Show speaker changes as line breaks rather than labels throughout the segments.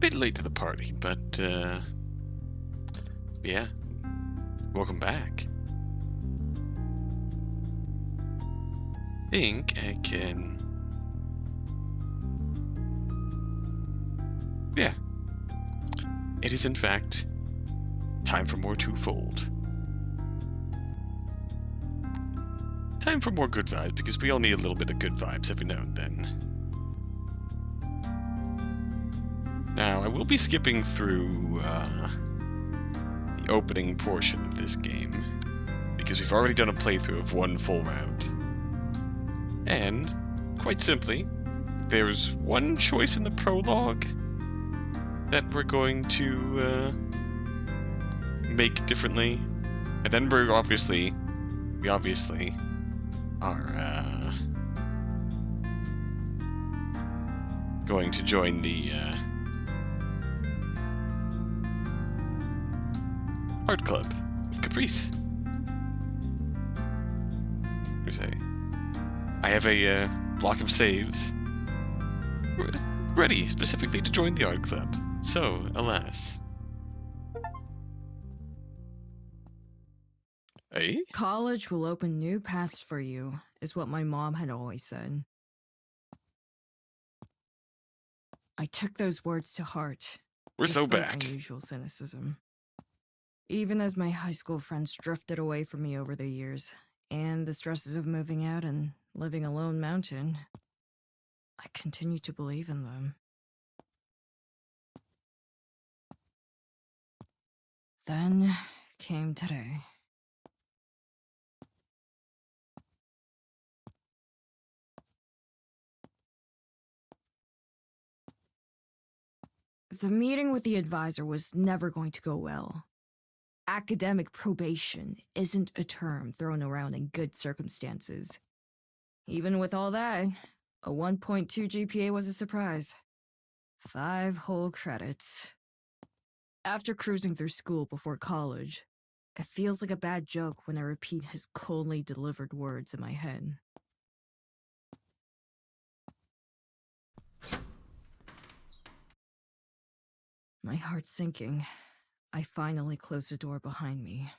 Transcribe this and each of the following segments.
bit late to the party, but yeah, welcome back. Think I can. Yeah, it is in fact time for more Twofold. Time for more good vibes, because we all need a little bit of good vibes every now and then. Now, I will be skipping through the opening portion of this game, because we've already done a playthrough of one full round. And, quite simply, there's one choice in the prologue that we're going to make differently. And then we obviously are going to join the art club with Caprice. I have a block of saves ready specifically to join the art club. So, alas. Eh?
College will open new paths for you, is what my mom had always said. I took those words to heart.
We're so
despite
back.
my usual cynicism. Even as my high school friends drifted away from me over the years, and the stresses of moving out and living alone mountain, I continue to believe in them. Then came today. The meeting with the advisor was never going to go well. Academic probation isn't a term thrown around in good circumstances. Even with all that, a 1.2 GPA was a surprise. 5 whole credits. After cruising through school before college, it feels like a bad joke when I repeat his coldly delivered words in my head. My heart sinking, I finally close the door behind me.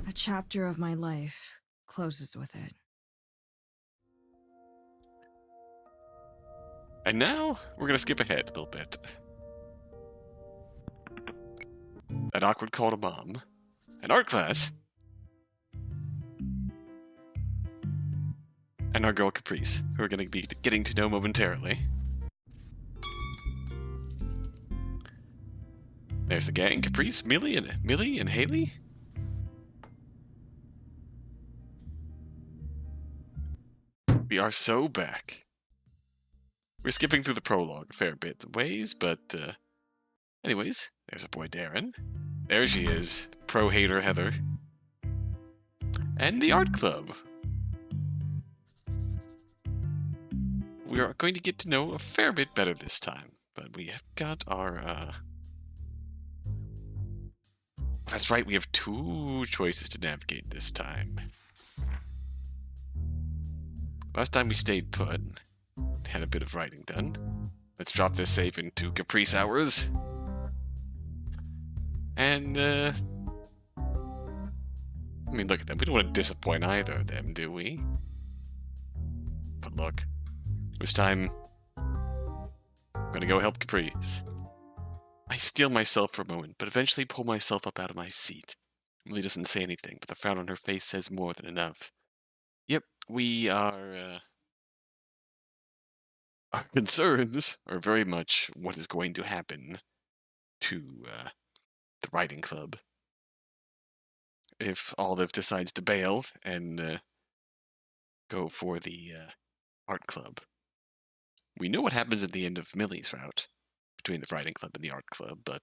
A chapter of my life closes with it.
And now, we're gonna skip ahead a little bit. That awkward call to mom. An art class. And our girl Caprice, who we're gonna be getting to know momentarily. There's the gang, Caprice, Millie, and Haley. We are so back. We're skipping through the prologue a fair bit of ways, but anyways, there's our boy Darren. There she is, pro-hater Heather. And the art club. We are going to get to know a fair bit better this time, but we have got our that's right, we have 2 choices to navigate this time. Last time we stayed put, had a bit of writing done. Let's drop this save into Caprice hours. And, I mean, look at them. We don't want to disappoint either of them, do we? But look, this time, I'm gonna go help Caprice. I steel myself for a moment, but eventually pull myself up out of my seat. Millie doesn't say anything, but the frown on her face says more than enough. Yep, our concerns are very much what is going to happen to the writing club. If Olive decides to bail and go for the art club. We know what happens at the end of Millie's route between the writing club and the art club, but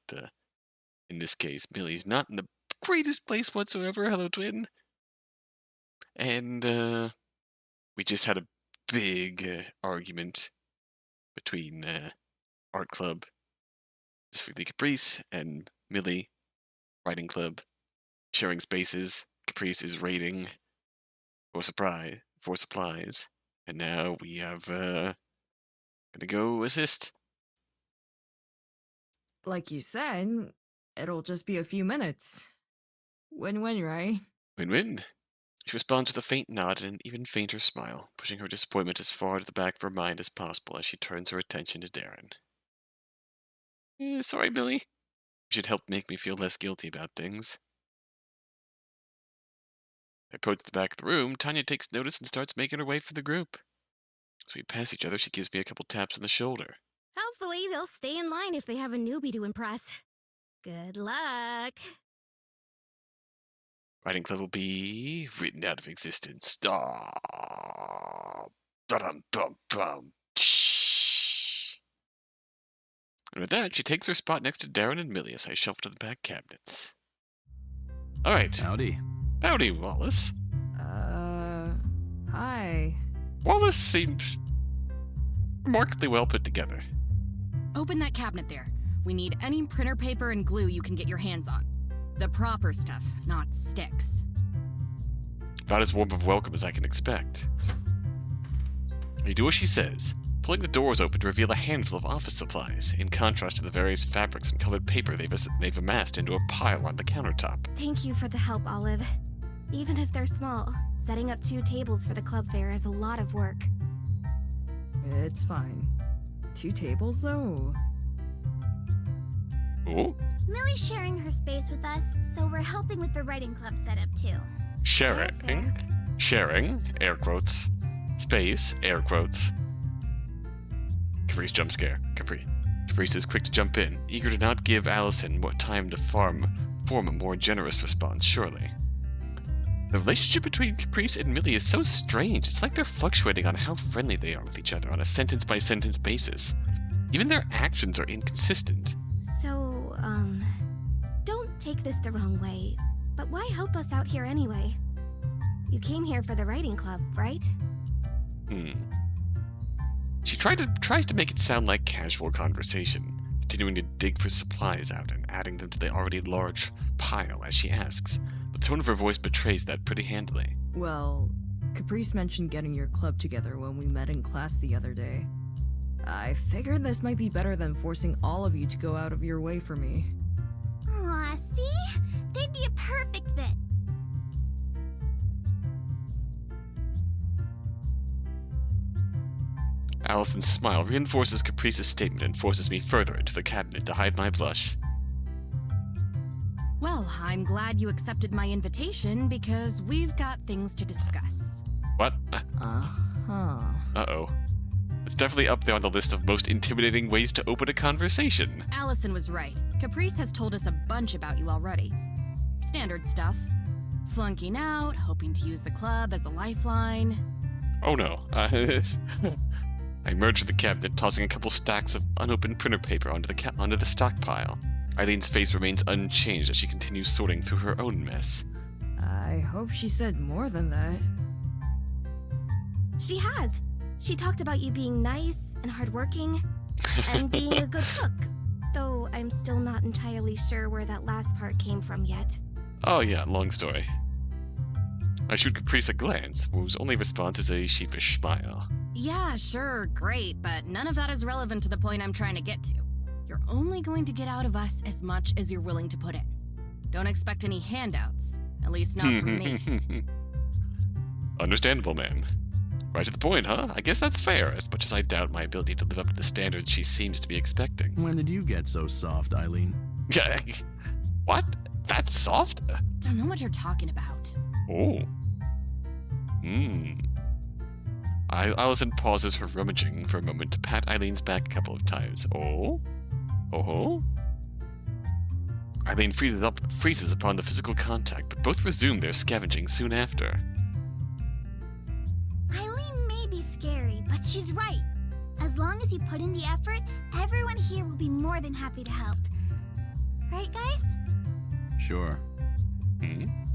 in this case, Millie's not in the greatest place whatsoever. Hello, twin. And we just had a big argument between art club, specifically Caprice, and Millie, writing club, sharing spaces. Caprice is raiding for supplies, And now we have, gonna go assist.
Like you said, it'll just be a few minutes. Win-win, right?
Win-win. She responds with a faint nod and an even fainter smile, pushing her disappointment as far to the back of her mind as possible as she turns her attention to Darren. Sorry, Millie. You should help make me feel less guilty about things. I approach the back of the room. Tanya takes notice and starts making her way for the group. As we pass each other, she gives me a couple taps on the shoulder.
Hopefully they'll stay in line if they have a newbie to impress. Good luck.
Writing club will be written out of existence. Ba-dum, bum, bum. And with that, she takes her spot next to Darren and Millie as I shuffle to the back cabinets. All right.
Howdy.
Howdy, Wallace.
Hi.
Wallace seems remarkably well put together.
Open that cabinet there. We need any printer paper and glue you can get your hands on. The proper stuff, not sticks.
About as warm of welcome as I can expect. I do as she says, pulling the doors open to reveal a handful of office supplies, in contrast to the various fabrics and colored paper they've amassed into a pile on the countertop.
Thank you for the help, Olive. Even if they're small, setting up 2 tables for the club fair is a lot of work.
It's fine. 2 tables, though?
Oh?
Millie's sharing her space with us, so we're helping with the writing club setup too.
Sharing. Sharing, air quotes. Space, air quotes. Caprice jump scare. Caprice is quick to jump in, eager to not give Allison more time to form a more generous response, surely. The relationship between Caprice and Millie is so strange. It's like they're fluctuating on how friendly they are with each other on a sentence-by-sentence basis. Even their actions are inconsistent.
So, don't take this the wrong way, but why help us out here anyway? You came here for the writing club, right?
She tries to make it sound like casual conversation, continuing to dig for supplies out and adding them to the already large pile as she asks, but the tone of her voice betrays that pretty handily.
Well, Caprice mentioned getting your club together when we met in class the other day. I figured this might be better than forcing all of you to go out of your way for me.
Aw, see? They'd be a perfect fit.
Allison's smile reinforces Caprice's statement and forces me further into the cabinet to hide my blush.
Well, I'm glad you accepted my invitation because we've got things to discuss.
What?
Uh-huh.
Uh-oh. It's definitely up there on the list of most intimidating ways to open a conversation.
Allison was right. Caprice has told us a bunch about you already. Standard stuff. Flunking out, hoping to use the club as a lifeline.
Oh no. I emerge from the cabinet, tossing a couple stacks of unopened printer paper onto the stockpile. Eileen's face remains unchanged as she continues sorting through her own mess.
I hope she said more than that.
She has. She talked about you being nice and hardworking, and being a good cook. Though I'm still not entirely sure where that last part came from yet.
Oh yeah, long story. I shoot Caprice a glance, whose only response is a sheepish smile.
Yeah, sure, great, but none of that is relevant to the point I'm trying to get to. You're only going to get out of us as much as you're willing to put in. Don't expect any handouts, at least not from me.
Understandable, ma'am. Right to the point, huh? I guess that's fair, as much as I doubt my ability to live up to the standards she seems to be expecting.
When did you get so soft, Eileen?
What? That's soft?
Don't know what you're talking about.
Oh. Allison pauses her rummaging for a moment to pat Eileen's back a couple of times. Oh? Oh? Eileen freezes upon the physical contact, but both resume their scavenging soon after.
Eileen may be scary, but she's right. As long as you put in the effort, everyone here will be more than happy to help. Right, guys?
Sure.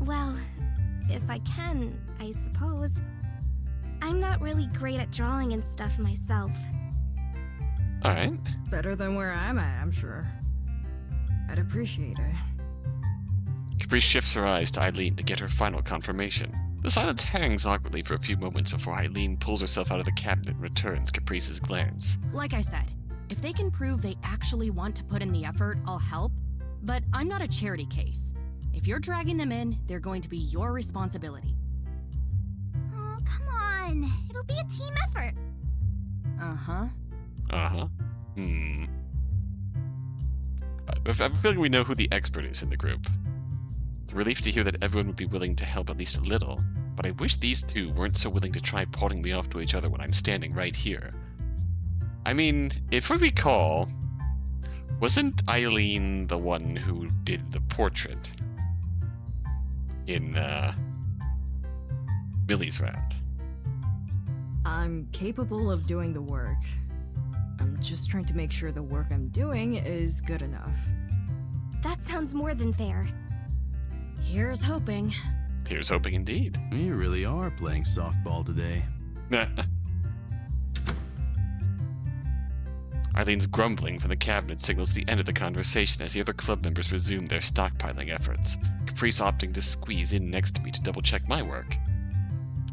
Well, if I can, I suppose. I'm not really great at drawing and stuff myself.
Alright.
Better than where I'm at, I'm sure. I'd appreciate it.
Caprice shifts her eyes to Eileen to get her final confirmation. The silence hangs awkwardly for a few moments before Eileen pulls herself out of the cabinet and returns Caprice's glance.
Like I said, if they can prove they actually want to put in the effort, I'll help. But I'm not a charity case. If you're dragging them in, they're going to be your responsibility.
Oh, come on. It'll be a team effort.
Uh-huh.
Uh-huh. I have a feeling we know who the expert is in the group. It's a relief to hear that everyone would be willing to help at least a little, but I wish these two weren't so willing to try pawning me off to each other when I'm standing right here. I mean, if we recall, wasn't Eileen the one who did the portrait in Millie's round?
I'm capable of doing the work. I'm just trying to make sure the work I'm doing is good enough.
That sounds more than fair.
Here's hoping.
Here's hoping indeed.
You really are playing softball today.
Eileen's grumbling from the cabinet signals the end of the conversation as the other club members resume their stockpiling efforts, Caprice opting to squeeze in next to me to double-check my work.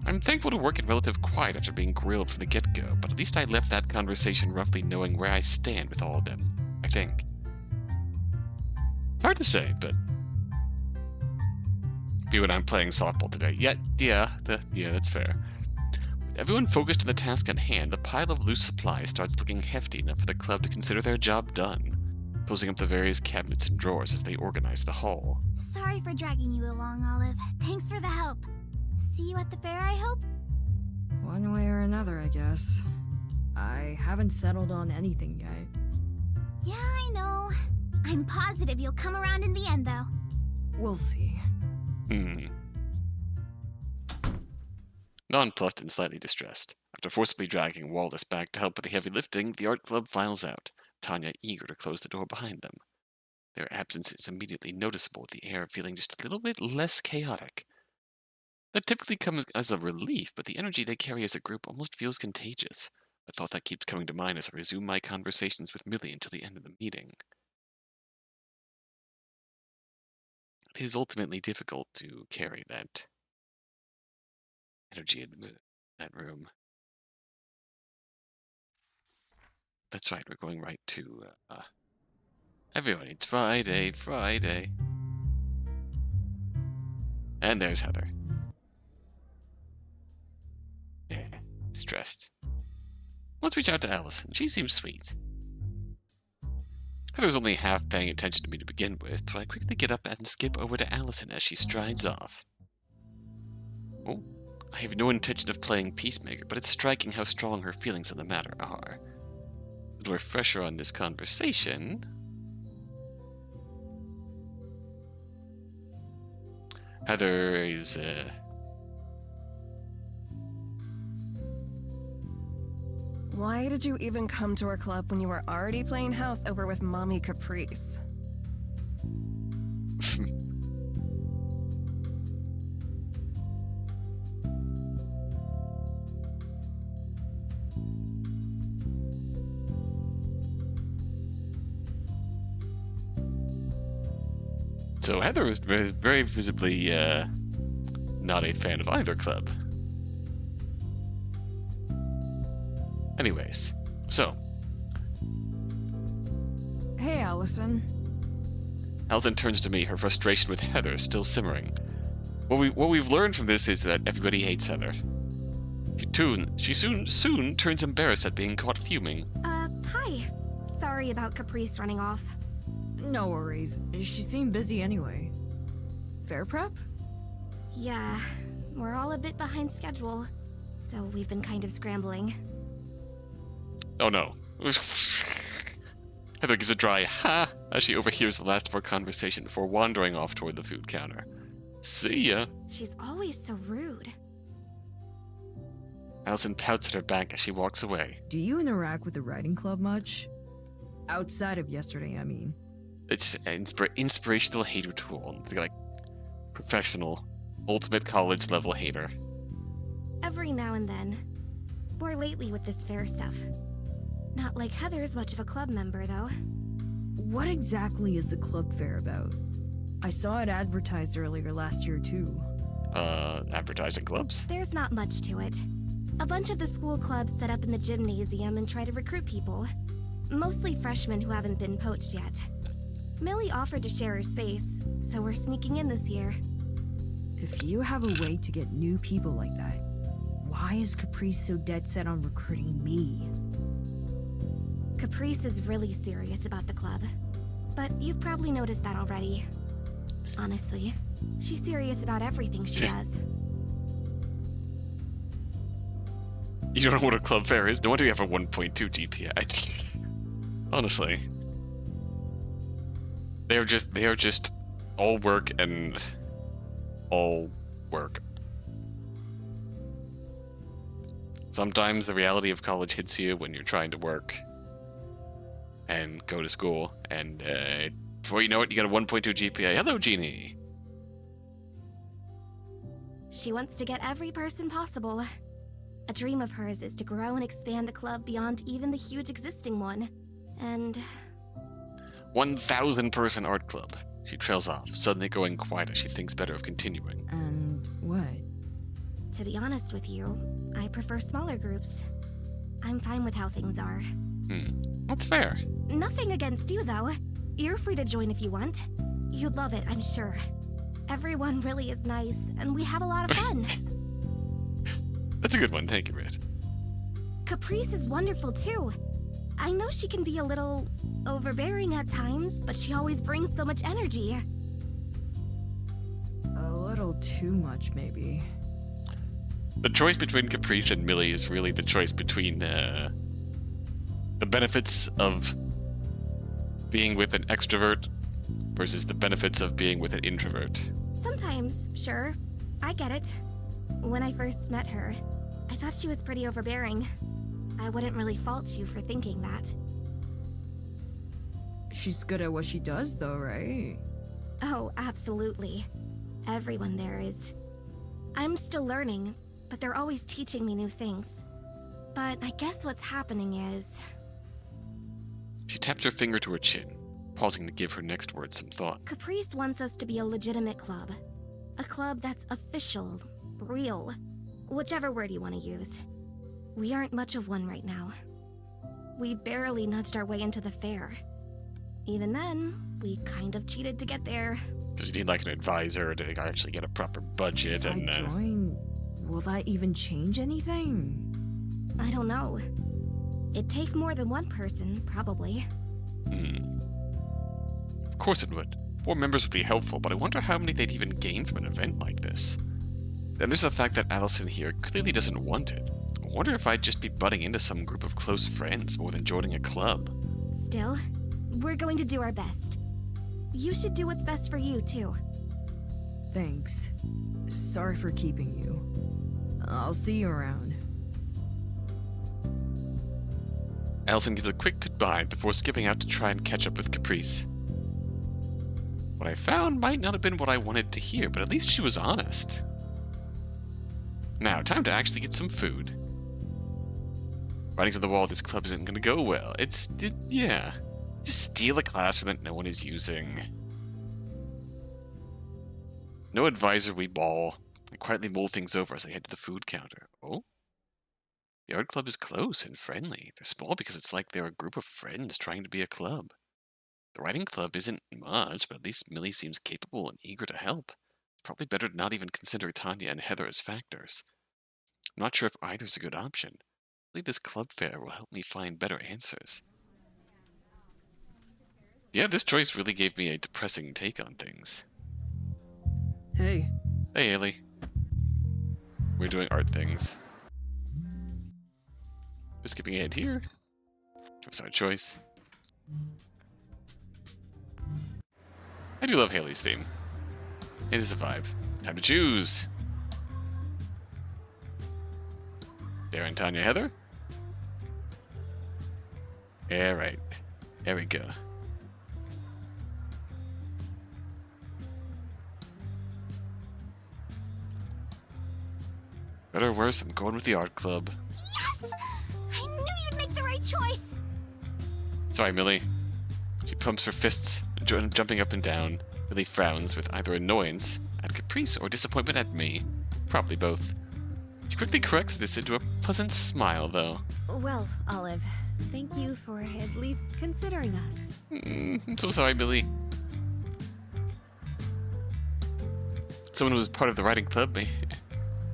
I'm thankful to work in relative quiet after being grilled from the get-go, but at least I left that conversation roughly knowing where I stand with all of them, I think. It's hard to say, but... be when I'm playing softball today. Yeah, that's fair. With everyone focused on the task at hand, the pile of loose supplies starts looking hefty enough for the club to consider their job done, closing up the various cabinets and drawers as they organize the hall.
Sorry for dragging you along, Olive. Thanks for the help. See you at the fair, I hope?
One way or another, I guess. I haven't settled on anything yet.
Yeah, I know. I'm positive you'll come around in the end, though.
We'll see.
Nonplussed and slightly distressed. After forcibly dragging Wallace back to help with the heavy lifting, the art club files out, Tanya eager to close the door behind them. Their absence is immediately noticeable, with the air feeling just a little bit less chaotic. That typically comes as a relief, but the energy they carry as a group almost feels contagious, a thought that keeps coming to mind as I resume my conversations with Millie until the end of the meeting. It is ultimately difficult to carry that energy in that room. That's right, we're going right to, everyone, it's Friday. And there's Heather. Yeah, stressed. Let's reach out to Allison. She seems sweet. Heather's only half paying attention to me to begin with, but I quickly get up and skip over to Allison as she strides off. Oh, I have no intention of playing peacemaker, but it's striking how strong her feelings on the matter are. A little refresher on this conversation. Heather is,
Why did you even come to our club when you were already playing house over with Mommy Caprice?
So Heather was very, very visibly not a fan of either club. Anyways, so
Hey, Allison.
Allison turns to me, her frustration with Heather still simmering. What we've learned from this is that everybody hates Heather. She soon turns embarrassed at being caught fuming.
Hi. Sorry about Caprice running off.
No worries. She seemed busy anyway. Fair prep?
Yeah, we're all a bit behind schedule, so we've been kind of scrambling.
Oh no. Heather gives a dry ha as she overhears the last of our conversation before wandering off toward the food counter. See ya.
She's always so rude.
Allison pouts at her back as she walks away.
Do you interact with the writing club much? Outside of yesterday, I mean.
It's an inspirational hater tool. Like, professional, ultimate college level hater.
Every now and then. More lately with this fair stuff. Not like Heather's much of a club member, though.
What exactly is the club fair about? I saw it advertised earlier last year, too.
Advertising clubs?
There's not much to it. A bunch of the school clubs set up in the gymnasium and try to recruit people. Mostly freshmen who haven't been poached yet. Millie offered to share her space, so we're sneaking in this year.
If you have a way to get new people like that, why is Caprice so dead set on recruiting me?
Caprice is really serious about the club. But you've probably noticed that already. Honestly, she's serious about everything she does.
You don't know what a club fair is? No wonder you have a 1.2 GPA. Honestly. They are just all work and all work. Sometimes the reality of college hits you when you're trying to work and go to school, and before you know it, you got a 1.2 GPA. Hello, Jeannie.
She wants to get every person possible. A dream of hers is to grow and expand the club beyond even the huge existing one. And
1,000 person art club. She trails off, suddenly going quiet as she thinks better of continuing.
And what?
to be honest with you, I prefer smaller groups. I'm fine with how things are.
That's fair.
Nothing against you, though. You're free to join if you want. You'd love it, I'm sure. Everyone really is nice, and we have a lot of fun.
That's a good one, thank you, Red.
Caprice is wonderful, too. I know she can be a little overbearing at times, but she always brings so much energy.
A little too much, maybe.
The choice between Caprice and Millie is really the choice between the benefits of being with an extrovert versus the benefits of being with an introvert.
Sometimes, sure. I get it. When I first met her, I thought she was pretty overbearing. I wouldn't really fault you for thinking that.
She's good at what she does, though, right?
Oh, absolutely. Everyone there is. I'm still learning, but they're always teaching me new things. But I guess what's happening is...
She taps her finger to her chin, pausing to give her next words some thought.
Caprice wants us to be a legitimate club. A club that's official, real, whichever word you want to use. We aren't much of one right now. We barely nudged our way into the fair. Even then, we kind of cheated to get there.
Because you need like an advisor to actually get a proper budget
If
and...
I join, will that even change anything?
I don't know. It'd take more than one person, probably.
Of course it would. 4 members would be helpful, but I wonder how many they'd even gain from an event like this. Then there's the fact that Allison here clearly doesn't want it. I wonder if I'd just be butting into some group of close friends more than joining a club.
Still, we're going to do our best. You should do what's best for you, too.
Thanks. Sorry for keeping you. I'll see you around.
Allison gives a quick goodbye before skipping out to try and catch up with Caprice. What I found might not have been what I wanted to hear, but at least she was honest. Now, time to actually get some food. Writings on the wall, this club isn't going to go well. Yeah. Just steal a classroom that no one is using. No advisor, we bawl. I quietly mull things over as I head to the food counter. Oh? The art club is close and friendly. They're small because it's like they're a group of friends trying to be a club. The writing club isn't much, but at least Millie seems capable and eager to help. It's probably better to not even consider Tanya and Heather as factors. I'm not sure if either's a good option. Maybe this club fair will help me find better answers. Yeah, this choice really gave me a depressing take on things.
Hey.
Hey, Ailey. We're doing art things. We're skipping ahead here. That was our choice. I do love Haley's theme. It is a vibe. Time to choose. Darren, Tanya, Heather. Yeah, right. There we go. Better or worse, I'm going with the art club.
Yes! I knew you'd make the right choice!
Sorry, Millie. She pumps her fists, jumping up and down. Millie frowns with either annoyance at Caprice or disappointment at me? Probably both. She quickly corrects this into a pleasant smile, though.
Well, Olive, thank you for at least considering us.
I'm so sorry, Millie. Someone who was part of the writing club may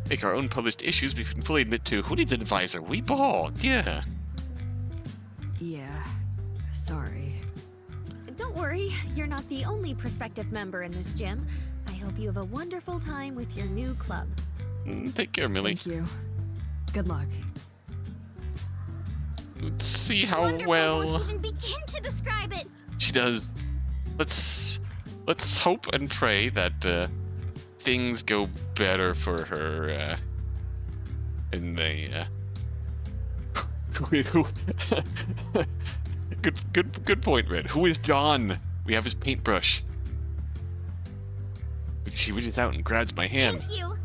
make our own published issues. We can fully admit to who needs an advisor? We ball. Yeah.
Yeah, sorry.
Don't worry, you're not the only prospective member in this gym. I hope you have a wonderful time with your new club.
Take care, Millie.
Thank you. Good luck.
Let's see how
Wonderful
well
won't even begin to describe it.
she does. Let's hope and pray that things go better for her in the good point, Red. Who is John? We have his paintbrush. She reaches out and grabs my hand.
Thank you.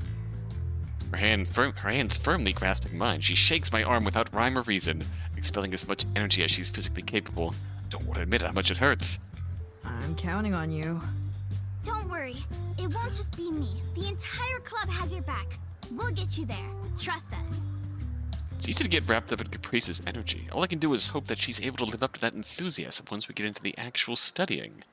Her hands firmly grasping mine. She shakes my arm without rhyme or reason, expelling as much energy as she's physically capable. Don't want to admit how much it hurts.
I'm counting on you.
Don't worry. It won't just be me. The entire club has your back. We'll get you there. Trust us.
It's easy to get wrapped up in Caprice's energy. All I can do is hope that she's able to live up to that enthusiasm once we get into the actual studying.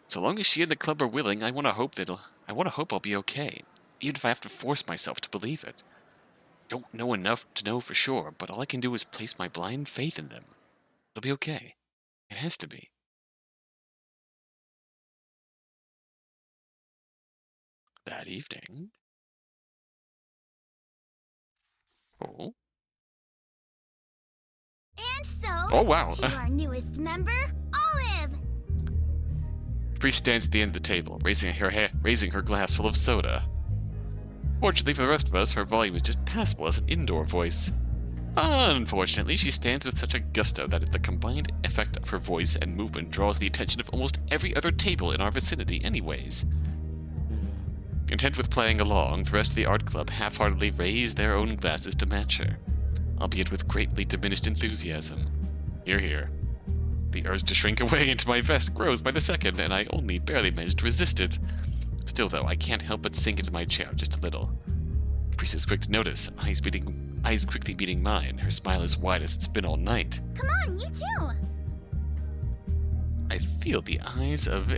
So long as she and the club are willing, I want to hope I'll be okay, even if I have to force myself to believe it. Don't know enough to know for sure, but all I can do is place my blind faith in them. It'll be okay. It has to be. That evening. Oh.
And so,
Oh, wow.
to our newest member, Olive.
Caprice stands at the end of the table, raising her glass full of soda. Fortunately for the rest of us, her volume is just passable as an indoor voice. Unfortunately, she stands with such a gusto that the combined effect of her voice and movement draws the attention of almost every other table in our vicinity anyways. Content with playing along, the rest of the art club half-heartedly raise their own glasses to match her, albeit with greatly diminished enthusiasm. Hear, hear. The urge to shrink away into my vest grows by the second, and I only barely manage to resist it. Still, though, I can't help but sink into my chair just a little. Caprice is quick to notice, eyes quickly meeting mine, her smile as wide as it's been all night.
Come on, you too.
I feel the eyes of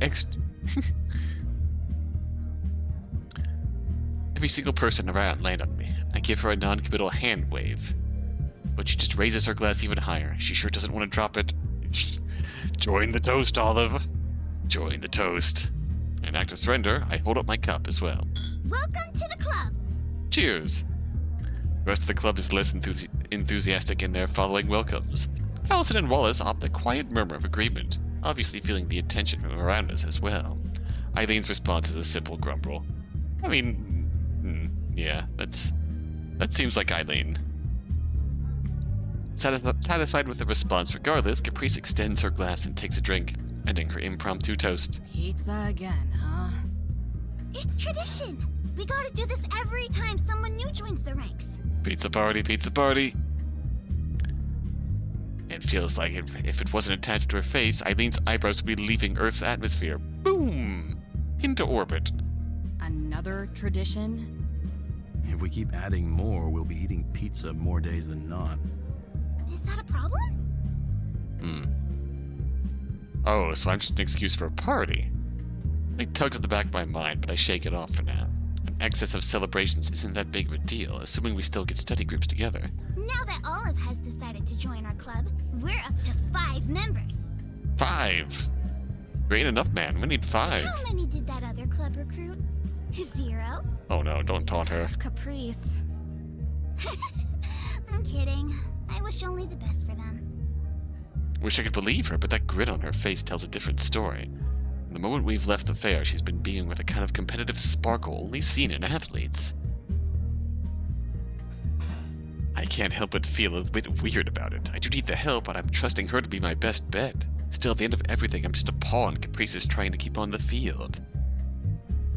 every single person around land on me. I give her a non-committal hand wave, but she just raises her glass even higher. She sure doesn't want to drop it. Join the toast, Olive. Join the toast. In act of surrender, I hold up my cup as well.
Welcome to the club.
Cheers. The rest of the club is less enthusiastic in their following welcomes. Allison and Wallace opt a quiet murmur of agreement, obviously feeling the attention from around us as well. Eileen's response is a simple grumble. I mean, yeah, that seems like Eileen. Satisfied with the response regardless, Caprice extends her glass and takes a drink, ending her impromptu toast.
Pizza again, huh?
It's tradition. We gotta do this every time someone new joins the ranks.
Pizza party, pizza party. It feels like if it wasn't attached to her face, Eileen's eyebrows would be leaving Earth's atmosphere. Boom! Into orbit.
Another tradition?
If we keep adding more, we'll be eating pizza more days than not.
Is that a problem?
Oh, so I'm just an excuse for a party. It tugs at the back of my mind, but I shake it off for now. An excess of celebrations isn't that big of a deal, assuming we still get study groups together.
Now that Olive has decided to join our club, we're up to 5 members.
5! Great enough, man. We need 5.
How many did that other club recruit? 0?
Oh no, don't taunt her.
Caprice.
I'm kidding. I wish only the best for them.
Wish I could believe her, but that grin on her face tells a different story. From the moment we've left the fair, she's been beaming with a kind of competitive sparkle only seen in athletes. I can't help but feel a bit weird about it. I do need the help, but I'm trusting her to be my best bet. Still, at the end of everything, I'm just a pawn Caprice is trying to keep on the field.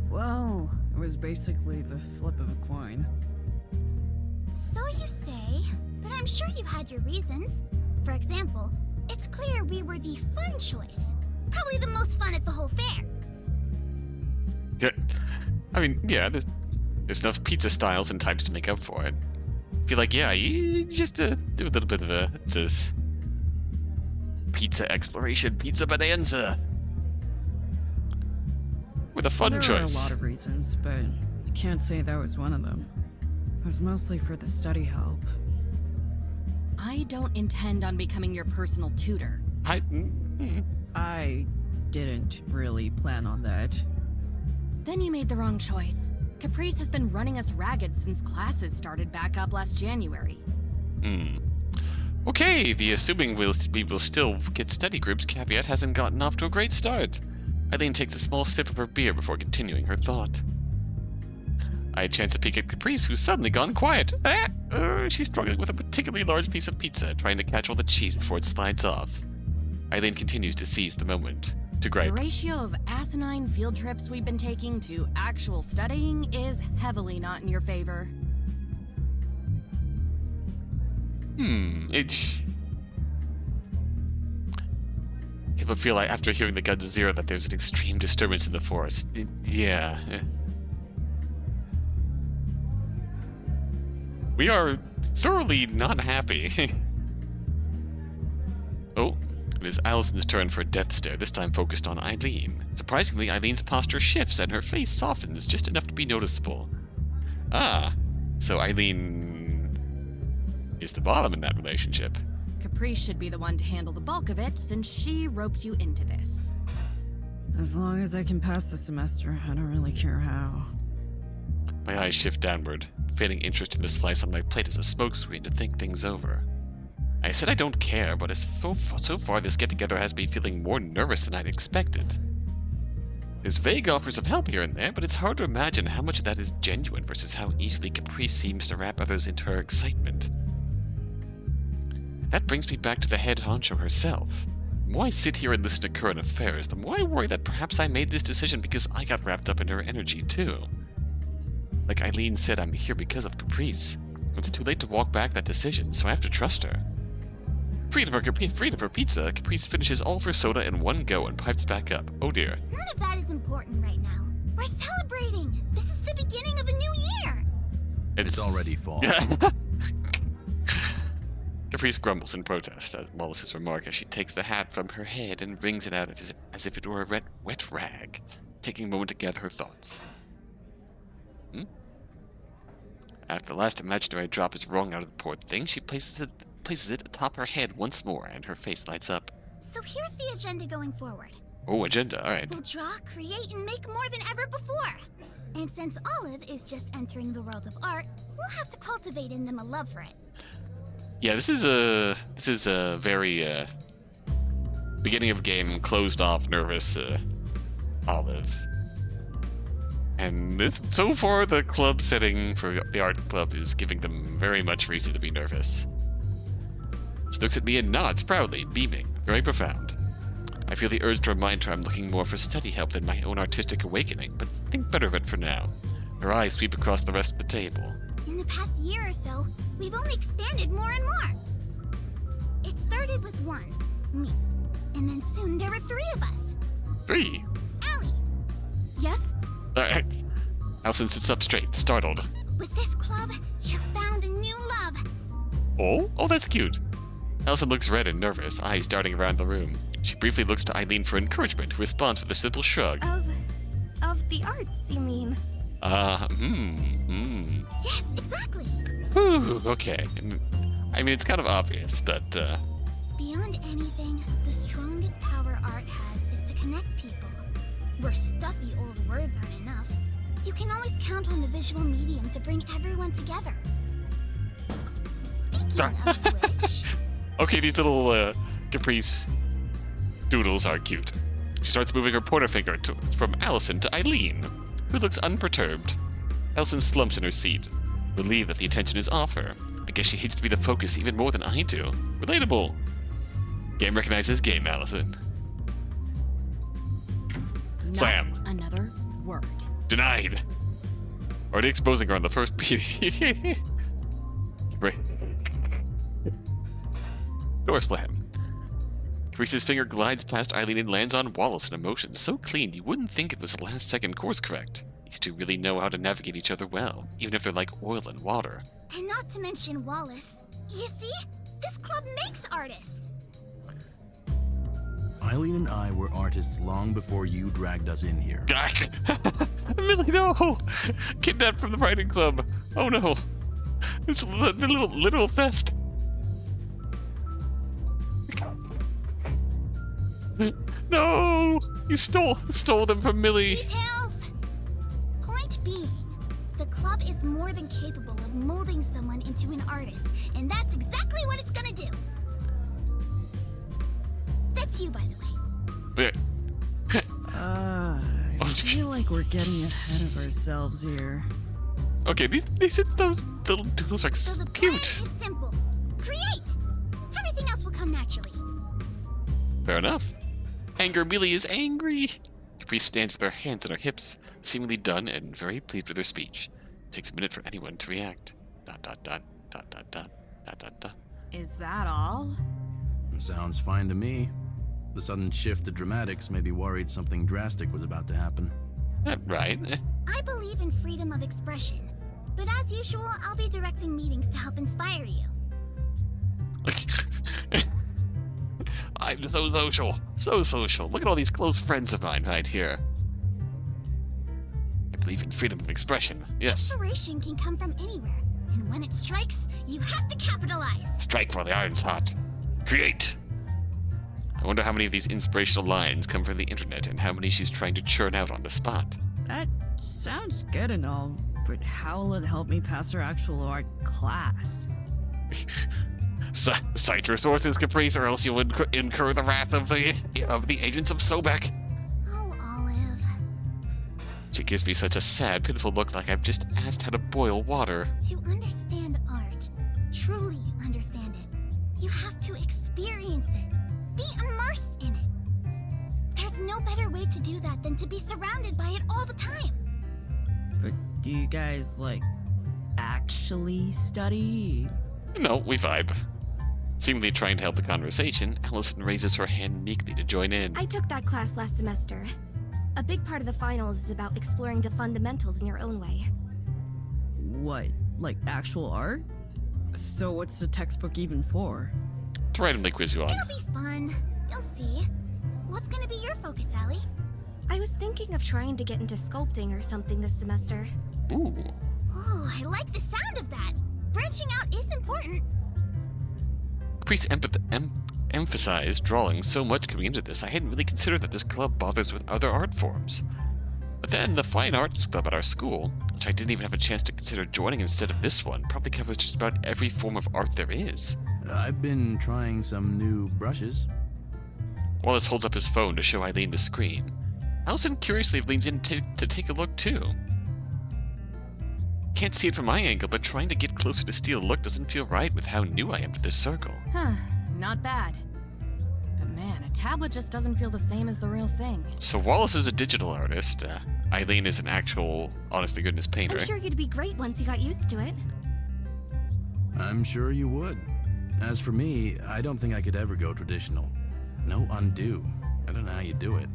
Well, it was basically the flip of a coin.
So you say, but I'm sure you had your reasons. For example, it's clear we were the fun choice. Probably the most fun at the whole fair.
I mean, yeah, there's enough pizza styles and types to make up for it. I feel like, yeah, you just do a little bit of a, it says, pizza exploration, pizza bonanza. With a fun choice.
There are a lot of reasons, but I can't say that was one of them. It was mostly for the study help.
I don't intend on becoming your personal tutor.
I didn't really plan on that.
Then you made the wrong choice. Caprice has been running us ragged since classes started back up last January.
Okay, the assuming we will still get study groups caveat hasn't gotten off to a great start. Eileen takes a small sip of her beer before continuing her thought. I had a chance to peek at Caprice, who's suddenly gone quiet. She's struggling with a particularly large piece of pizza, trying to catch all the cheese before it slides off. Eileen continues to seize the moment. To gripe.
The ratio of asinine field trips we've been taking to actual studying is heavily not in your favor.
People feel like after hearing the gun zero that there's an extreme disturbance in the forest. Yeah. We are thoroughly not happy. Oh. It is Allison's turn for a death stare, this time focused on Eileen. Surprisingly, Eileen's posture shifts and her face softens just enough to be noticeable. Ah, so Eileen is the bottom in that relationship.
Caprice should be the one to handle the bulk of it, since she roped you into this.
As long as I can pass the semester, I don't really care how.
My eyes shift downward, feigning interest in the slice on my plate as a smokescreen to think things over. I said I don't care, but so far this get-together has me feeling more nervous than I'd expected. There's vague offers of help here and there, but it's hard to imagine how much of that is genuine versus how easily Caprice seems to wrap others into her excitement. That brings me back to the head honcho herself. The more I sit here and listen to current affairs, the more I worry that perhaps I made this decision because I got wrapped up in her energy too. Like Eileen said, I'm here because of Caprice. It's too late to walk back that decision, so I have to trust her. Freed of her pizza, Caprice finishes all of her soda in one go and pipes back up. Oh dear.
None of that is important right now. We're celebrating. This is the beginning of a new year.
It's already fall.
Caprice grumbles in protest at Wallace's remark as she takes the hat from her head and wrings it out as if it were a wet rag, taking a moment to gather her thoughts. After the last imaginary drop is wrung out of the poor thing, she places it atop her head once more, and her face lights up.
So here's the agenda going forward.
Oh, agenda, alright.
We'll draw, create, and make more than ever before. And since Olive is just entering the world of art, we'll have to cultivate in them a love for it.
Yeah, this is a very beginning of game, closed off, nervous Olive. And so far, the club setting for the art club is giving them very much reason to be nervous. She looks at me and nods proudly, beaming, very profound. I feel the urge to remind her I'm looking more for study help than my own artistic awakening, but think better of it for now. Her eyes sweep across the rest of the table.
In the past year or so, we've only expanded more and more. It started with one, me, and then soon there were 3 of us.
3?
Allie! Yes?
Allison sits up straight, startled.
With this club, you found a new love.
Oh? Oh, that's cute. Allison looks red and nervous, eyes darting around the room. She briefly looks to Eileen for encouragement, who responds with a simple shrug.
Of the arts, you mean? Yes, exactly.
Whew, okay. I mean, it's kind of obvious, but,
Beyond anything, the strongest power art has is to connect people. Where stuffy old words aren't enough, you can always count on the visual medium to bring everyone together. Speaking of which...
Okay, these little, Caprice doodles are cute. She starts moving her pointer finger from Allison to Eileen, who looks unperturbed. Allison slumps in her seat, relieved that the attention is off her. I guess she hates to be the focus even more than I do. Relatable. Game recognizes game, Allison.
Not
Slam.
Another word.
Denied. Already exposing her on the first beat. Door slam. Caprice's finger glides past Eileen and lands on Wallace in a motion so clean you wouldn't think it was a last-second course correct. He These two really know how to navigate each other well, even if they're like oil and water.
And not to mention Wallace. You see? This club makes artists.
Eileen and I were artists long before you dragged us in here.
Millie, no! Kidnapped from the writing club. Oh no. It's the little theft. No! You stole them from Millie.
Details! Point being, the club is more than capable of molding someone into an artist, and that's exactly what it's gonna do. That's you, by the way.
I feel like we're getting ahead of ourselves here.
Okay, those little doodles are
So the plan
cute.
is simple. Create! Everything else will come naturally.
Fair enough. Anger Millie is angry. Caprice stands with her hands on her hips, seemingly done and very pleased with her speech. Takes a minute for anyone to react. ...
Is that all?
Sounds fine to me. The sudden shift to dramatics made me worried something drastic was about to happen.
Right.
I believe in freedom of expression, but as usual, I'll be directing meetings to help inspire you.
I'm so social. So social. Look at all these close friends of mine right here. I believe in freedom of expression. Yes.
Inspiration can come from anywhere, and when it strikes, you have to capitalize.
Strike while the iron's hot. Create. I wonder how many of these inspirational lines come from the internet and how many she's trying to churn out on the spot.
That sounds good and all, but how will it help me pass her actual art class?
Cite your sources, Caprice, or else you'll incur the wrath of the agents of Sobek.
Oh, Olive.
She gives me such a sad, pitiful look like I've just asked how to boil water.
To understand art, truly understand it, you have to experience it. Be immersed in it. There's no better way to do that than to be surrounded by it all the time.
But do you guys, actually study?
No, we vibe. Seemingly trying to help the conversation, Allison raises her hand meekly to join in.
I took that class last semester. A big part of the finals is about exploring the fundamentals in your own way.
What, like actual art? So what's the textbook even for?
To randomly quiz you on.
It'll be fun. You'll see. What's gonna be your focus, Allie?
I was thinking of trying to get into sculpting or something this semester.
Ooh.
Oh, I like the sound of that. Branching out is important.
Caprice emphasized drawing so much coming into this, I hadn't really considered that this club bothers with other art forms. But then the Fine Arts Club at our school, which I didn't even have a chance to consider joining instead of this one, probably covers just about every form of art there is.
I've been trying some new brushes.
Wallace holds up his phone to show Eileen the screen. Allison curiously leans in to take a look too. Can't see it from my angle, but trying to get closer to steal a look doesn't feel right with how new I am to this circle.
Huh, not bad. But man, a tablet just doesn't feel the same as the real thing.
So Wallace is a digital artist. Eileen is an actual, honest-to-goodness painter.
I'm sure you'd be great once you got used to it.
I'm sure you would. As for me, I don't think I could ever go traditional. No undo. I don't know how you do it.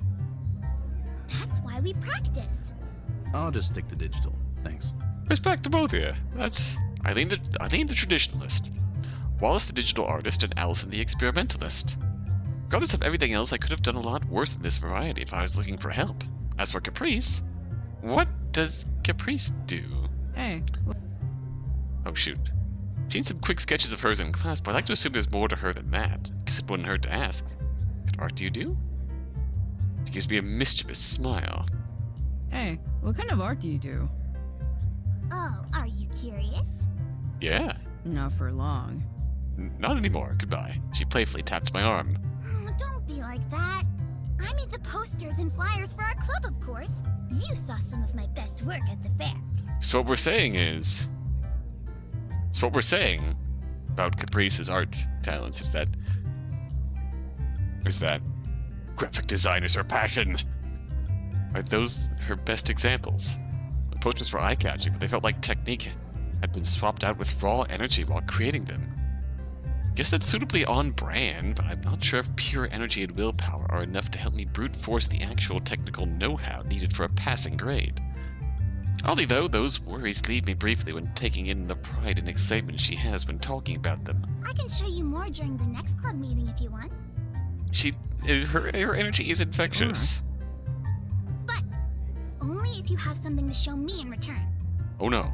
That's why we practice.
I'll just stick to digital. Thanks.
Respect to both of you. That's Eileen the traditionalist, Wallace the digital artist, and Allison the experimentalist. Regardless of everything else, I could have done a lot worse than this variety if I was looking for help. As for Caprice, what does Caprice do?
Hey,
Oh shoot. Seen some quick sketches of hers in class, but I'd like to assume there's more to her than that. Guess it wouldn't hurt to ask. What art do you do? She gives me a mischievous smile.
hey, what kind of art do you do?
Oh, are you curious?
Yeah.
Not for long.
Not anymore. Goodbye. She playfully taps my arm.
Oh, don't be like that. I made the posters and flyers for our club, of course. You saw some of my best work at the fair.
So what we're saying is... So what we're saying about Caprice's art talents is that graphic design is her passion. Are those her best examples? The posters were eye-catching, but they felt like technique had been swapped out with raw energy while creating them. Guess that's suitably on brand, but I'm not sure if pure energy and willpower are enough to help me brute force the actual technical know-how needed for a passing grade. Oddly though, those worries leave me briefly when taking in the pride and excitement she has when talking about them.
I can show you more during the next club meeting if you want.
Her energy is infectious.
But only if you have something to show me in return.
Oh no.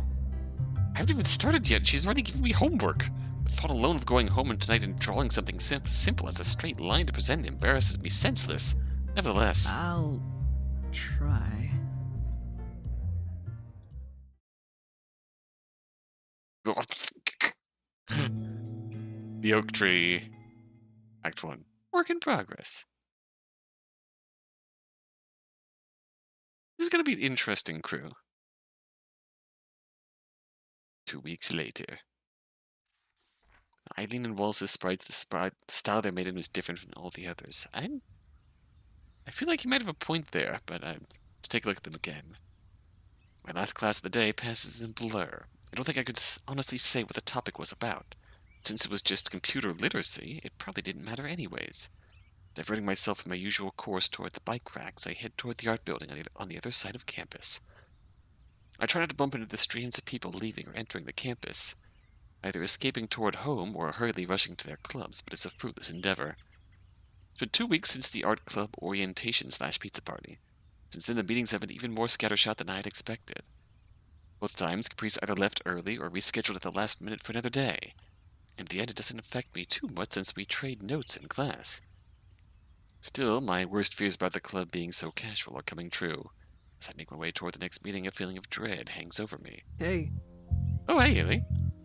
I haven't even started yet. She's already giving me homework. The thought alone of going home tonight and drawing something simple as a straight line to present embarrasses me senseless. Nevertheless.
I'll try.
The Oak Tree. Act 1. Work in progress. This is going to be an interesting crew. 2 weeks later. Eileen and Wallace's sprites, the style they made in was different from all the others. I feel like you might have a point there, but let's take a look at them again. My last class of the day passes in blur. I don't think I could honestly say what the topic was about. Since it was just computer literacy, it probably didn't matter anyways. Diverting myself from my usual course toward the bike racks, I head toward the art building on the other side of campus. I try not to bump into the streams of people leaving or entering the campus, either escaping toward home or hurriedly rushing to their clubs, but it's a fruitless endeavor. It's been 2 weeks since the art club orientation/pizza party. Since then, the meetings have been even more scattershot than I had expected. Both times, Caprice either left early or rescheduled at the last minute for another day. In the end, it doesn't affect me too much since we trade notes in class. Still, my worst fears about the club being so casual are coming true. As I make my way toward the next meeting, a feeling of dread hangs over me.
Hey.
Oh, hey, Haley.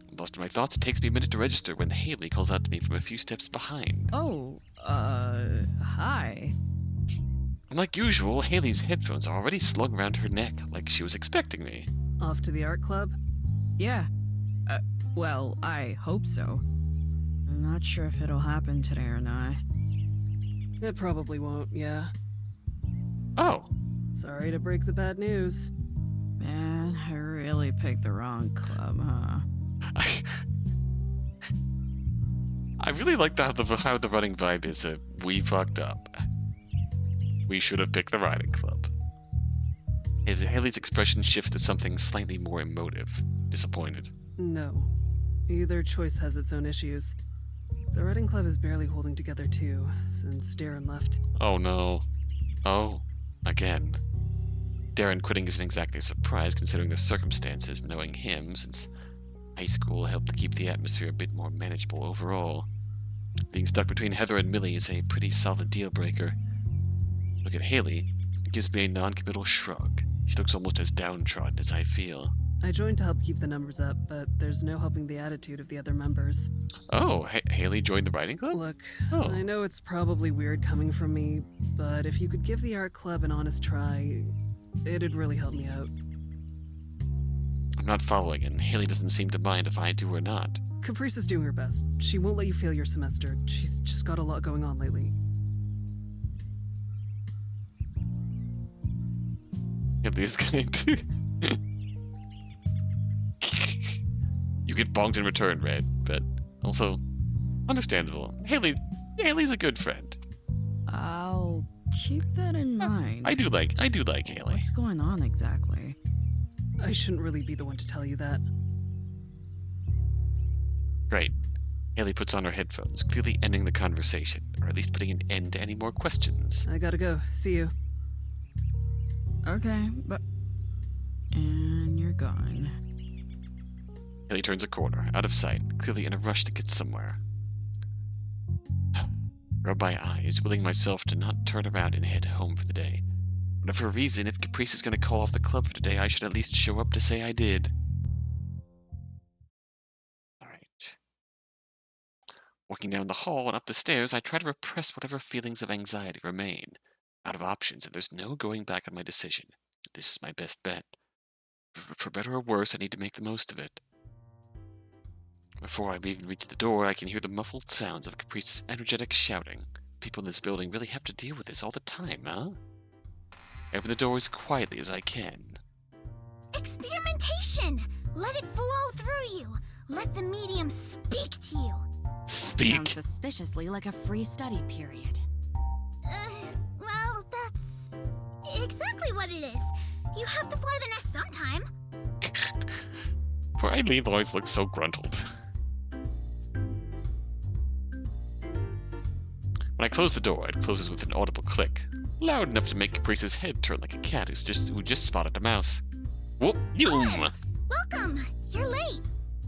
I'm lost in my thoughts. It takes me a minute to register when Haley calls out to me from a few steps behind.
Oh, hi.
Unlike usual, Haley's headphones are already slung around her neck, like she was expecting me.
Off to the art club?
Yeah. Well, I hope so. I'm not sure if it'll happen today or not.
It probably won't, yeah.
Oh.
Sorry to break the bad news.
Man, I really picked the wrong club, huh?
I really like how the running vibe is that we fucked up. We should have picked the riding club. Haley's expression shifts to something slightly more emotive. Disappointed.
No. Either choice has its own issues. The riding club is barely holding together too, since Darren left.
Oh no. Oh. Again. Darren quitting isn't exactly a surprise considering the circumstances, knowing him, since high school helped to keep the atmosphere a bit more manageable overall. Being stuck between Heather and Millie is a pretty solid deal breaker. Look at Haley. It gives me a non-committal shrug. She looks almost as downtrodden as I feel.
I joined to help keep the numbers up, but there's no helping the attitude of the other members.
Oh, Haley joined the riding club?
Look,
Oh.
I know it's probably weird coming from me, but if you could give the art club an honest try, it'd really help me out.
I'm not following, and Haley doesn't seem to mind if I do or not.
Caprice is doing her best. She won't let you fail your semester. She's just got a lot going on lately.
Haley's going to... You get bonked in return, Red, but also understandable. Haley's a good friend.
I'll keep that in mind.
I do like Haley.
What's going on exactly?
I shouldn't really be the one to tell you that.
Great. Haley puts on her headphones, clearly ending the conversation, or at least putting an end to any more questions.
I gotta go. See you.
Okay, but... And you're gone.
Haley turns a corner, out of sight, clearly in a rush to get somewhere. Rub my eyes, willing myself to not turn around and head home for the day. Whatever reason, if Caprice is going to call off the club for today, I should at least show up to say I did. Alright. Walking down the hall and up the stairs, I try to repress whatever feelings of anxiety remain. Out of options, and there's no going back on my decision. This is my best bet. For better or worse, I need to make the most of it. Before I even reach the door, I can hear the muffled sounds of Caprice's energetic shouting. People in this building really have to deal with this all the time, huh? I open the door as quietly as I can.
Experimentation! Let it flow through you. Let the medium speak to you.
Speak?
Sounds suspiciously like a free study period.
Well, that's exactly what it is. You have to fly the nest sometime.
Poor Eileen always looks so gruntled. When I close the door, it closes with an audible click, loud enough to make Caprice's head turn like a cat who just spotted a mouse. Whoop! Yoom!
Welcome! You're late.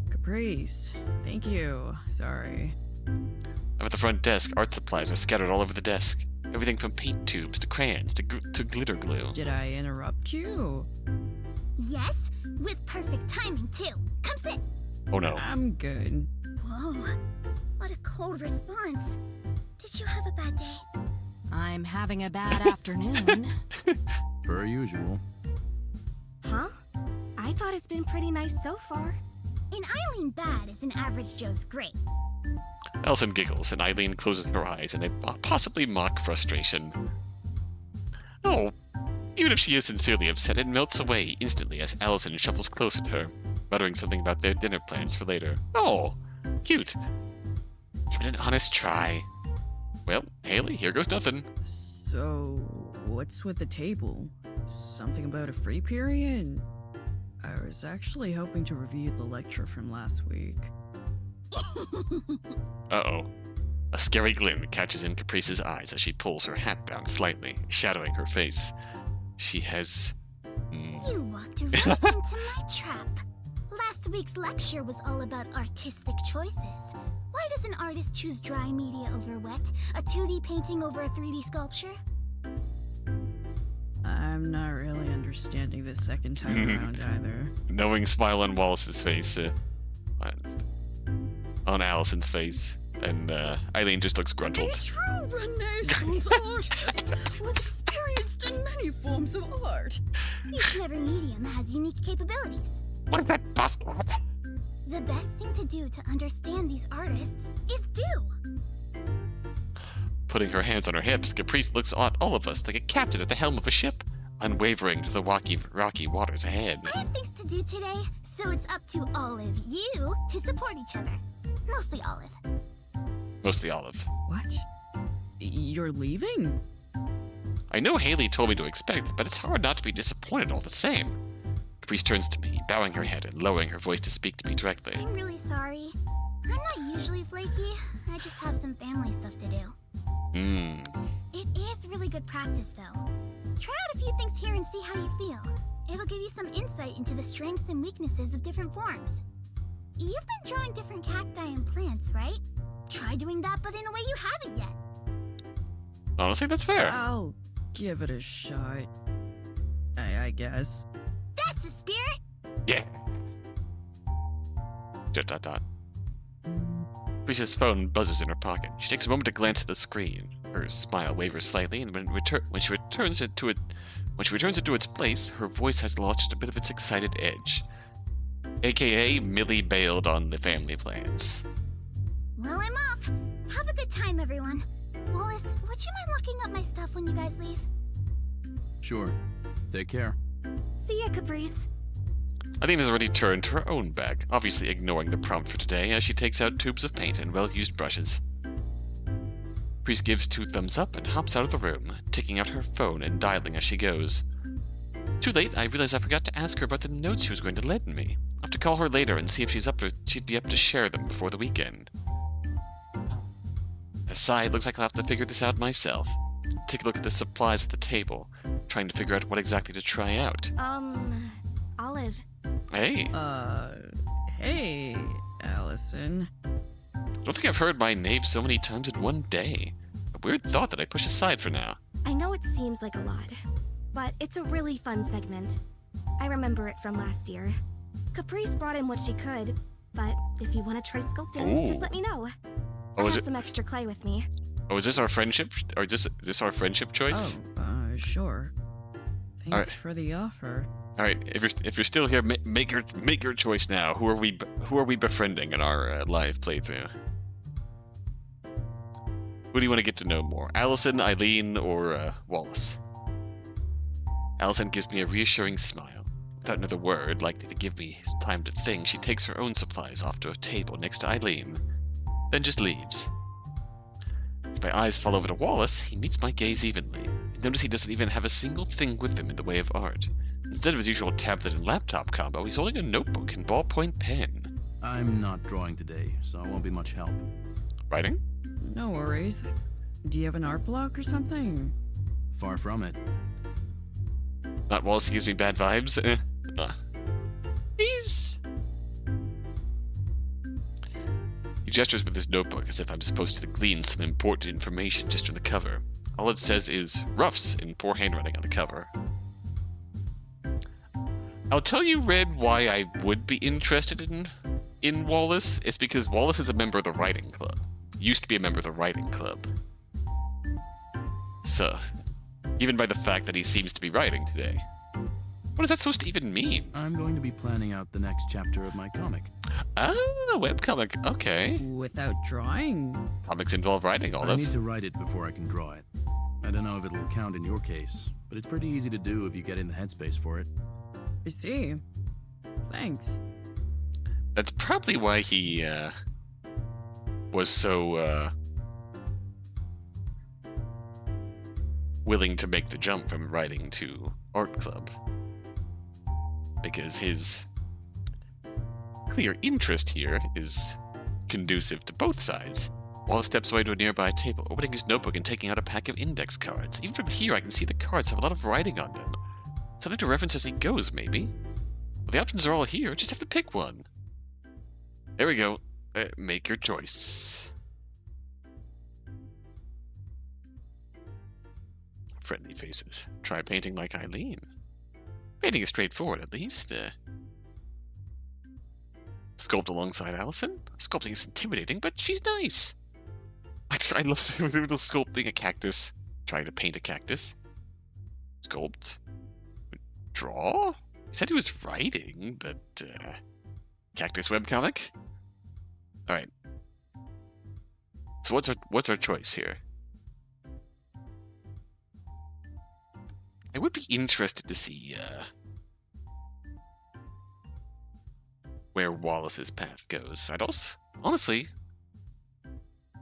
Caprice, thank you. Sorry.
I'm at the front desk. Art supplies are scattered all over the desk. Everything from paint tubes to crayons to glitter glue.
Did I interrupt you?
Yes, with perfect timing too. Come sit.
Oh no.
I'm good.
Whoa, what a cold response. Did you have a bad day?
I'm having a bad afternoon.
Per usual.
Huh? I thought it's been pretty nice so far.
An Eileen bad is an average Joe's great.
Allison giggles, and Eileen closes her eyes in a possibly mock frustration. Oh, even if she is sincerely upset, it melts away instantly as Allison shuffles closer to her, muttering something about their dinner plans for later. Oh, cute. Give it an honest try. Well, Haley, here goes nothing.
So, what's with the table? Something about a free period? I was actually hoping to review the lecture from last week.
Uh-oh. A scary glint catches in Caprice's eyes as she pulls her hat down slightly, shadowing her face. She has...
You walked right into my trap. Last week's lecture was all about artistic choices. Why does an artist choose dry media over wet? A 2D painting over a 3D sculpture?
I'm not really understanding this second time around either.
Knowing smile on Wallace's face. On Allison's face. And Eileen just looks
A
gruntled.
true Renaissance artist was experienced in many forms of art.
Each and every medium has unique capabilities.
What is that buzzword?
The best thing to do to understand these artists is do.
Putting her hands on her hips, Caprice looks at all of us like a captain at the helm of a ship, unwavering to the rocky waters ahead.
I have things to do today, so it's up to all of you to support each other. Mostly Olive.
Mostly Olive.
What? You're leaving?
I know Haley told me to expect, but it's hard not to be disappointed all the same. Caprice turns to me, bowing her head and lowering her voice to speak to me directly.
I'm really sorry. I'm not usually flaky. I just have some family stuff to do. It is really good practice, though. Try out a few things here and see how you feel. It'll give you some insight into the strengths and weaknesses of different forms. You've been drawing different cacti and plants, right? Try doing that, but in a way you haven't yet.
Honestly, that's fair.
I'll give it a shot. I guess.
That's the spirit!
Yeah. ... Caprice's phone buzzes in her pocket. She takes a moment to glance at the screen. Her smile wavers slightly, and when she returns it to its place, her voice has lost a bit of its excited edge. AKA, Millie bailed on the family plans.
Well, I'm off. Have a good time, everyone. Wallace, would you mind locking up my stuff when you guys leave?
Sure. Take care.
See ya, Caprice.
Eileen has already turned to her own bag, obviously ignoring the prompt for today as she takes out tubes of paint and well-used brushes. Caprice gives 2 thumbs up and hops out of the room, taking out her phone and dialing as she goes. Too late, I realize I forgot to ask her about the notes she was going to lend me. I'll have to call her later and see if she'd be up to share them before the weekend. Aside, looks like I'll have to figure this out myself. Take a look at the supplies at the table, trying to figure out what exactly to try out.
Olive.
Hey,
Hey, Allison.
I don't think I've heard my name so many times in one day. A weird thought that I push aside for now.
I know it seems like a lot, but it's a really fun segment. I remember it from last year. Caprice brought in what she could, but if you want to try sculpting, just let me know. I have some extra clay with me.
Oh, is this our friendship? Or is this our friendship choice?
Oh, sure. Thanks
Alright.
for the offer.
All right, if you're still here, make your choice now. Who are we befriending in our live playthrough? Who do you want to get to know more? Allison, Eileen, or Wallace? Allison gives me a reassuring smile. Without another word, likely to give me time to think, she takes her own supplies off to a table next to Eileen, then just leaves. As my eyes fall over to Wallace, he meets my gaze evenly. I notice he doesn't even have a single thing with him in the way of art. Instead of his usual tablet and laptop combo, he's holding a notebook and ballpoint pen.
I'm not drawing today, so it won't be much help.
Writing?
No worries. Do you have an art block or something?
Far from it.
Not Wallace, he gives me bad vibes. He gestures with his notebook as if I'm supposed to glean some important information just from the cover. All it says is Ruffs in poor handwriting on the cover. I'll tell you, Red, why I would be interested in Wallace. It's because Wallace is a member of the writing club. Used to be a member of the writing club. So, even by the fact that he seems to be writing today. What is that supposed to even mean?
I'm going to be planning out the next chapter of my comic.
Ah, webcomic. Okay.
Without drawing?
Comics involve writing,
I
Olive.
need to write it before I can draw it. I don't know if it'll count in your case, but it's pretty easy to do if you get in the headspace for it.
I see. Thanks.
That's probably why he was so willing to make the jump from writing to art club. Because his clear interest here is conducive to both sides. Wallace steps away to a nearby table, opening his notebook and taking out a pack of index cards. Even from here, I can see the cards have a lot of writing on them. Something to reference as he goes, maybe? Well, the options are all here. Just have to pick one. There we go. Make your choice. Friendly faces. Try painting like Eileen. Painting is straightforward, at least. Sculpt alongside Allison? Sculpting is intimidating, but she's nice. I love sculpting a cactus. Trying to paint a cactus. Sculpt. Draw? He said he was writing, but, cactus webcomic? Alright. So what's our choice here? I would be interested to see, where Wallace's path goes. I'd also, honestly,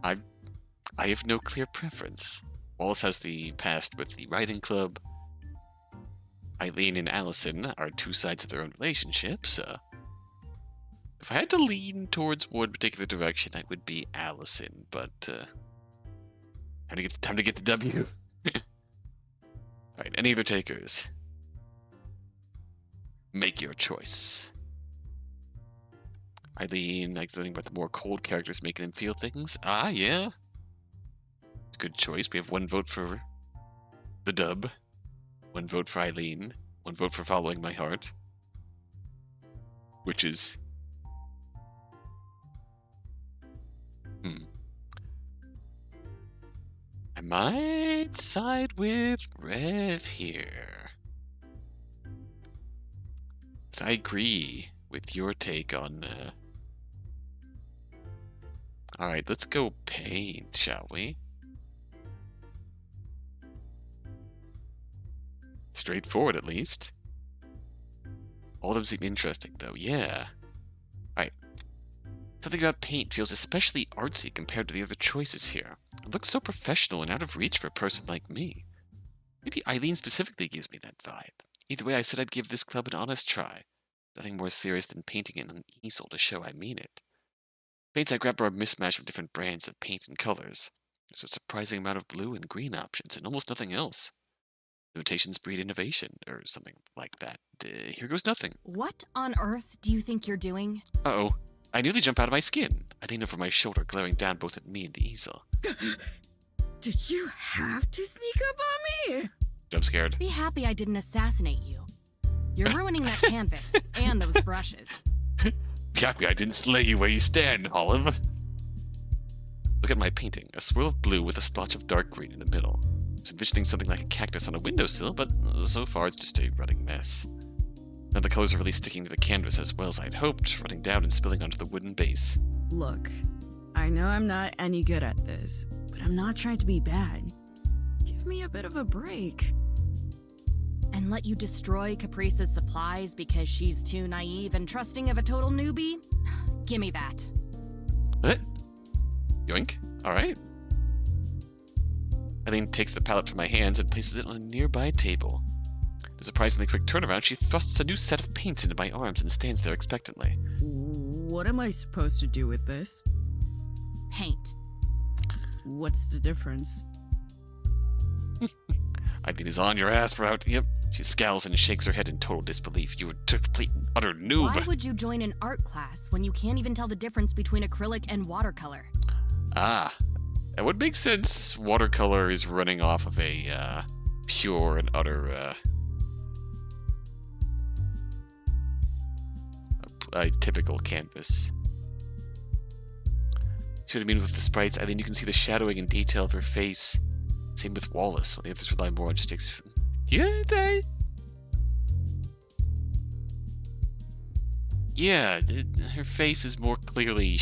I have no clear preference. Wallace has the past with the writing club. Eileen and Allison are two sides of their own relationship, so if I had to lean towards one particular direction, I would be Allison, but time to get the W. Alright, any other takers? Make your choice. Eileen likes something about the more cold characters making them feel things. Ah, yeah. It's a good choice. We have one vote for the dub. One vote for Eileen. One vote for Following My Heart. Which is... I might side with Rev here. 'Cause I agree with your take on... Alright, let's go paint, shall we? Straightforward, at least. All of them seem interesting, though. Yeah. Alright. Something about paint feels especially artsy compared to the other choices here. It looks so professional and out of reach for a person like me. Maybe Eileen specifically gives me that vibe. Either way, I said I'd give this club an honest try. Nothing more serious than painting it on an easel to show I mean it. Paints I grabbed are a mismatch of different brands of paint and colors. There's a surprising amount of blue and green options, and almost nothing else. Limitations breed innovation, or something like that. Here goes nothing.
What on earth do you think you're doing?
Uh-oh. I nearly jump out of my skin. I lean over my shoulder, glaring down both at me and the easel.
Did you have to sneak up on me?
Jump scared.
Be happy I didn't assassinate you. You're ruining that canvas and those brushes.
Be happy I didn't slay you where you stand, Olive. Look at my painting. A swirl of blue with a splotch of dark green in the middle. I was envisioning something like a cactus on a windowsill, but so far it's just a running mess. Now the colors are really sticking to the canvas as well as I'd hoped, running down and spilling onto the wooden base.
Look, I know I'm not any good at this, but I'm not trying to be bad. Give me a bit of a break.
And let you destroy Caprice's supplies because she's too naive and trusting of a total newbie? Gimme that.
What? Yoink. Alright. Eileen takes the palette from my hands and places it on a nearby table. In a surprisingly quick turnaround, she thrusts a new set of paints into my arms and stands there expectantly.
What am I supposed to do with this?
Paint.
What's the difference?
I mean, is on your ass route. Yep. She scowls and shakes her head in total disbelief. You a complete and utter noob.
Why would you join an art class when you can't even tell the difference between acrylic and watercolor?
Ah, that would make sense. Watercolor is running off of a pure and utter a typical canvas. See what I mean with the sprites? I mean, you can see the shadowing and detail of her face. Same with Wallace, while the others rely more on just Yeah, her face is more clearly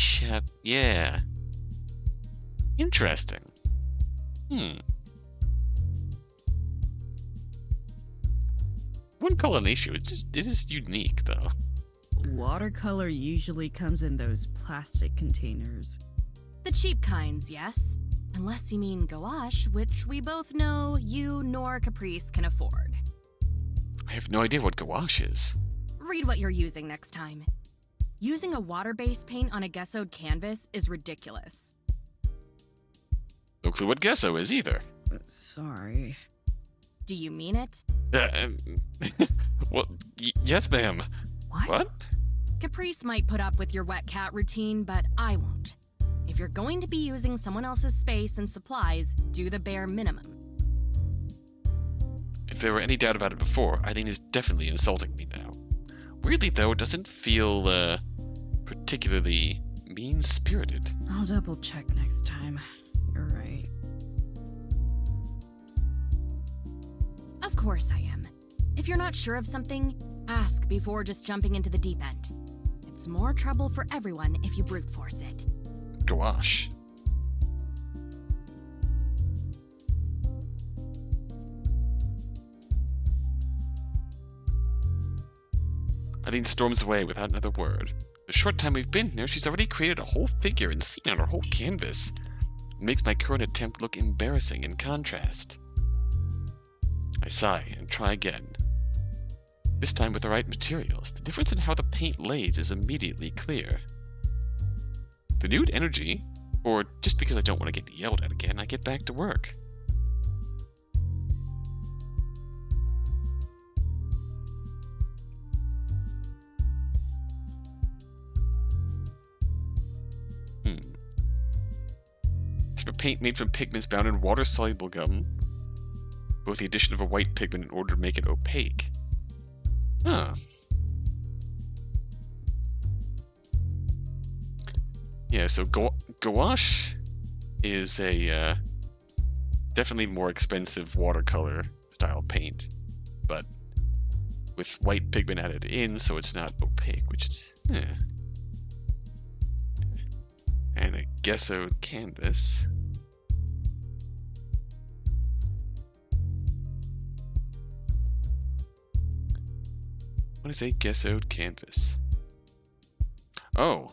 yeah. Interesting. One color issue. It is unique though.
Watercolor usually comes in those plastic containers.
The cheap kinds, yes. Unless you mean gouache, which we both know you nor Caprice can afford.
I have no idea what gouache is.
Read what you're using next time. Using a water-based paint on a gessoed canvas is ridiculous.
No clue what gesso is either.
Sorry.
Do you mean it?
Well, yes, ma'am. What?
Caprice might put up with your wet cat routine, but I won't. If you're going to be using someone else's space and supplies, do the bare minimum.
If there were any doubt about it before, Eileen is definitely insulting me now. Weirdly, though, it doesn't feel, particularly mean-spirited.
I'll double check next time. You're right.
Of course I am. If you're not sure of something, ask before just jumping into the deep end. It's more trouble for everyone if you brute force it.
Gouache. Eileen storms away without another word. The short time we've been here, she's already created a whole figure and scene on her whole canvas. It makes my current attempt look embarrassing in contrast. I sigh and try again. This time with the right materials. The difference in how the paint lays is immediately clear. The nude energy, or just because I don't want to get yelled at again, I get back to work. Type of paint made from pigments bound in water-soluble gum, but with the addition of a white pigment in order to make it opaque. Huh. Yeah, so gouache is a definitely more expensive watercolor style paint, but with white pigment added in, so it's not opaque, which is and a gessoed canvas. What is a gessoed canvas? Oh.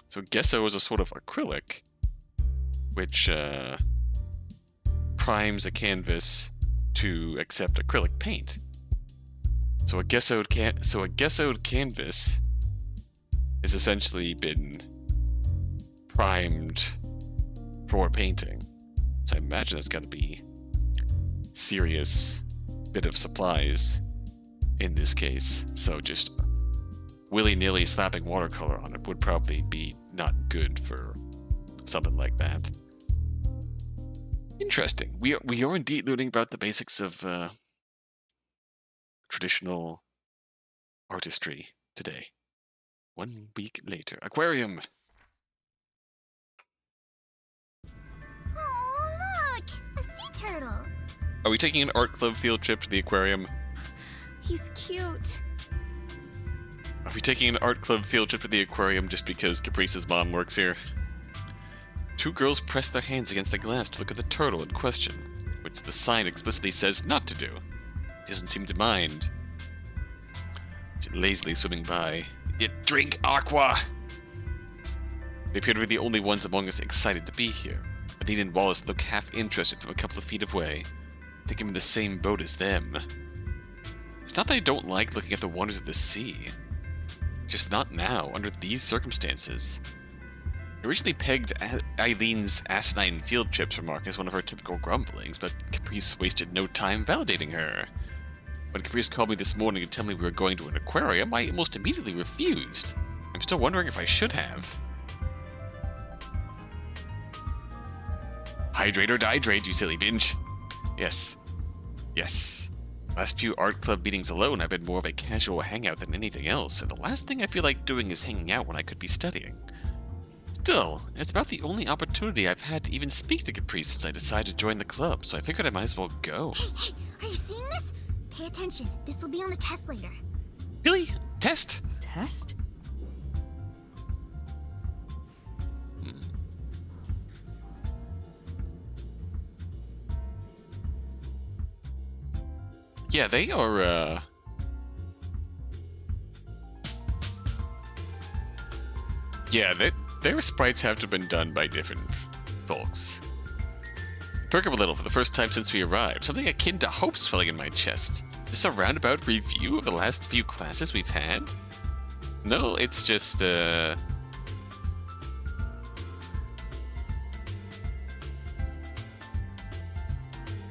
So gesso is a sort of acrylic, which primes a canvas to accept acrylic paint. So a gessoed canvas has essentially been primed for painting. So I imagine that's got to be a serious bit of supplies in this case. So just willy-nilly slapping watercolor on it would probably be not good for something like that. Interesting. We are indeed learning about the basics of traditional artistry today. 1 week later. Aquarium!
Oh, look! A sea turtle!
Are we taking an art club field trip to the aquarium?
He's cute.
Are we taking an art club field trip to the aquarium just because Caprice's mom works here? Two girls press their hands against the glass to look at the turtle in question, which the sign explicitly says not to do. She doesn't seem to mind. She's lazily swimming by. You drink aqua! They appear to be the only ones among us excited to be here. Elan and Wallace look half interested from a couple of feet away. I think I'm in the same boat as them. It's not that I don't like looking at the wonders of the sea. Just not now, under these circumstances. I originally pegged Eileen's asinine field trips remark as one of her typical grumblings, but Caprice wasted no time validating her. When Caprice called me this morning to tell me we were going to an aquarium, I almost immediately refused. I'm still wondering if I should have. Hydrate or dihydrate, you silly binge. Yes. Yes. Last few art club meetings alone have been more of a casual hangout than anything else, and the last thing I feel like doing is hanging out when I could be studying. Still, it's about the only opportunity I've had to even speak to Caprice since I decided to join the club, so I figured I might as well go.
Hey, are you seeing this? Pay attention. This will be on the test later.
Really? Test?
Test?
Yeah, they are, Yeah, their sprites have to have been done by different folks. Perk up a little for the first time since we arrived. Something akin to hope swelling in my chest. Just a roundabout review of the last few classes we've had? No, it's just,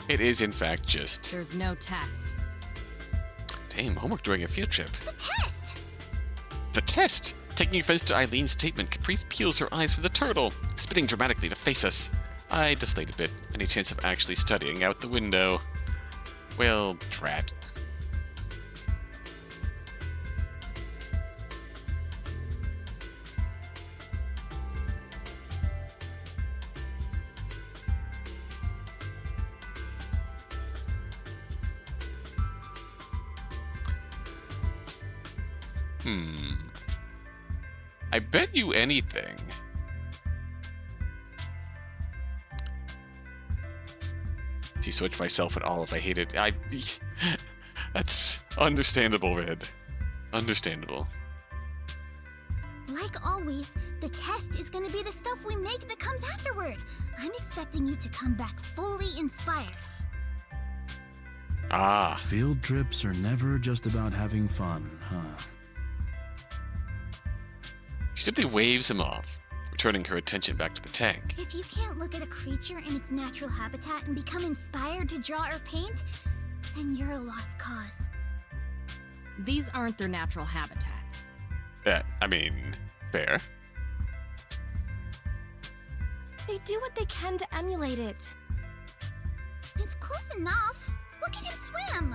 It is, in fact, just...
There's no test.
Damn, homework during a field trip.
The test!
The test! Taking offense to Eileen's statement, Caprice peels her eyes for the turtle, spitting dramatically to face us. I deflate a bit. Any chance of actually studying out the window? Well, drat. I bet you anything. She switched myself and Olive. I hate it. That's understandable, Red. Understandable.
Like always, the test is gonna be the stuff we make that comes afterward. I'm expecting you to come back fully inspired.
Ah.
Field trips are never just about having fun, huh?
She simply waves him off, returning her attention back to the tank.
If you can't look at a creature in its natural habitat and become inspired to draw or paint, then you're a lost cause.
These aren't their natural habitats.
I mean, fair.
They do what they can to emulate it.
It's close enough. Look at him swim.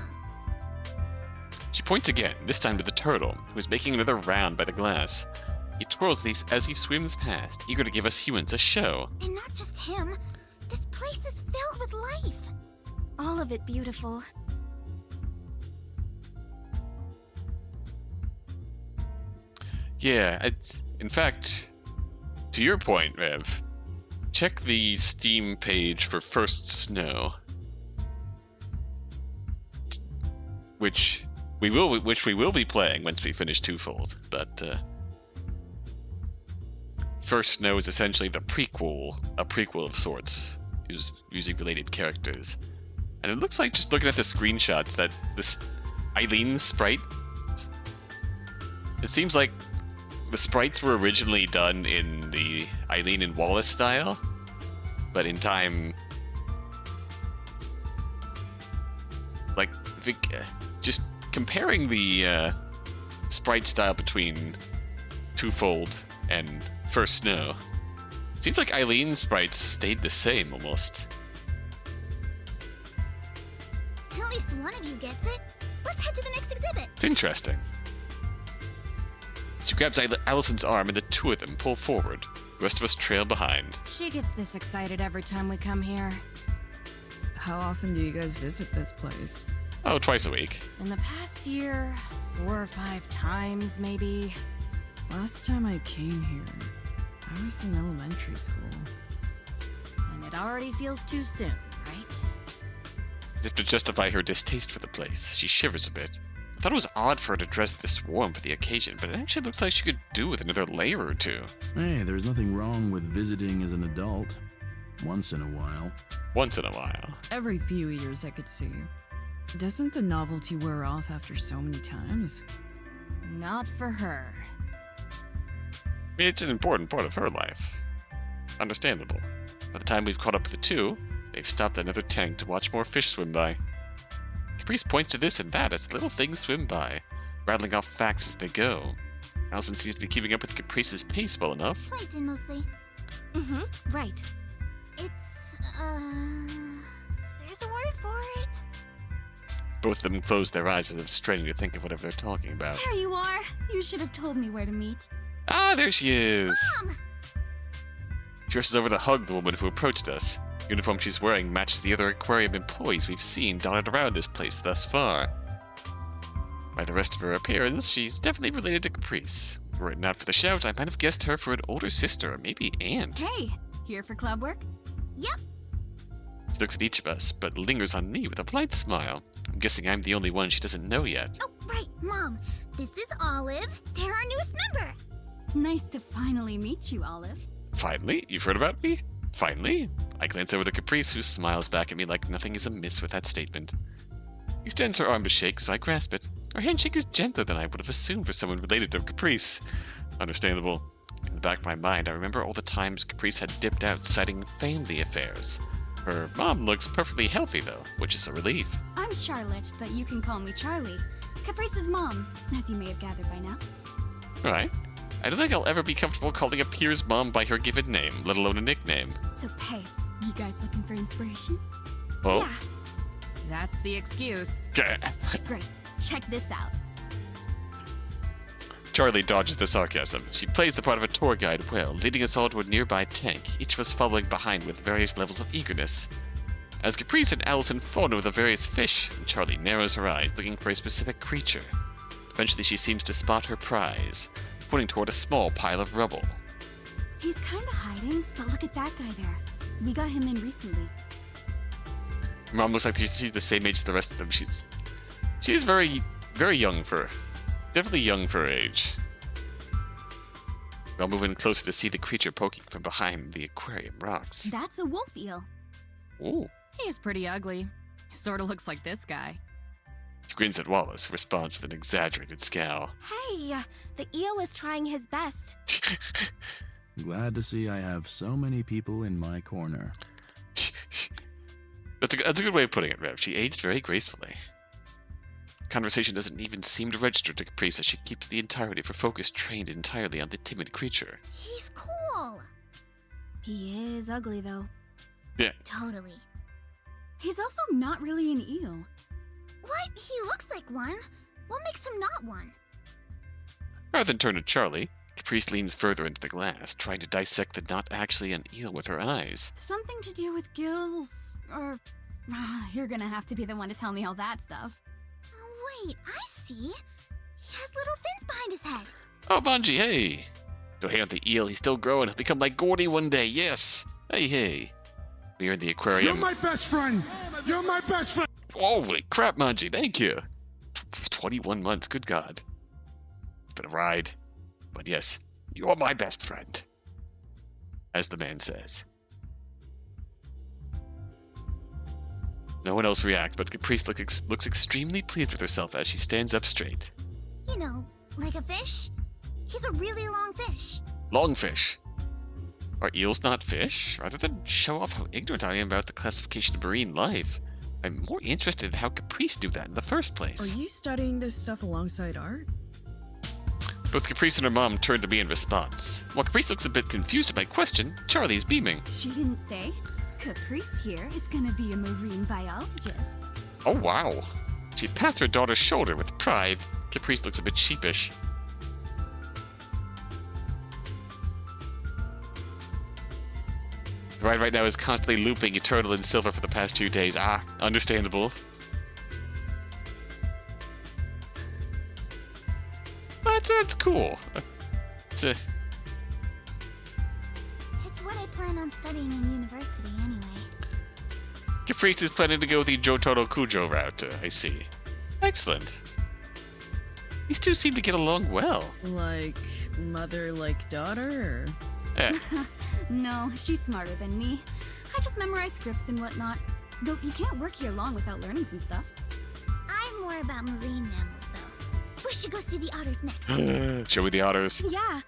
She points again, this time to the turtle, who is making another round by the glass. He twirls these as he swims past, eager to give us humans a show.
And not just him. This place is filled with life.
All of it beautiful.
Yeah, in fact, to your point, Rev, check the Steam page for First Snow. Which we will be playing once we finish Twofold, but First Snow is essentially a prequel of sorts, using related characters. And it looks like, just looking at the screenshots, that this Eileen's sprite, it seems like the sprites were originally done in the Elan and Wallace style, but in time, like, just comparing the sprite style between Twofold and First Snow, it seems like Eileen's sprites stayed the same almost.
At least one of you gets it. Let's head to the next exhibit.
It's interesting. She grabs Allison's arm and the two of them pull forward. The rest of us trail behind.
She gets this excited every time we come here.
How often do you guys visit this place?
Oh, twice a week.
In the past year, 4 or 5 times, maybe.
Last time I came here, I was in elementary school.
And it already feels too soon, right?
As if to justify her distaste for the place, she shivers a bit. I thought it was odd for her to dress this warm for the occasion, but it actually looks like she could do with another layer or two.
Hey, there's nothing wrong with visiting as an adult. Once in a while.
Once in a while.
Every few years, I could see. Doesn't the novelty wear off after so many times?
Not for her.
I mean, it's an important part of her life. Understandable. By the time we've caught up with the two, they've stopped at another tank to watch more fish swim by. Caprice points to this and that as the little things swim by, rattling off facts as they go. Allison seems to be keeping up with Caprice's pace well enough.
Plankton mostly.
Mm-hmm, right.
It's, there's a word for it.
Both of them close their eyes as if straining to think of whatever they're talking about.
There you are. You should have told me where to meet.
Ah, there she is!
Mom!
She rushes over to hug the woman who approached us. The uniform she's wearing matches the other aquarium employees we've seen dotted around this place thus far. By the rest of her appearance, she's definitely related to Caprice. Were it not for the shout, I might have guessed her for an older sister or maybe aunt.
Hey, here for club work?
Yep.
She looks at each of us, but lingers on me with a polite smile. I'm guessing I'm the only one she doesn't know yet.
Oh, right, Mom. This is Olive. They're our newest member.
Nice to finally meet you, Olive.
Finally? You've heard about me? Finally? I glance over to Caprice, who smiles back at me like nothing is amiss with that statement. He extends her arm to shake, so I grasp it. Her handshake is gentler than I would have assumed for someone related to Caprice. Understandable. In the back of my mind, I remember all the times Caprice had dipped out citing family affairs. Her mom looks perfectly healthy, though, which is a relief.
I'm Charlotte, but you can call me Charlie. Caprice's mom, as you may have gathered by now.
Alright. I don't think I'll ever be comfortable calling a peer's mom by her given name, let alone a nickname.
So, hey, you guys looking for inspiration?
Oh?
Yeah.
That's the excuse. Great. Check this out.
Charlie dodges the sarcasm. She plays the part of a tour guide well, leading us all to a nearby tank, each of us following behind with various levels of eagerness. As Caprice and Allison fawn over the various fish, Charlie narrows her eyes, looking for a specific creature. Eventually she seems to spot her prize, pointing toward a small pile of rubble.
He's kinda hiding, but look at that guy there. We got him in recently.
Her mom looks like she's the same age as the rest of them. She's very, very young definitely young for her age. I'll move in closer to see the creature poking from behind the aquarium rocks.
That's a wolf eel.
Ooh.
He's pretty ugly. Sorta looks like this guy.
She grins at Wallace, who responds with an exaggerated scowl.
Hey, the eel is trying his best.
Glad to see I have so many people in my corner.
That's a good way of putting it, Rev. She aged very gracefully. Conversation doesn't even seem to register to Caprice as she keeps the entirety of her focus trained entirely on the timid creature.
He's cool.
He is ugly, though.
Yeah.
Totally.
He's also not really an eel.
What? He looks like one. What makes him not one?
Rather than turn to Charlie, Caprice leans further into the glass, trying to dissect the not actually an eel with her eyes.
Something to do with gills, or... you're gonna have to be the one to tell me all that stuff.
Oh, wait, I see. He has little fins behind his head.
Oh, Bungie, hey! Don't hate on the eel, he's still growing. He'll become like Gordy one day, yes! Hey. We are in the aquarium.
You're my best friend! You're my best friend!
Holy crap, Manji, thank you! 21 months, good God. It's been a ride. But yes, you're my best friend. As the man says. No one else reacts, but Caprice looks extremely pleased with herself as she stands up straight.
You know, like a fish. He's a really long fish.
Long fish. Are eels not fish? Rather than show off how ignorant I am about the classification of marine life, I'm more interested in how Caprice knew that in the first place.
Are you studying this stuff alongside art?
Both Caprice and her mom turn to me in response. While Caprice looks a bit confused at my question, Charlie's beaming.
She didn't say. Caprice here is gonna be a marine biologist.
Oh wow. She pats her daughter's shoulder with pride. Caprice looks a bit sheepish. The ride right now is constantly looping Eternal and Silver for the past 2 days. Ah, understandable. That's cool. It's
what I plan on studying in university anyway.
Caprice is planning to go the Jotaro Kujo route. I see. Excellent. These two seem to get along well.
Like mother, like daughter?
Eh,
No, she's smarter than me. I just memorize scripts and whatnot. Though you can't work here long without learning some stuff.
I'm more about marine mammals, though. We should go see the otters next.
show me the otters.
Yeah,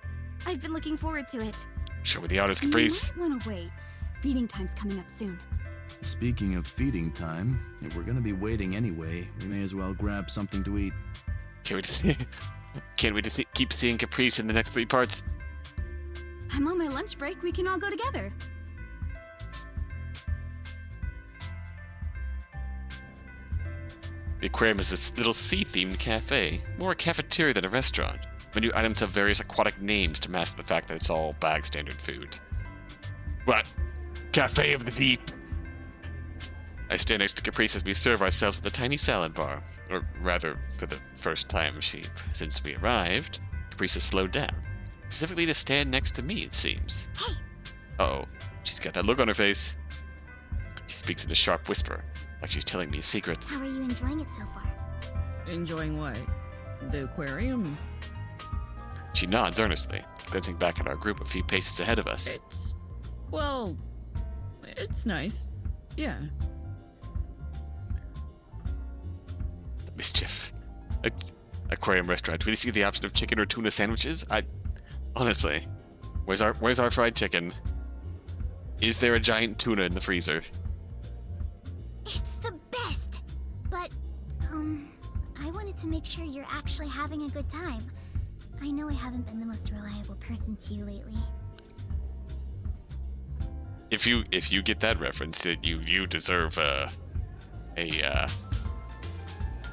I've been looking forward to it.
Show me the otters, Caprice.
You might wanna wait. Feeding time's coming up soon.
Speaking of feeding time, if we're gonna be waiting anyway, we may as well grab something to eat.
Can't wait to keep seeing Caprice in the next 3 parts.
I'm on my lunch break. We can all go together.
The aquarium is this little sea-themed cafe, more a cafeteria than a restaurant. Menu items have various aquatic names to mask the fact that it's all bag standard food. What? Cafe of the Deep! I stand next to Caprice as we serve ourselves at the tiny salad bar. Or rather, for the first time since we arrived, Caprice has slowed down. Specifically to stand next to me, it seems.
Hey!
Uh-oh. She's got that look on her face. She speaks in a sharp whisper, like she's telling me a secret.
How are you enjoying it so far?
Enjoying what? The aquarium?
She nods earnestly, glancing back at our group a few paces ahead of us.
Well, it's nice. Yeah.
The mischief. Aquarium restaurant. Will you see the option of chicken or tuna sandwiches? Honestly, where's our fried chicken? Is there a giant tuna in the freezer?
It's the best! But, I wanted to make sure you're actually having a good time. I know I haven't been the most reliable person to you lately.
If you get that reference, then you deserve a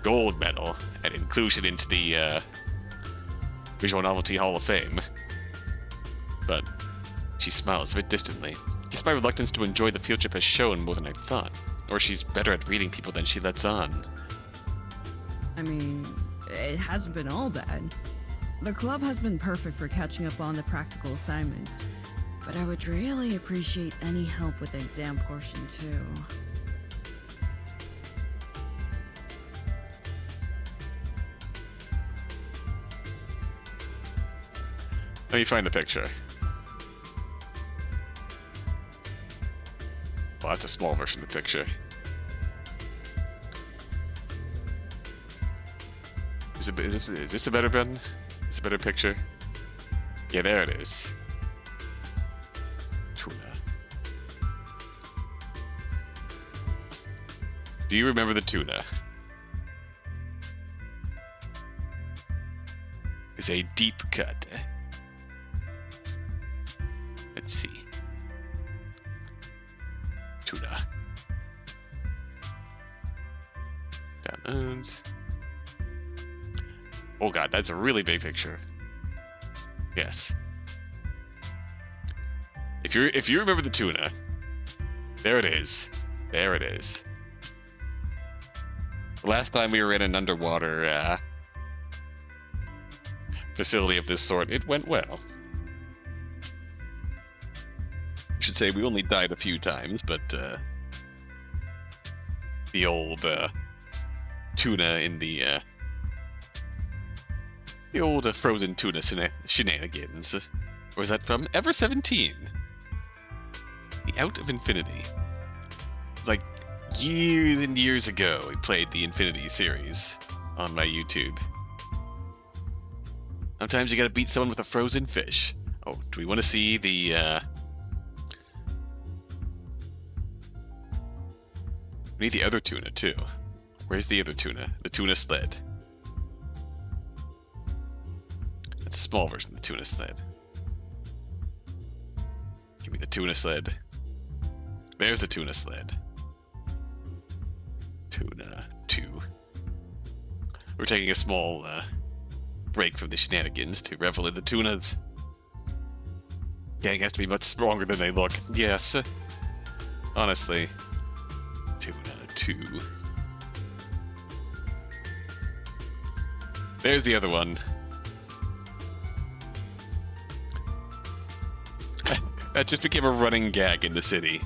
gold medal and inclusion into the Visual Novelty Hall of Fame. But she smiles a bit distantly. Guess my reluctance to enjoy the field trip has shown more than I thought. Or she's better at reading people than she lets on.
I mean, it hasn't been all bad. The club has been perfect for catching up on the practical assignments. But I would really appreciate any help with the exam portion, too.
Let me find the picture. Well, that's a small version of the picture. Is this a better button? Is this a better picture? Yeah, there it is. Tuna. Do you remember the tuna? It's a deep cut. Let's see. Tuna. Downloads. Oh god, that's a really big picture. Yes. If you remember the tuna, there it is. There it is. The last time we were in an underwater facility of this sort, it went well. I should say we only died a few times, but the old tuna in the old frozen tuna shenanigans. Or is that from Ever 17? The Out of Infinity. Like years and years ago, we played the Infinity series on my YouTube. Sometimes you gotta beat someone with a frozen fish. Oh, do we want to see the we need the other tuna, too. Where's the other tuna? The tuna sled. That's a small version of the tuna sled. Give me the tuna sled. There's the tuna sled. Tuna 2. We're taking a small break from the shenanigans to revel in the tunas. Gang has to be much stronger than they look. Yes. Honestly. Tuna 2. There's the other one. That just became a running gag in the city.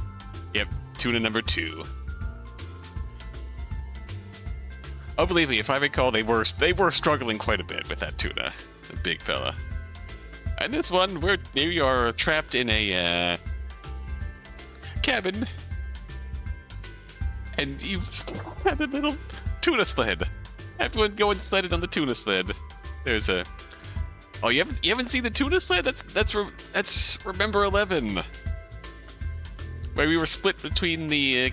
Yep, tuna number 2. Oh, believe me, if I recall, they were struggling quite a bit with that tuna, the big fella. And this one, we are trapped in a cabin, and you've had a little tuna sled. Everyone going sledding on the tuna sled. There's a. Oh, you haven't seen the tuna sled? That's Remember 11, where we were split between the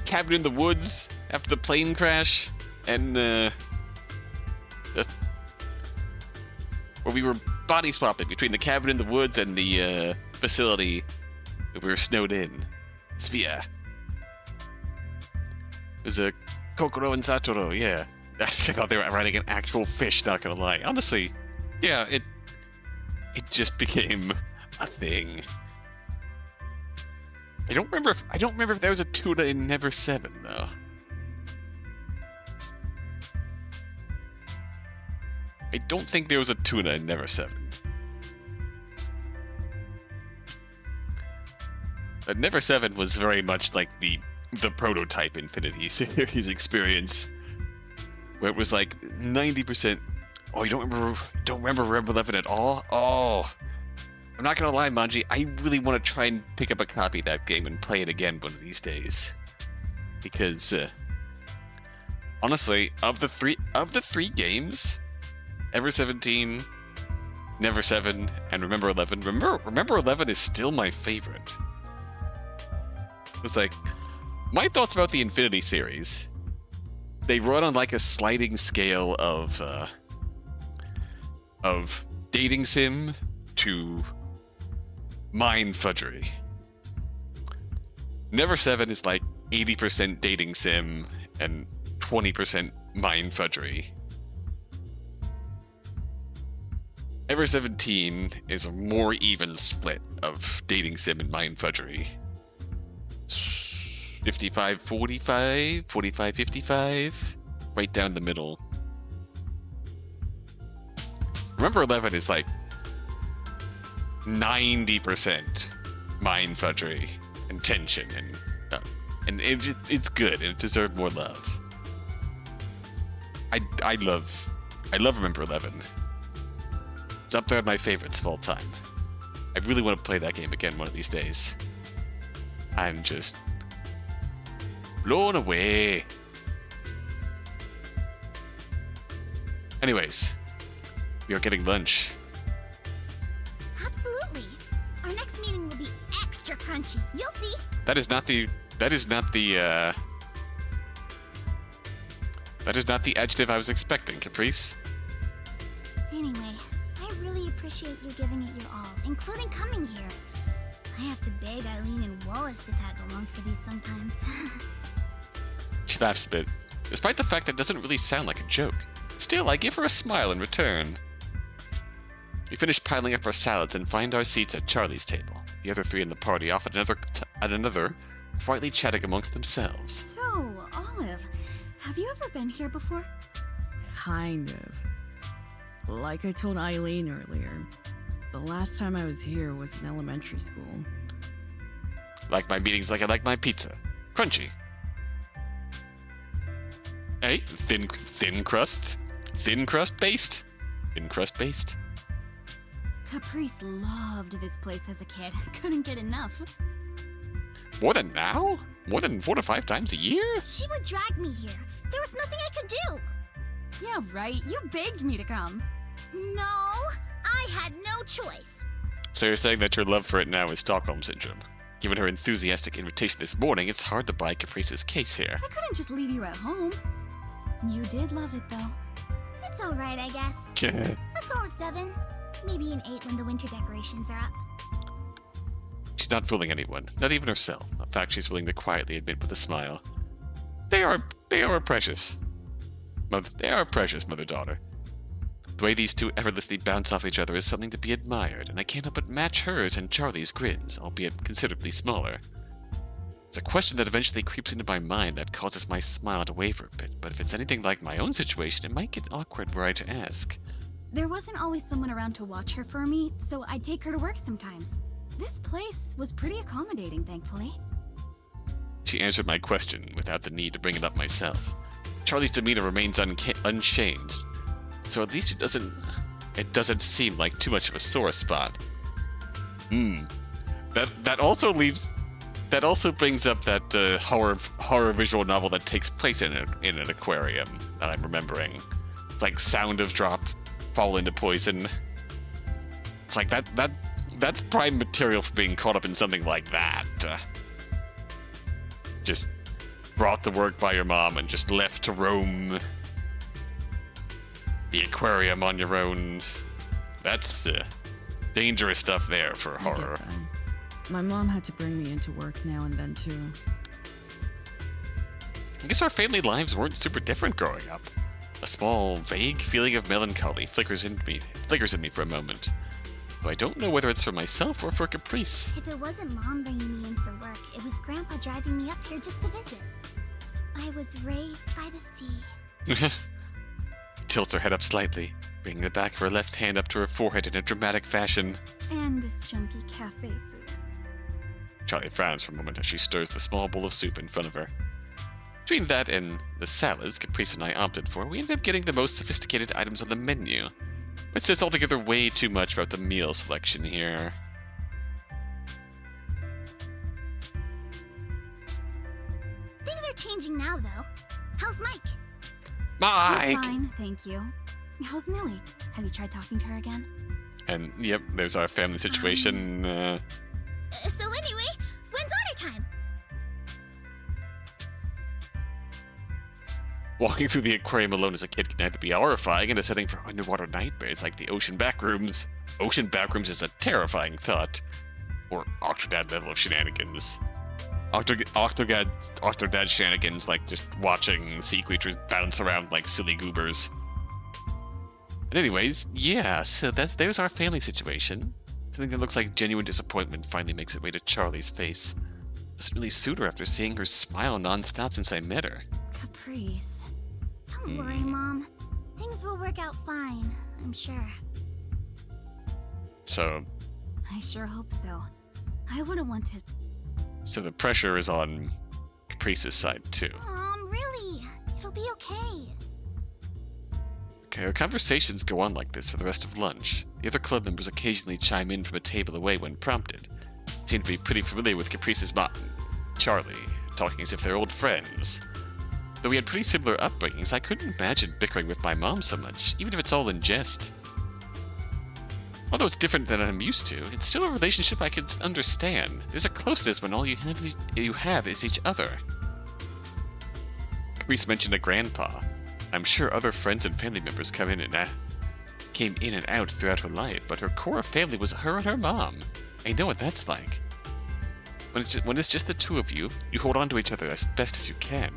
cabin in the woods after the plane crash and where we were body swapping between the cabin in the woods and the facility that we were snowed in. Sphere. It was a Kokoro and Satoru, yeah. I thought they were riding an actual fish, not gonna lie. Honestly, yeah, it just became a thing. I don't remember if there was a tuna in Never 7 though. I don't think there was a tuna in Never 7. But Never 7 was very much like the prototype Infinity series experience, where it was like 90%. Oh, you don't remember Remember 11 at all? Oh, I'm not gonna lie, Manji. I really want to try and pick up a copy of that game and play it again one of these days, because honestly, of the three games, Ever 17, Never 7, and Remember 11. Remember 11 is still my favorite. It's like, my thoughts about the Infinity series, they run on like a sliding scale of dating sim to mind fudgery. Never 7 is like 80% dating sim and 20% mind fudgery. Ever 17 is a more even split of dating sim and mind fudgery. 55-45, 45-55, right down the middle. Remember 11 is like 90% mind fudgery and tension, and it's good and it deserved more love. I love Remember 11. It's up there with my favorites of all time. I really want to play that game again one of these days. I'm just blown away. Anyways, we are getting lunch.
Absolutely. Our next meeting will be extra crunchy. You'll see.
That is not the adjective I was expecting, Caprice.
Anyway, I really appreciate you giving it your all, including coming here. I have to beg Eileen and Wallace to tag along for these sometimes.
She laughs a bit, despite the fact that it doesn't really sound like a joke. Still, I give her a smile in return. We finish piling up our salads and find our seats at Charlie's table. The other three in the party off at another, quietly chatting amongst themselves.
So, Olive, have you ever been here before?
Kind of. Like I told Eileen earlier, the last time I was here was in elementary school.
Like my meetings like I like my pizza. Crunchy. Hey, thin crust? Thin crust based? Thin crust based?
Caprice loved this place as a kid. Couldn't get enough.
More than now? More than 4 to 5 times a year?
She would drag me here. There was nothing I could do.
Yeah, right. You begged me to come.
No, I had no choice.
So you're saying that your love for it now is Stockholm Syndrome? Given her enthusiastic invitation this morning, it's hard to buy Caprice's case here.
I couldn't just leave you at home. You did love it, though.
It's alright, I guess. A solid 7. Maybe an 8 when the winter decorations are up.
She's not fooling anyone, not even herself, a fact she's willing to quietly admit with a smile. They are precious. They are precious, mother-daughter. The way these two effortlessly bounce off each other is something to be admired, and I can't help but match hers and Charlie's grins, albeit considerably smaller. It's a question that eventually creeps into my mind that causes my smile to waver a bit, but if it's anything like my own situation, it might get awkward were I to ask.
There wasn't always someone around to watch her for me, so I'd take her to work sometimes. This place was pretty accommodating, thankfully.
She answered my question without the need to bring it up myself. Charlie's demeanor remains unchanged, so at least it doesn't seem like too much of a sore spot. That also brings up that horror visual novel that takes place in an aquarium that I'm remembering. It's like Sound of Drop, Fall into Poison. It's like that's prime material for being caught up in something like that. Just brought to work by your mom and just left to roam the aquarium on your own. That's dangerous stuff there for horror.
My mom had to bring me into work now and then, too.
I guess our family lives weren't super different growing up. A small, vague feeling of melancholy flickers in me for a moment. Though I don't know whether it's for myself or for Caprice.
If it wasn't Mom bringing me in for work, it was Grandpa driving me up here just to visit. I was raised by the sea.
Tilts her head up slightly, bringing the back of her left hand up to her forehead in a dramatic fashion.
And this junky cafe food.
Charlie frowns for a moment as she stirs the small bowl of soup in front of her. Between that and the salads Caprice and I opted for, we ended up getting the most sophisticated items on the menu. Which says altogether way too much about the meal selection here.
Things are changing now, though. How's Mike?
Mike!
He's fine, thank you. How's Millie? Have you tried talking to her again?
And, yep, there's our family situation.
So anyway, when's otter time?
Walking through the aquarium alone as a kid can either be horrifying in a setting for underwater nightmares like the ocean backrooms. Ocean backrooms is a terrifying thought. Or Octodad level of shenanigans. Octodad shenanigans, like just watching sea creatures bounce around like silly goobers. And anyways, yeah, so there's our family situation. Something that looks like genuine disappointment finally makes its way to Charlie's face. Doesn't really suit her after seeing her smile nonstop since I met her.
Caprice.
Don't worry, Mom. Things will work out fine, I'm sure.
So...
I sure hope so. I wouldn't want to...
So the pressure is on Caprice's side, too.
Really? It'll be okay.
Okay, our conversations go on like this for the rest of lunch. The other club members occasionally chime in from a table away when prompted. Seem to be pretty familiar with Caprice's mom, Charlie, talking as if they're old friends. Though we had pretty similar upbringings, I couldn't imagine bickering with my mom so much, even if it's all in jest. Although it's different than I'm used to, it's still a relationship I can understand. There's a closeness when all you have is each other. Caprice mentioned a grandpa. I'm sure other friends and family members came in and out throughout her life, but her core family was her and her mom. I know what that's like. When it's just the two of you, you hold on to each other as best as you can.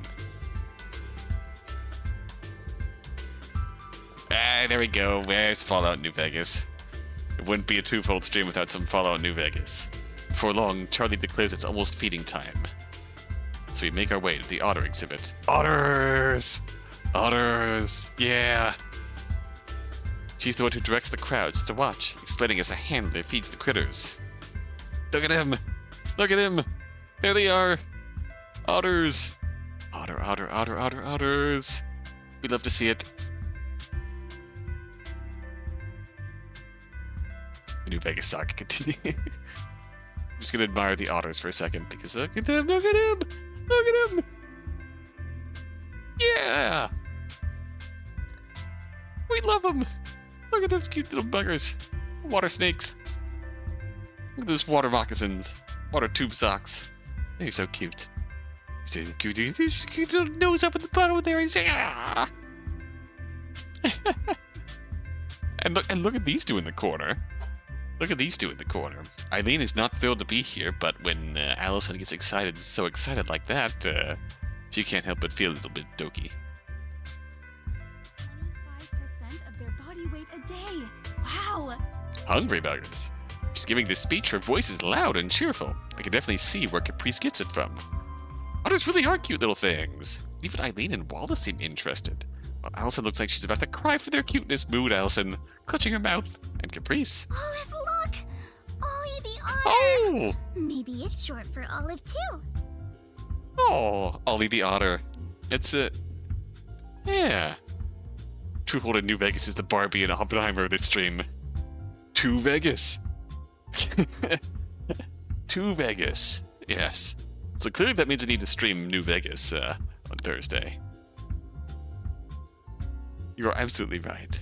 Ah, there we go. Where's Fallout New Vegas? It wouldn't be a Twofold stream without some Fallout New Vegas. Before long, Charlie declares it's almost feeding time. So we make our way to the otter exhibit. Otters! Otters! Yeah! She's the one who directs the crowds to watch, explaining as a handler feeds the critters. Look at him! Look at him! There they are! Otters! Otter, otter, otter, otter, otters! We love to see it. New Vegas saga continue. I'm just gonna admire the otters for a second because look at them, look at him, look at him. Yeah, we love them. Look at those cute little buggers, water snakes. Look at those water moccasins, water tube socks. They're so cute. So cute. This cute little nose up at the bottom there. He's ah. And look at these two in the corner. Look at these two in the corner. Eileen is not thrilled to be here, but when Allison gets so excited like that, she can't help but feel a little bit doky.
25% of their body weight a day. Wow!
Hungry buggers. She's giving this speech. Her voice is loud and cheerful. I can definitely see where Caprice gets it from. Otters really are cute little things. Even Eileen and Wallace seem interested. Well, Allison looks like she's about to cry for their cuteness. Mood, Allison, clutching her mouth. And Caprice.
Olive, look! Ollie the otter!
Oh!
Maybe it's short for Olive, too.
Oh, Ollie the otter. It's Yeah. Twofold in New Vegas is the Barbie and Oppenheimer of this stream. To Vegas. To Vegas. Yes. So clearly that means I need to stream New Vegas on Thursday. You are absolutely right.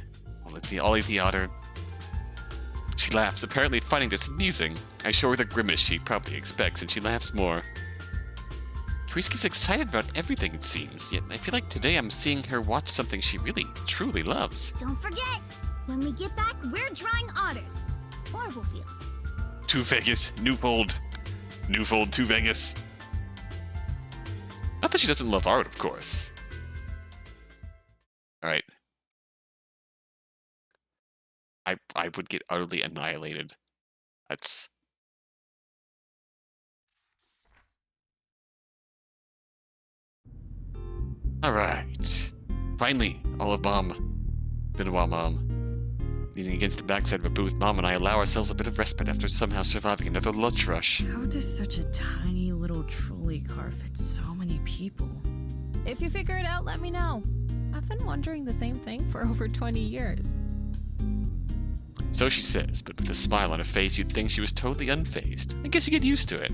Ollie the Otter. She laughs, apparently finding this amusing. I show her the grimace she probably expects, and she laughs more. Caprice gets excited about everything, it seems, yet I feel like today I'm seeing her watch something she really, truly loves.
Don't forget, when we get back, we're drawing otters. Or wolfies.
To Vegas, Newfold. Newfold to Vegas. Not that she doesn't love art, of course. Alright. I would get utterly annihilated. That's... Alright. Finally, Olive Mom. Been a while, Mom. Leaning against the backside of a booth, Mom and I allow ourselves a bit of respite after somehow surviving another lunch rush.
How does such a tiny little trolley car fit so many people?
If you figure it out, let me know. I've been wondering the same thing for over 20 years.
So she says, but with a smile on her face, you'd think she was totally unfazed. I guess you get used to it.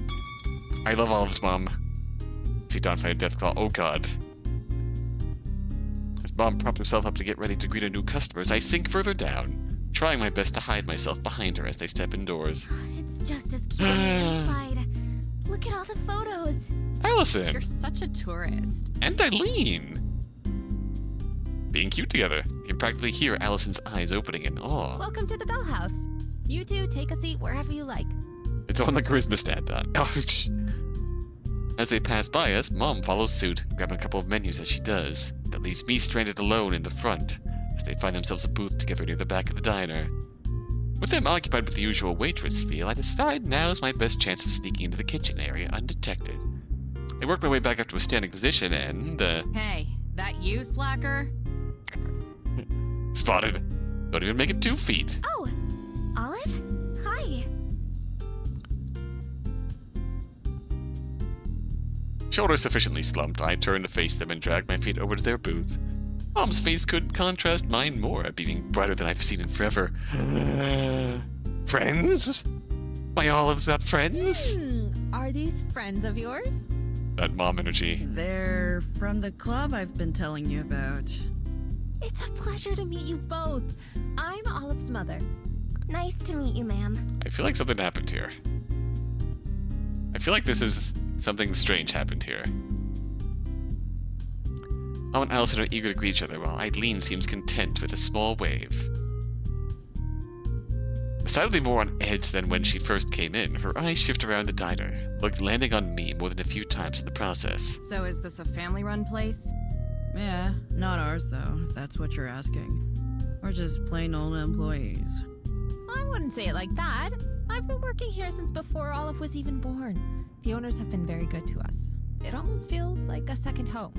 I love Olive's mom. See Dawn find a Deathclaw. Oh god. As Mom props herself up to get ready to greet her new customers, I sink further down, trying my best to hide myself behind her as they step indoors.
It's just as cute on the inside. Look at all the photos.
Allison!
You're such a tourist.
And Eileen! Being cute together. You can practically hear Allison's eyes opening in awe.
Welcome to the Bell House. You two take a seat wherever you like.
It's on the charisma stat, Dot. Ouch. As they pass by us, Mom follows suit, grabbing a couple of menus as she does. That leaves me stranded alone in the front, as they find themselves a booth together near the back of the diner. With them occupied with the usual waitress feel, I decide now is my best chance of sneaking into the kitchen area undetected. I work my way back up to a standing position and,
Hey, that you, slacker?
Spotted. Don't even make it 2 feet.
Oh, Olive? Hi.
Shoulders sufficiently slumped, I turn to face them and drag my feet over to their booth. Mom's face couldn't contrast mine more, beaming brighter than I've seen in forever. Friends? My Olive's got friends?
Are these friends of yours?
That mom energy.
They're from the club I've been telling you about.
It's a pleasure to meet you both. I'm Olive's mother.
Nice to meet you, ma'am.
I feel like something happened here. I feel like this is something strange happened here. Mom and Allison are eager to greet each other, while Eileen seems content with a small wave. Decidedly more on edge than when she first came in, her eyes shift around the diner, landing on me more than a few times in the process.
So is this a family-run place?
Yeah, not ours though, if that's what you're asking. We're just plain old employees.
I wouldn't say it like that. I've been working here since before Olive was even born. The owners have been very good to us. It almost feels like a second home.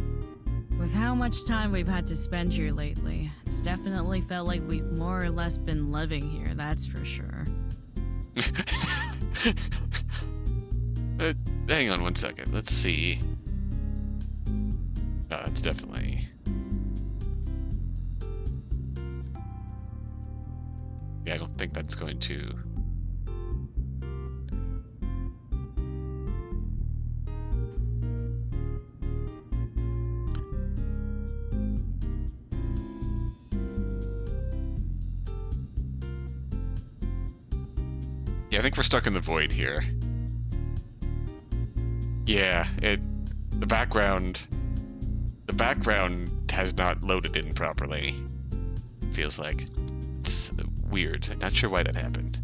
With how much time we've had to spend here lately, it's definitely felt like we've more or less been living here, that's for sure.
Hang on one second, let's see. No, it's definitely... Yeah, I don't think that's going to... Yeah, I think we're stuck in the void here. Yeah, the background has not loaded in properly. Feels like it's weird. I'm not sure why that happened.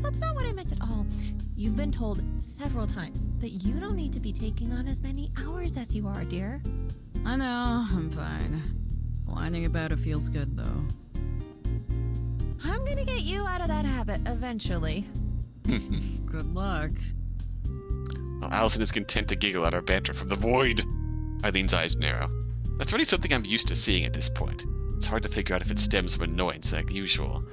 That's not what I meant at all. You've been told several times that you don't need to be taking on as many hours as you are, dear.
I know, I'm fine. Whining about it feels good though.
I'm gonna get you out of that habit eventually.
Good luck.
Well, Allison is content to giggle at our banter from the void. Eileen's eyes narrow. That's already something I'm used to seeing at this point. It's hard to figure out if it stems from annoyance like usual.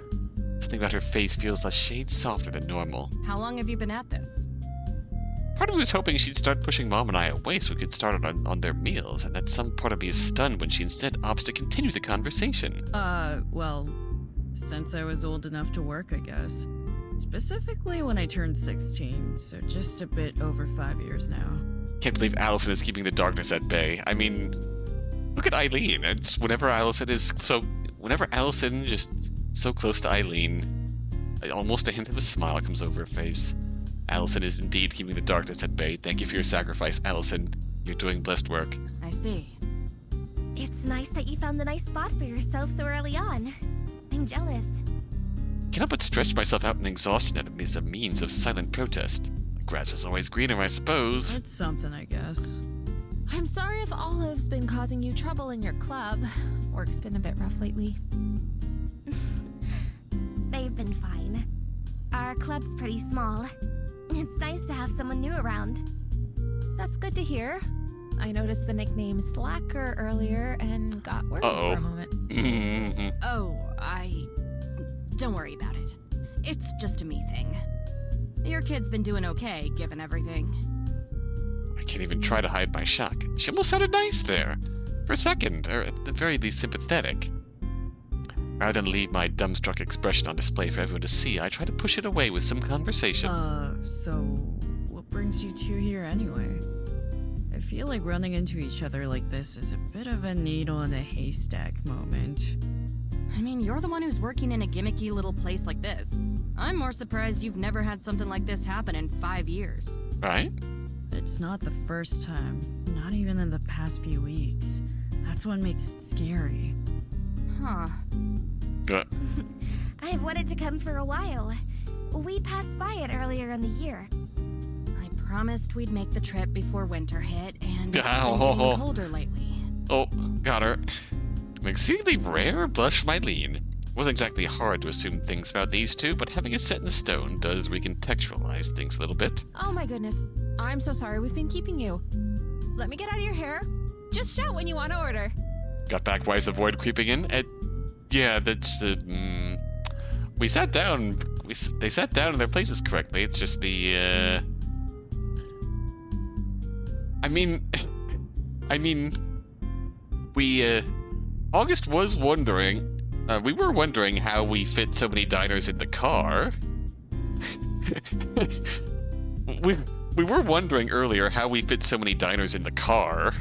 Something about her face feels a shade softer than normal.
How long have you been at this?
Part of me was hoping she'd start pushing Mom and I away so we could start on their meals, and that some part of me is stunned when she instead opts to continue the conversation.
Well, since I was old enough to work, I guess. Specifically when I turned 16, so just a bit over 5 years now.
Can't believe Allison is keeping the darkness at bay. I mean, look at Eileen. It's whenever Allison just so close to Eileen, almost a hint of a smile comes over her face. Allison is indeed keeping the darkness at bay. Thank you for your sacrifice, Allison. You're doing blessed work.
I see.
It's nice that you found a nice spot for yourself so early on. I'm jealous.
Can't help but stretch myself out in exhaustion as a means of silent protest. The grass is always greener, I suppose.
It's something, I guess.
I'm sorry if Olive's been causing you trouble in your club. Work's been a bit rough lately.
They've been fine. Our club's pretty small. It's nice to have someone new around.
That's good to hear. I noticed the nickname Slacker earlier and got worried for a moment.
Oh, Don't worry about it. It's just a me thing. Your kid's been doing okay, given everything.
I can't even try to hide my shock. She almost sounded nice there. For a second, or at the very least sympathetic. Rather than leave my dumbstruck expression on display for everyone to see, I try to push it away with some conversation.
So what brings you two here anyway? I feel like running into each other like this is a bit of a needle in a haystack moment.
I mean, you're the one who's working in a gimmicky little place like this. I'm more surprised you've never had something like this happen in 5 years.
Right?
It's not the first time, not even in the past few weeks. That's what makes it scary.
Huh.
I've wanted to come for a while. We passed by it earlier in the year.
I promised we'd make the trip before winter hit, and it's been getting colder lately.
Oh, got her. An exceedingly rare blush from Eileen. Wasn't exactly hard to assume things about these two, but having it set in stone does recontextualize things a little bit.
Oh my goodness. I'm so sorry we've been keeping you. Let me get out of your hair. Just shout when you want to order.
Got back, why is the void creeping in? Yeah, that's the... We sat down. They sat down in their places correctly. It's just the, I mean, we, August was wondering, we were wondering how we fit so many diners in the car. we were wondering earlier how we fit so many diners in the car,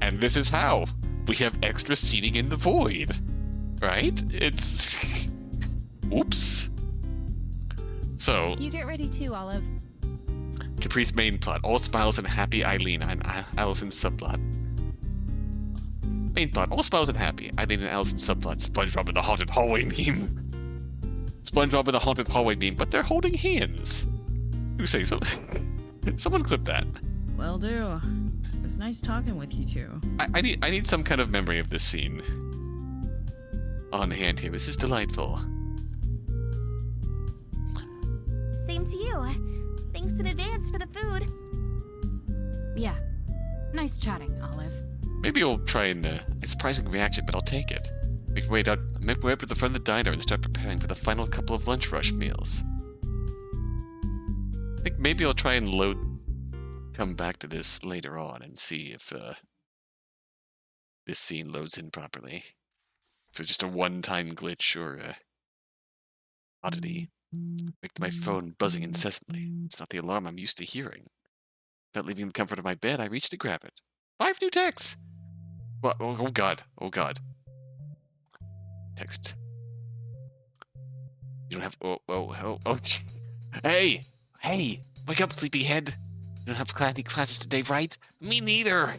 and this is how. We have extra seating in the void, right? It's... Oops. So...
You get ready too, Olive.
Caprice main plot, all smiles and happy Eileen and Allison's subplot. Main plot, all smiles and happy Eileen and Allison's subplot, SpongeBob and the haunted hallway meme. SpongeBob and the haunted hallway meme, but they're holding hands. Who say so? Someone clip that.
Will do. It was nice talking with you two.
I need some kind of memory of this scene on hand here. This is delightful.
Same to you. Thanks in advance for the food.
Yeah. Nice chatting, Olive.
Maybe I'll try and a surprising reaction, but I'll take it. Make my way up to the front of the diner and start preparing for the final couple of lunch rush meals. I think maybe I'll try and come back to this later on and see if this scene loads in properly. If it's just a one-time glitch or oddity. Make my phone buzzing incessantly. It's not the alarm I'm used to hearing. Without leaving the comfort of my bed, I reach to grab it. 5 new texts! What? Oh god. Oh god. Text. You don't have... Oh. Hey! Hey! Wake up, sleepyhead! You don't have any classes today, right? Me neither!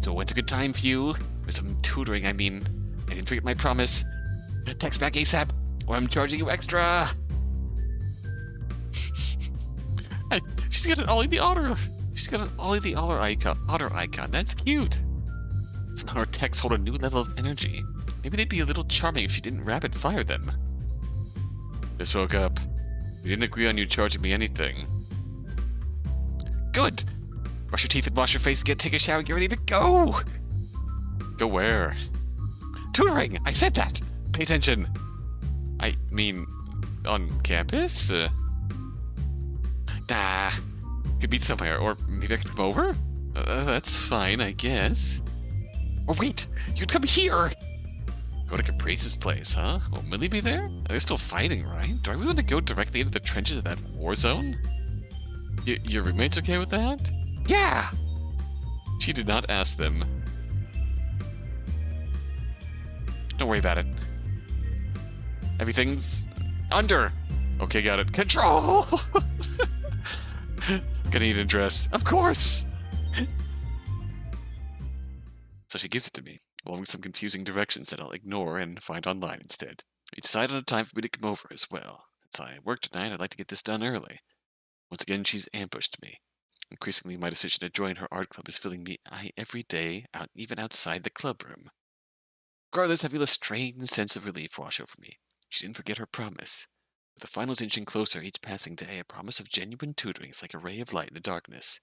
So when's a good time for you? For some tutoring, I mean. I didn't forget my promise. Text back ASAP, or I'm charging you extra! She's got an Ollie the Otter. She's got an Ollie the Otter icon. That's cute. Somehow her texts hold a new level of energy. Maybe they'd be a little charming if she didn't rapid fire them. Just woke up. We didn't agree on you charging me anything. Good. Brush your teeth and wash your face. Take a shower. Get ready to go. Go where? Tutoring. I said that. Pay attention. I mean, on campus. could meet somewhere, or maybe I could come over? That's fine, I guess. Or wait, you could come here! Go to Caprice's place, huh? Will Millie be there? They're still fighting, right? Do I really want to go directly into the trenches of that war zone? Your roommate's okay with that? Yeah! She did not ask them. Don't worry about it. Everything's under. Okay, got it. Control! Gonna need a dress. Of course! So she gives it to me, along with some confusing directions that I'll ignore and find online instead. We decide on a time for me to come over as well. Since I work tonight, I'd like to get this done early. Once again, she's ambushed me. Increasingly, my decision to join her art club is filling me every day, even outside the club room. Regardless, I feel a strange sense of relief wash over me. She didn't forget her promise. With the finals inching closer each passing day, a promise of genuine tutoring is like a ray of light in the darkness.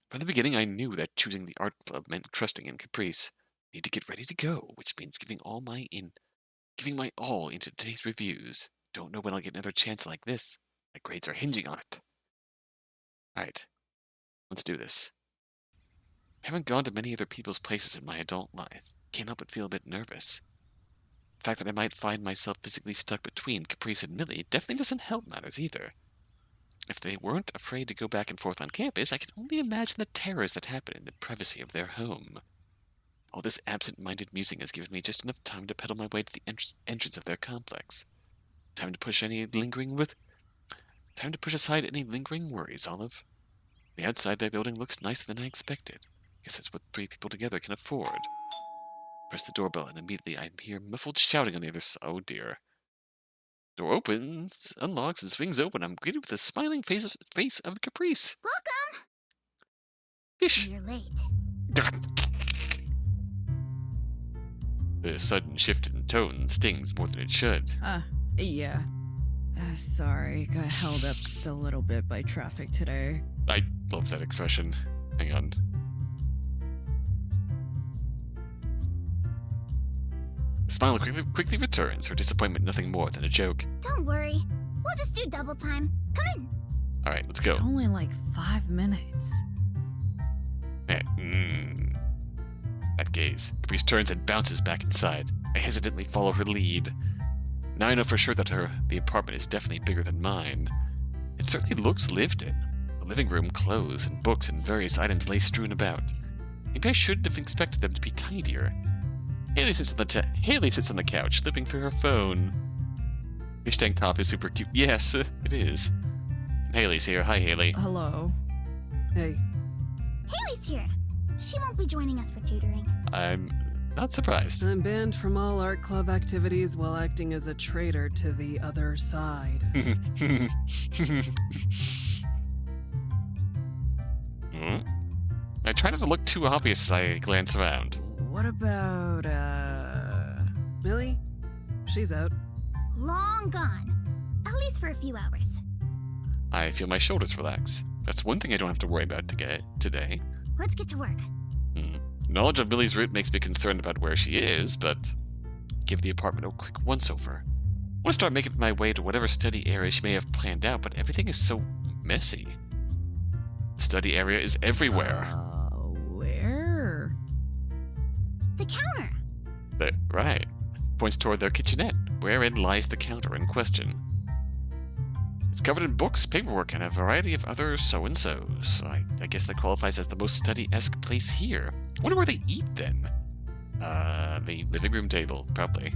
From the beginning, I knew that choosing the art club meant trusting in Caprice. I need to get ready to go, which means giving my all into today's reviews. Don't know when I'll get another chance like this. My grades are hinging on it. Alright, let's do this. I haven't gone to many other people's places in my adult life. Can't help but feel a bit nervous. The fact that I might find myself physically stuck between Caprice and Millie definitely doesn't help matters either. If they weren't afraid to go back and forth on campus, I can only imagine the terrors that happen in the privacy of their home. All this absent-minded musing has given me just enough time to pedal my way to the entrance of their complex. Time to push aside any lingering worries, Olive. The outside their building looks nicer than I expected. Guess that's what 3 people together can afford. Press the doorbell, and immediately I hear muffled shouting on the other side. Oh dear. Door opens, unlocks, and swings open. I'm greeted with a smiling face of Caprice.
Welcome!
Fish.
You're late.
The sudden shift in tone stings more than it should.
Yeah. Sorry, got held up just a little bit by traffic today.
I love that expression. Hang on. Smile quickly returns, her disappointment nothing more than a joke.
Don't worry. We'll just do double time. Come in.
Alright, let's go.
It's only like 5 minutes.
That gaze. Caprice turns and bounces back inside. I hesitantly follow her lead. Now I know for sure that the apartment is definitely bigger than mine. It certainly looks lived in. The living room, clothes, and books and various items lay strewn about. Maybe I shouldn't have expected them to be tidier. Haley sits on the couch, flipping through her phone. Fish tank top is super cute. Yes, it is. And Haley's here. Hi, Haley.
Hello. Hey.
Haley's here. She won't be joining us for tutoring.
I'm not surprised.
I'm banned from all art club activities while acting as a traitor to the other side.
I try not to look too obvious as I glance around.
What about,
Millie? She's out.
Long gone. At least for a few hours.
I feel my shoulders relax. That's one thing I don't have to worry about today.
Let's get to work.
Knowledge of Millie's route makes me concerned about where she is, but give the apartment a quick once-over. I want to start making my way to whatever study area she may have planned out, but everything is so messy. The study area is everywhere.
Where?
The counter.
Right. Points toward their kitchenette, wherein lies the counter in question. It's covered in books, paperwork, and a variety of other so-and-sos. I guess that qualifies as the most study-esque place here. I wonder where they eat, then. The living room table, probably.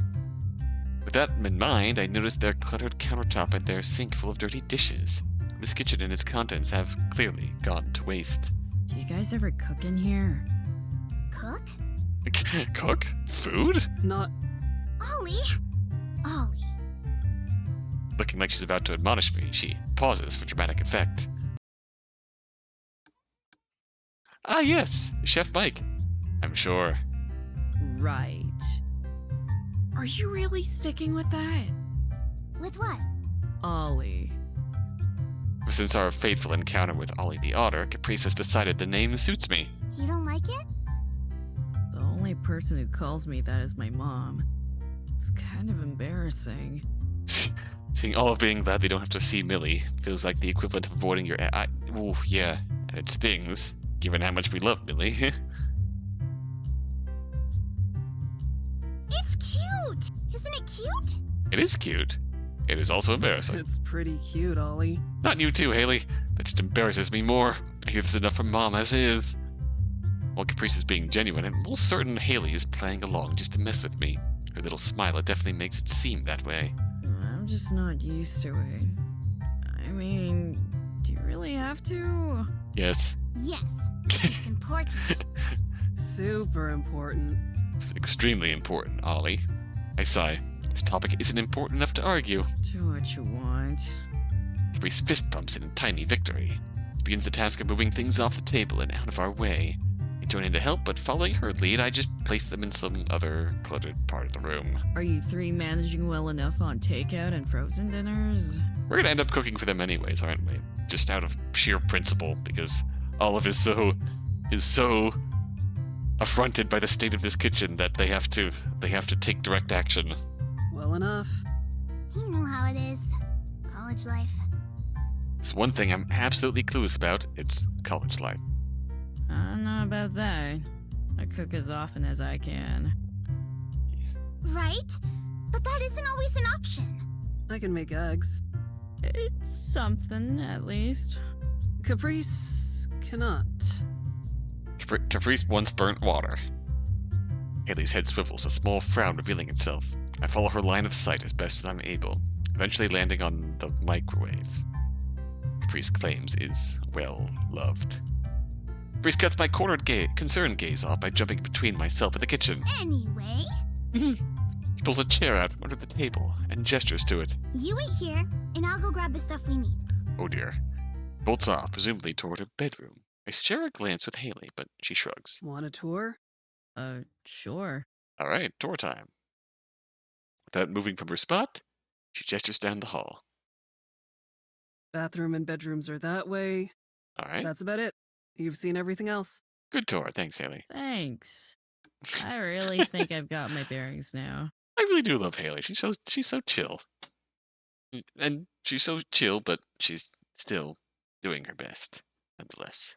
With that in mind, I noticed their cluttered countertop and their sink full of dirty dishes. This kitchen and its contents have clearly gone to waste.
Do you guys ever cook in here?
Cook?
Cook? Food?
Not.
Ollie? Ollie.
Looking like she's about to admonish me, she pauses for dramatic effect. Ah, yes, Chef Mike. I'm sure.
Right. Are you really sticking with that?
With what?
Ollie.
Since our fateful encounter with Ollie the Otter, Caprice has decided the name suits me.
You don't like it?
The only person who calls me that is my mom. It's kind of embarrassing.
Seeing Olive being glad they don't have to see Millie feels like the equivalent of avoiding your... Ooh, yeah, and it stings, given how much we love Millie.
It's cute! Isn't it cute?
It is cute. It is also embarrassing.
It's pretty cute, Ollie.
Not you too, Haley. That just embarrasses me more. I hear this enough from Mom as is. While Caprice is being genuine, I'm most certain Haley is playing along just to mess with me. Her little smile definitely makes it seem that way.
I'm just not used to it. I mean, do you really have to?
Yes.
Yes. It's important.
Super important.
Extremely important, Ollie. I sigh. This topic isn't important enough to argue.
Do what you want.
Caprice fist pumps in a tiny victory. She begins the task of moving things off the table and out of our way. I join in to help, but following her lead, I just place them in some other cluttered part of the room.
Are you three managing well enough on takeout and frozen dinners?
We're gonna end up cooking for them anyways, aren't we? Just out of sheer principle, because Olive is so affronted by the state of this kitchen that they have to take direct action.
Well enough.
You know how it is. College life.
It's one thing I'm absolutely clueless about. It's college life.
I don't know about that. I cook as often as I can.
Right? But that isn't always an option.
I can make eggs.
It's something, at least.
Caprice cannot.
Caprice once burnt water. Haley's head swivels, a small frown revealing itself. I follow her line of sight as best as I'm able, eventually landing on the microwave. Caprice claims is well loved. Caprice cuts my concerned gaze off by jumping between myself and the kitchen.
Anyway,
He pulls a chair out from under the table and gestures to it.
you wait here, and I'll go grab the stuff we need.
Oh dear. Bolts off, presumably toward her bedroom. I share a glance with Haley, but she shrugs.
Want a tour?
Sure.
All right, tour time. Without moving from her spot, she gestures down the hall.
Bathroom and bedrooms are that way.
All right.
That's about it. You've seen everything else.
Good tour. Thanks, Haley.
Thanks. I really think I've got my bearings now.
I really do love Haley. She's so chill. And she's so chill, but she's still doing her best, nonetheless.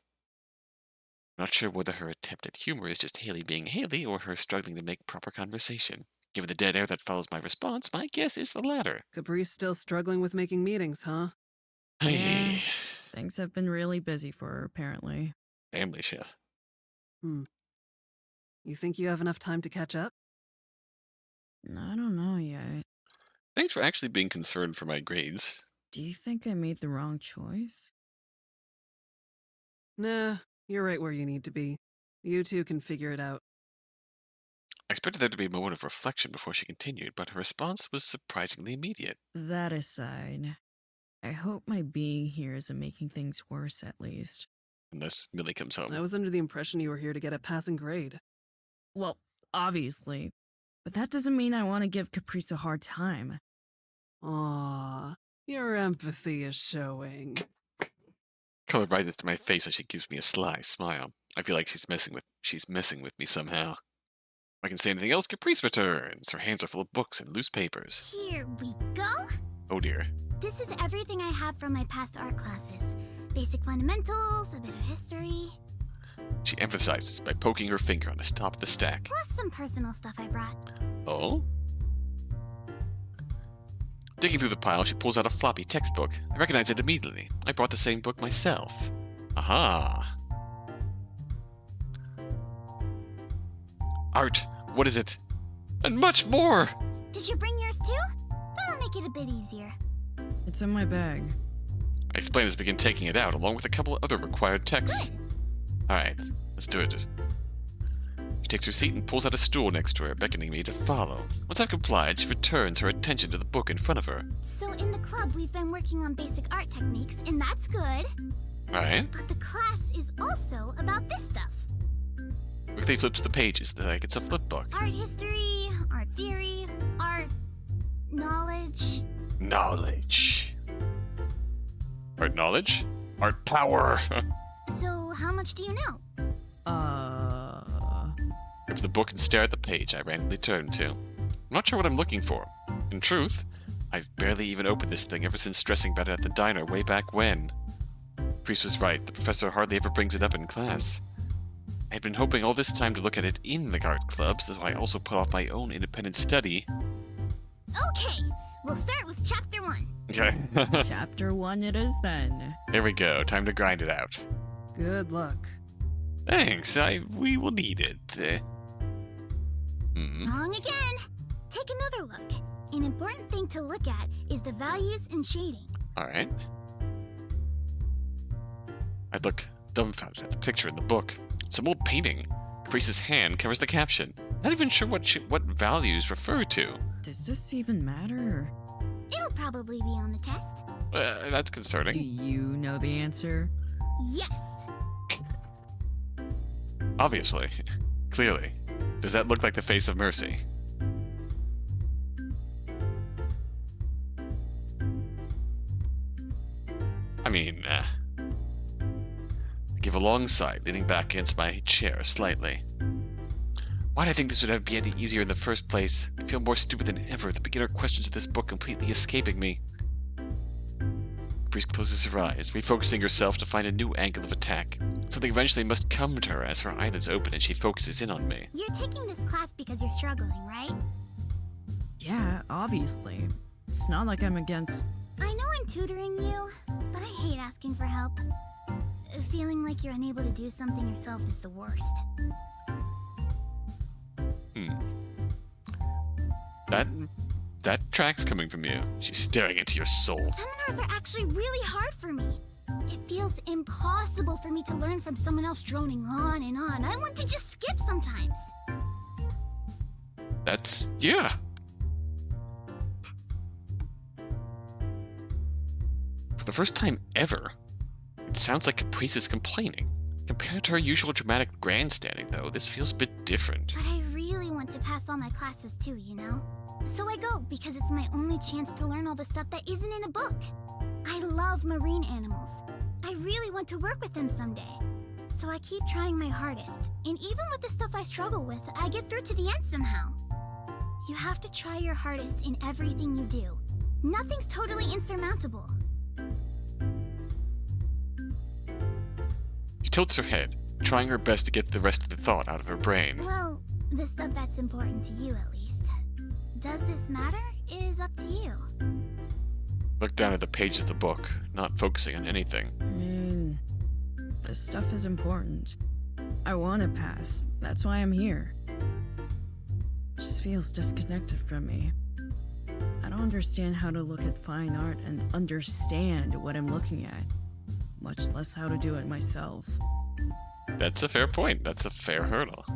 Not sure whether her attempt at humor is just Haley being Haley or her struggling to make proper conversation. Given the dead air that follows my response, my guess is the latter.
Caprice still struggling with making meetings, huh?
Yeah. Things have been really busy for her, apparently.
Family shit.
You think you have enough time to catch up?
I don't know yet.
Thanks for actually being concerned for my grades.
Do you think I made the wrong choice?
Nah, you're right where you need to be. You two can figure it out.
I expected there to be a moment of reflection before she continued, but her response was surprisingly immediate.
That aside, I hope my being here isn't making things worse, at least.
Unless Millie comes home.
I was under the impression you were here to get a passing grade.
Well, obviously. But that doesn't mean I want to give Caprice a hard time.
Aww, your empathy is showing.
Color rises to my face as she gives me a sly smile. I feel like she's messing with me somehow. If I can say anything else, Caprice returns. Her hands are full of books and loose papers.
Here we go.
Oh dear.
This is everything I have from my past art classes. Basic fundamentals, a bit of history.
She emphasizes by poking her finger on the top of the stack.
Plus some personal stuff I brought.
Oh? Digging through the pile, she pulls out a floppy textbook. I recognize it immediately. I brought the same book myself. Aha! Art, what is it? And much more!
Did you bring yours too? That'll make it a bit easier.
It's in my bag.
I explain as I begin taking it out, along with a couple of other required texts. Alright, let's do it. She takes her seat and pulls out a stool next to her, beckoning me to follow. Once I've complied, she returns her attention to the book in front of her.
So in the club, we've been working on basic art techniques, and that's good.
Alright.
But the class is also about this stuff.
Quickly flips the pages like it's a flip book.
Art history, art theory, art knowledge.
Knowledge. Art knowledge? Art power!
So how much do you know?
Grab the book and stare at the page I randomly turn to. I'm not sure what I'm looking for. In truth, I've barely even opened this thing ever since stressing about it at the diner way back when. Caprice was right. The professor hardly ever brings it up in class. I had been hoping all this time to look at it in the art club, so I also put off my own independent study.
Okay, we'll start with chapter 1.
Okay.
Chapter 1 it is then.
Here we go. Time to grind it out.
Good luck.
Thanks. We will need it.
Wrong again. Take another look. An important thing to look at is the values and shading.
Alright. I look dumbfounded at the picture in the book. It's an old painting. Caprice's hand covers the caption. Not even sure what values refer to.
Does this even matter?
It'll probably be on the test.
That's concerning.
Do you know the answer?
Yes.
Obviously. Clearly. Does that look like the face of mercy? I mean, I give a long sigh, leaning back against my chair slightly. Why did I think this would be any easier in the first place? I feel more stupid than ever, the beginner questions of this book completely escaping me. Caprice closes her eyes, refocusing herself to find a new angle of attack. Something eventually must come to her as her eyelids open and she focuses in on me.
You're taking this class because you're struggling, right?
Yeah, obviously. It's not like I'm against...
I know I'm tutoring you, but I hate asking for help. Feeling like you're unable to do something yourself is the worst.
That track's coming from you. She's staring into your soul.
Seminars are actually really hard for me. It feels impossible for me to learn from someone else droning on and on. I want to just skip sometimes.
Yeah. For the first time ever, it sounds like Caprice is complaining. Compared to her usual dramatic grandstanding, though, this feels a bit different.
But I really want to pass all my classes too, you know? So I go because it's my only chance to learn all the stuff that isn't in a book. I love marine animals. I really want to work with them someday. So I keep trying my hardest. And even with the stuff I struggle with, I get through to the end somehow. You have to try your hardest in everything you do. Nothing's totally insurmountable.
She tilts her head, trying her best to get the rest of the thought out of her brain.
Well, the stuff that's important to you at least. Does this matter is up to you.
Look down at the pages of the book, not focusing on anything.
This stuff is important. I want to pass. That's why I'm here. It just feels disconnected from me. I don't understand how to look at fine art and understand what I'm looking at, much less how to do it myself.
That's a fair point. That's a fair hurdle.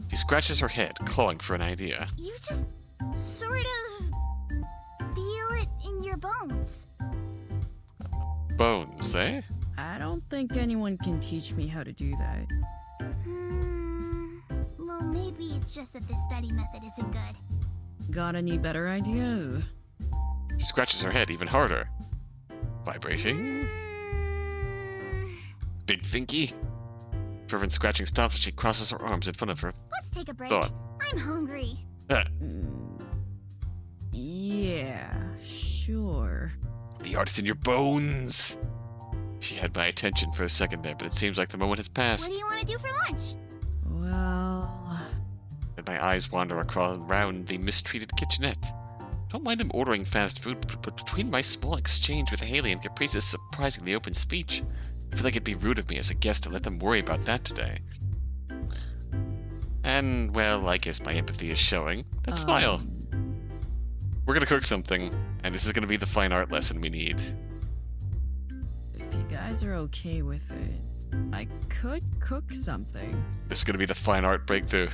She scratches her head, clawing for an idea.
You just sort of feel it in your bones.
Bones, eh?
I don't think anyone can teach me how to do that.
Well, maybe it's just that this study method isn't good.
Got any better ideas?
She scratches her head even harder. Vibrating? Big thinky? Fervent scratching stops as she crosses her arms in front of her.
Let's take a break.
Thought.
I'm hungry.
Yeah, sure.
The art is in your bones. She had my attention for a second there, but it seems like the moment has passed.
What do you want to do for lunch?
Well...
And my eyes wander around the mistreated kitchenette. Don't mind them ordering fast food, but between my small exchange with Haley and Caprice's surprisingly open speech, I feel like it'd be rude of me as a guest to let them worry about that today. And, well, I guess my empathy is showing. That smile. We're gonna cook something, and this is gonna be the fine art lesson we need.
If you guys are okay with it, I could cook something.
This is gonna be the fine art breakthrough.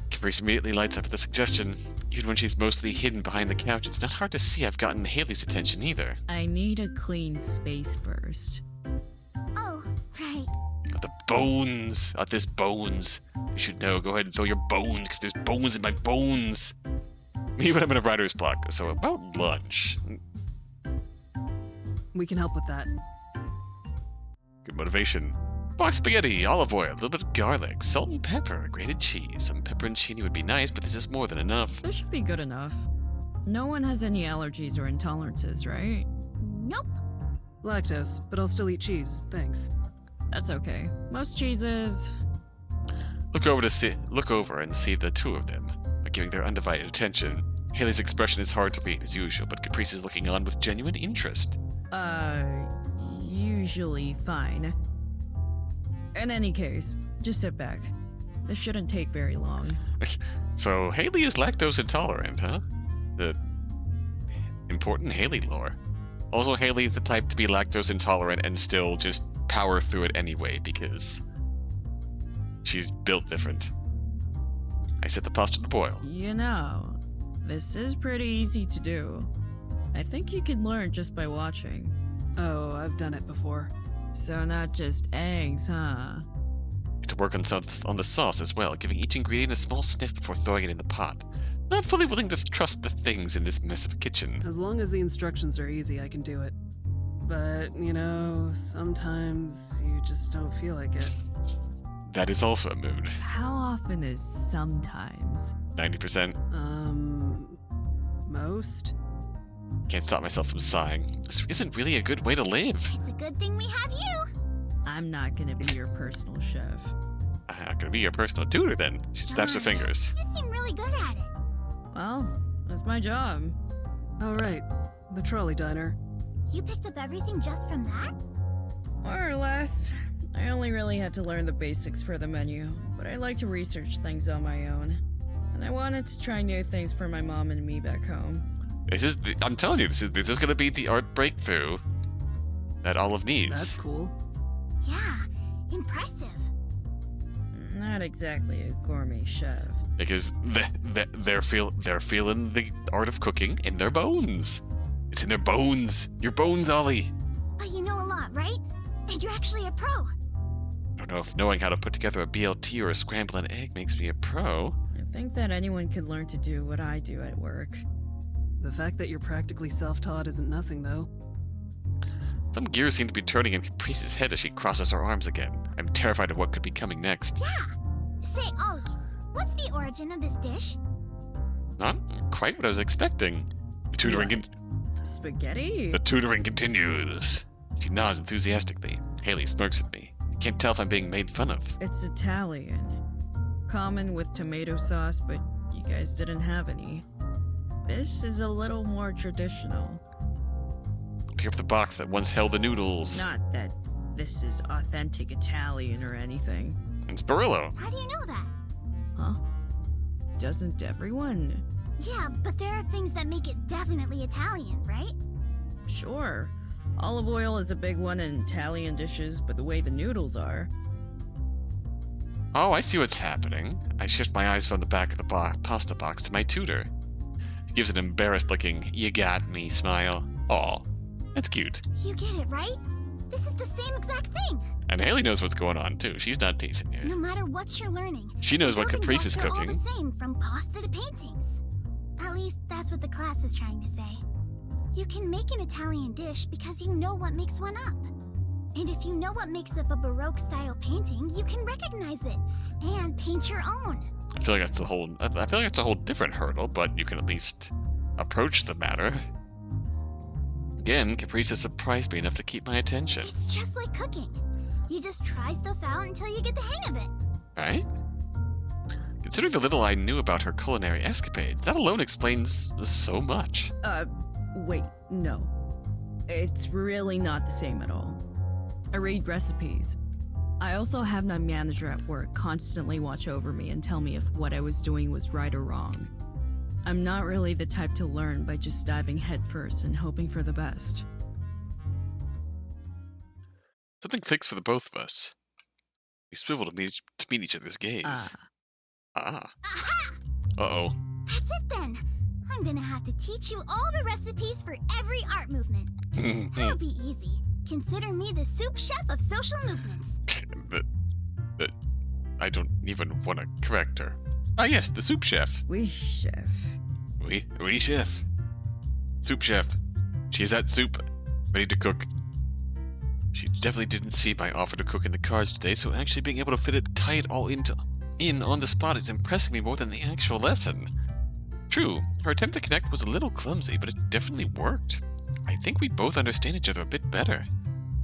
Caprice immediately lights up at the suggestion. Even when she's mostly hidden behind the couch, it's not hard to see I've gotten Haley's attention either.
I need a clean space first.
Oh, right.
The bones. There's bones. You should know. Go ahead and throw your bones, because there's bones in my bones. Me when I'm in a writer's block. So about lunch.
We can help with that.
Good motivation. box spaghetti, olive oil, a little bit of garlic, salt and pepper, grated cheese. Some pepperoncini would be nice, but this is more than enough.
This should be good enough. No one has any allergies or intolerances, right?
Nope.
Lactose, but I'll still eat cheese. Thanks.
That's okay. Most cheeses...
Look over and see the two of them are giving their undivided attention. Haley's expression is hard to read as usual, but Caprice is looking on with genuine interest.
Usually fine. In any case, just sit back. This shouldn't take very long.
So Haley is lactose intolerant, huh? The important Haley lore. Also, Haley is the type to be lactose intolerant and still just power through it anyway because she's built different. I set the pasta to boil.
You know, this is pretty easy to do. I think you can learn just by watching.
Oh, I've done it before.
So not just eggs, huh?
To work on the sauce as well, giving each ingredient a small sniff before throwing it in the pot. Not fully willing to trust the things in this mess of a kitchen.
As long as the instructions are easy, I can do it. But, you know, sometimes you just don't feel like it.
That is also a mood.
How often is sometimes?
90%.
Most?
Can't stop myself from sighing. This isn't really a good way to live.
It's a good thing we have you.
I'm not gonna be your personal chef.
I'm not gonna be your personal tutor then. She snaps her fingers.
You seem really good at it.
Well, that's my job.
Oh, right. The trolley diner.
You picked up everything just from that?
More or less. I only really had to learn the basics for the menu, but I like to research things on my own. And I wanted to try new things for my mom and me back home.
I'm telling you, this is gonna be the art breakthrough that Olive needs.
That's cool.
Yeah, impressive.
Not exactly a gourmet chef.
Because they're feeling the art of cooking in their bones. It's in their bones. Your bones, Ollie.
But you know a lot, right? And you're actually a pro.
I don't know if knowing how to put together a BLT or a scramble an egg makes me a pro.
I think that anyone could learn to do what I do at work.
The fact that you're practically self-taught isn't nothing, though.
Some gears seem to be turning in Caprice's head as she crosses her arms again. I'm terrified of what could be coming next.
Yeah. Say, Ollie, what's the origin of this dish?
Not quite what I was expecting. The tutoring
Spaghetti?
The tutoring continues. She nods enthusiastically. Haley smirks at me. I can't tell if I'm being made fun of.
It's Italian. Common with tomato sauce, but you guys didn't have any. This is a little more traditional.
Pick up the box that once held the noodles.
Not that this is authentic Italian or anything.
It's Barillo.
How do you know that?
Huh? Doesn't everyone?
Yeah, but there are things that make it definitely Italian, right?
Sure. Olive oil is a big one in Italian dishes, but the way the noodles are...
Oh, I see what's happening. I shift my eyes from the back of the pasta box to my tutor. He gives an embarrassed-looking, "You got me" smile. Aw, that's cute.
You get it, right? This is the same exact thing.
And Haley knows what's going on, too. She's not teasing you.
No matter what you're learning,
She knows what Caprice is
building blocks are
cooking.
all the same, from pasta to paintings. At least that's what the class is trying to say. You can make an Italian dish because you know what makes one up. And if you know what makes up a Baroque-style painting, you can recognize it and paint your own.
I feel like that's a whole different hurdle, but you can at least approach the matter. Again, Caprice has surprised me enough to keep my attention.
It's just like cooking. You just try stuff out until you get the hang of it.
Right? Considering the little I knew about her culinary escapades, that alone explains so much.
Wait, no. It's really not the same at all. I read recipes. I also have my manager at work constantly watch over me and tell me if what I was doing was right or wrong. I'm not really the type to learn by just diving headfirst and hoping for the best.
Something clicks for the both of us. We swivel to meet each other's gaze.
Aha!
Uh-oh.
That's it then. I'm gonna have to teach you all the recipes for every art movement. That'll be easy. Consider me the soup chef of social movements.
I don't even want to correct her. Ah, yes, the soup chef.
Oui, chef.
Oui, chef. Soup chef. She is at soup, ready to cook. She definitely didn't see my offer to cook in the cards today, so actually being able to tie it all in on the spot is impressing me more than the actual lesson. True, her attempt to connect was a little clumsy, but it definitely worked. I think we both understand each other a bit better.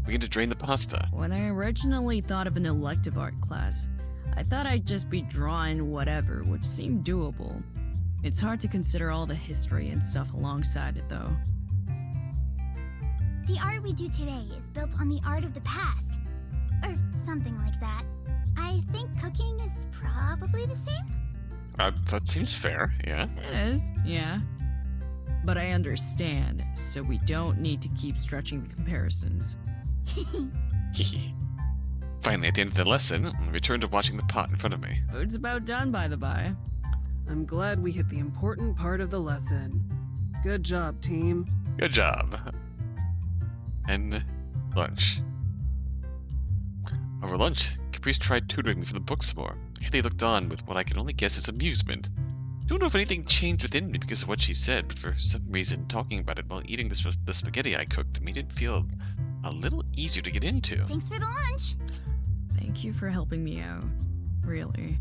We're going to drain the pasta.
When I originally thought of an elective art class, I thought I'd just be drawing whatever, which seemed doable. It's hard to consider all the history and stuff alongside it, though.
The art we do today is built on the art of the past. Or something like that. I think cooking is probably the same?
That seems fair, yeah.
It is, yeah. But I understand, so we don't need to keep stretching the comparisons.
Finally, at the end of the lesson, I returned to watching the pot in front of me.
Food's about done, by the by.
I'm glad we hit the important part of the lesson. Good job, team.
Good job. And lunch. Over lunch, Caprice tried tutoring me from the book some more. Haley looked on with what I can only guess is amusement. I don't know if anything changed within me because of what she said, but for some reason, talking about it while eating the spaghetti I cooked made it feel a little easier to get into.
Thanks for the lunch.
Thank you for helping me out. Really.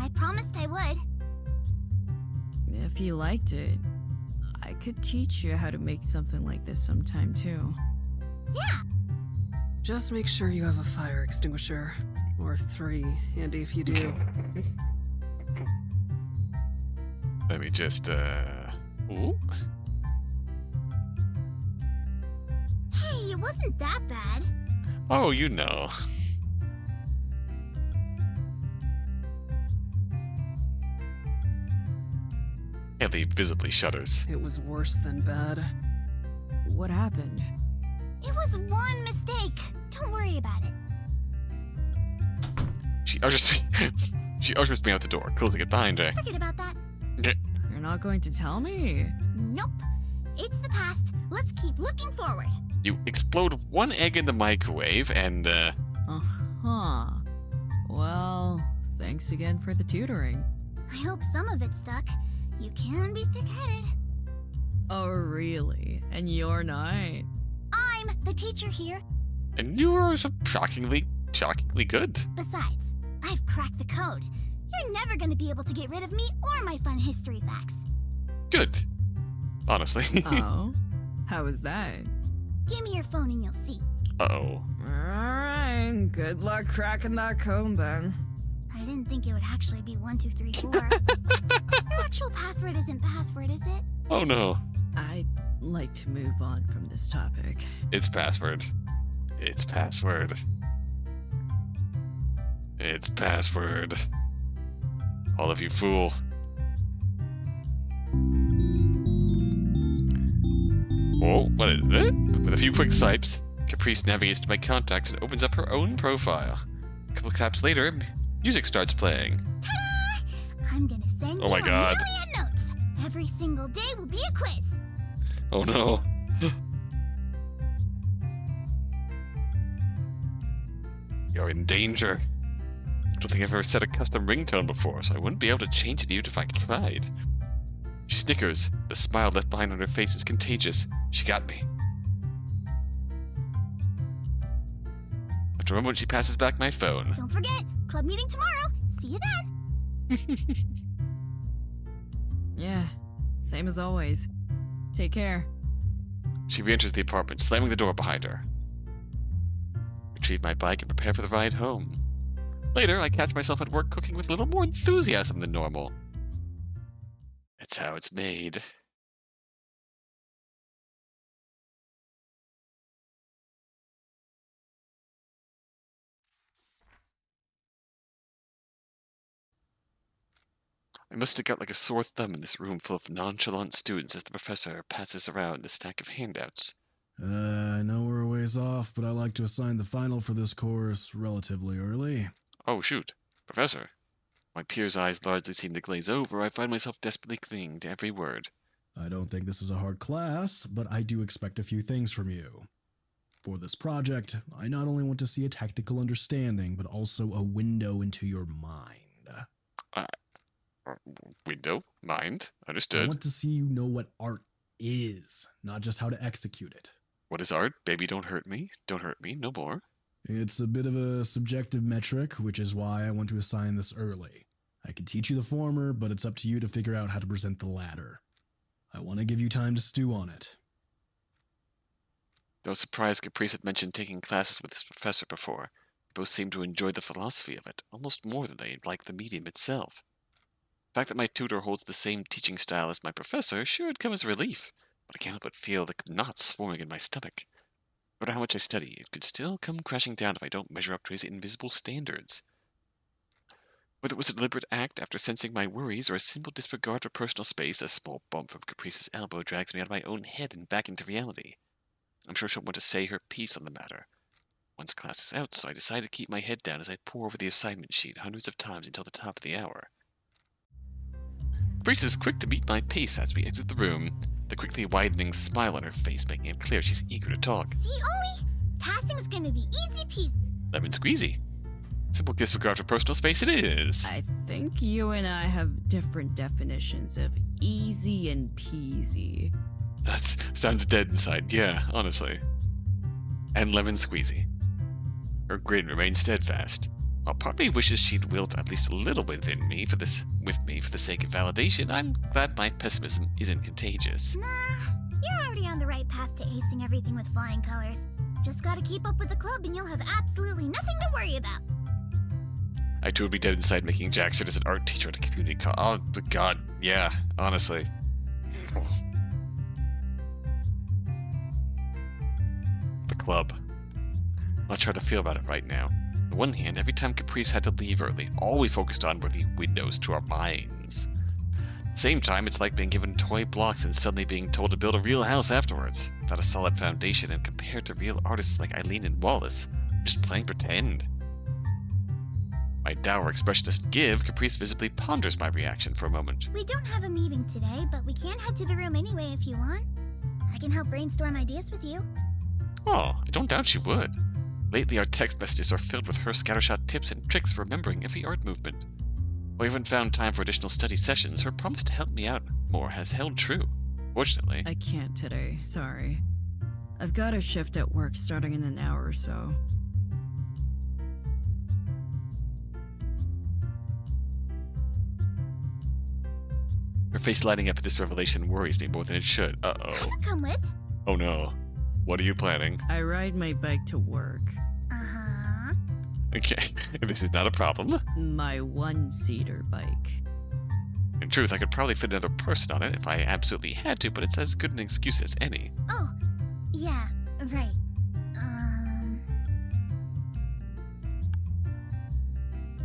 I promised I would.
If you liked it, I could teach you how to make something like this sometime, too.
Yeah.
Just make sure you have a fire extinguisher. Or 3, handy if you do.
Let me just, Ooh.
Hey, it wasn't that bad.
Oh, you know. Haley visibly shudders.
It was worse than bad.
What happened?
It was one mistake. Don't worry about it.
She ushers me out the door, closing it behind her.
Forget about that.
You're not going to tell me?
Nope. It's the past. Let's keep looking forward.
You explode one egg in the microwave and,
Uh-huh. Well, thanks again for the tutoring.
I hope some of it stuck. You can be thick-headed.
Oh, really? And you're not?
I'm the teacher here.
And you were shockingly good.
Besides, I've cracked the code. You're never going to be able to get rid of me or my fun history facts.
Good. Honestly.
Oh? How was that?
Give me your phone and you'll see.
Uh-oh.
Alright, good luck cracking that code then.
I didn't think it would actually be 1, 2, 3, 4. Your actual password isn't password, is it?
Oh no.
I'd like to move on from this topic.
It's password. It's password. It's password. All of you fool. Oh, what is it? With a few quick swipes, Caprice navigates to my contacts and opens up her own profile. A couple taps later, music starts playing.
Ta-da! I'm gonna send
Oh
you
my God.
1,000,000 notes. Every single day will be a quiz.
Oh no. You're in danger. I don't think I've ever set a custom ringtone before, so I wouldn't be able to change it even if I tried. She snickers. The smile left behind on her face is contagious. She got me. I have to remember when she passes back my phone.
Don't forget, club meeting tomorrow. See you then.
Yeah, same as always. Take care.
She re-enters the apartment, slamming the door behind her. Retrieve my bike and prepare for the ride home. Later, I catch myself at work cooking with a little more enthusiasm than normal. That's how it's made. I must have got like a sore thumb in this room full of nonchalant students as the professor passes around the stack of handouts.
I know we're a ways off, but I like to assign the final for this course relatively early.
Oh, shoot. Professor. My peers' eyes largely seem to glaze over. I find myself desperately clinging to every word.
I don't think this is a hard class, but I do expect a few things from you. For this project, I not only want to see a technical understanding, but also a window into your mind.
Window? Mind?
I
Understood.
want to see you know what art is, not just how to execute it.
What is art? Baby, don't hurt me. Don't hurt me. No more.
It's a bit of a subjective metric, which is why I want to assign this early. I could teach you the former, but it's up to you to figure out how to present the latter. I want to give you time to stew on it.
No surprise Caprice had mentioned taking classes with this professor before. They both seemed to enjoy the philosophy of it, almost more than they liked the medium itself. The fact that my tutor holds the same teaching style as my professor should come as a relief, but I can't help but feel the knots forming in my stomach. No matter how much I study, it could still come crashing down if I don't measure up to his invisible standards. Whether it was a deliberate act after sensing my worries or a simple disregard for personal space, a small bump from Caprice's elbow drags me out of my own head and back into reality. I'm sure she'll want to say her piece on the matter. Once class is out, so I decide to keep my head down as I pore over the assignment sheet hundreds of times until the top of the hour. Caprice is quick to meet my pace as we exit the room, the quickly widening smile on her face making it clear she's eager to talk.
See, Ollie? Passing's gonna be easy peasy.
Lemon squeezy. Simple disregard for personal space it is.
I think you and I have different definitions of easy and peasy.
That sounds dead inside, yeah, honestly. And lemon squeezy. Her grin remains steadfast. While part of me wishes she'd wilt at least a little with me for the sake of validation, I'm glad my pessimism isn't contagious.
Nah, you're already on the right path to acing everything with flying colors. Just gotta keep up with the club and you'll have absolutely nothing to worry about.
I too would be dead inside making jack shit as an art teacher at a community college. Oh, God, yeah, honestly. The club. Not sure how to feel about it right now. On the one hand, every time Caprice had to leave early, all we focused on were the windows to our minds. At the same time, it's like being given toy blocks and suddenly being told to build a real house afterwards, without a solid foundation and compared to real artists like Elan and Wallace, just playing pretend. My dour expressionist give, Caprice visibly ponders my reaction for a moment.
We don't have a meeting today, but we can head to the room anyway if you want. I can help brainstorm ideas with you.
Oh, I don't doubt she would. Lately, our text messages are filled with her scattershot tips and tricks for remembering every art movement. While we haven't found time for additional study sessions, her promise to help me out more has held true. Fortunately.
I can't today, sorry. I've got a shift at work starting in an hour or so.
Her face lighting up at this revelation worries me more than it should. Uh-oh.
I can come with.
Oh no. What are you planning?
I ride my bike to work.
Uh-huh.
Okay, this is not a problem.
My one-seater bike.
In truth, I could probably fit another person on it if I absolutely had to, but it's as good an excuse as any.
Oh, yeah, right.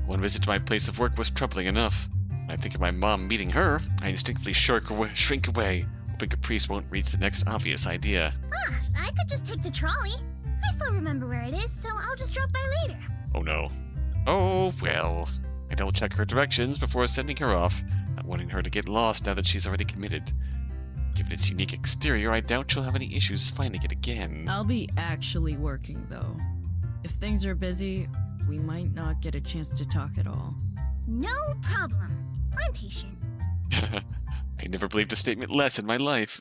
One visit to my place of work was troubling enough. When I think of my mom meeting her, I instinctively shrink away, hoping Caprice won't reach the next obvious idea.
Ah, I could just take the trolley. I still remember where it is, so I'll just drop by later.
Oh no. Oh, well. I double check her directions before sending her off, not wanting her to get lost now that she's already committed. Given its unique exterior, I doubt she'll have any issues finding it again.
I'll be actually working, though. If things are busy, we might not get a chance to talk at all.
No problem. I'm patient.
I never believed a statement less in my life.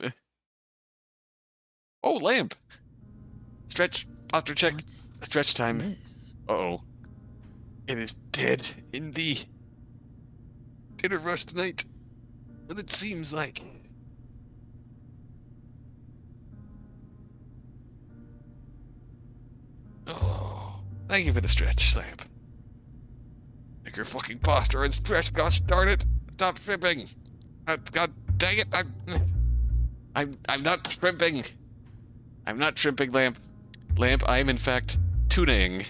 Oh, lamp! Stretch. Posture check.
What's
Stretch time.
this?
Uh-oh. It is dead in the dinner rush tonight. But it seems like. Oh, thank you for the stretch, lamp. Make your fucking posture and stretch, gosh darn it! Stop shrimping! God dang it! I'm not shrimping! I'm not shrimping, lamp. Lamp, I'm in fact tuning.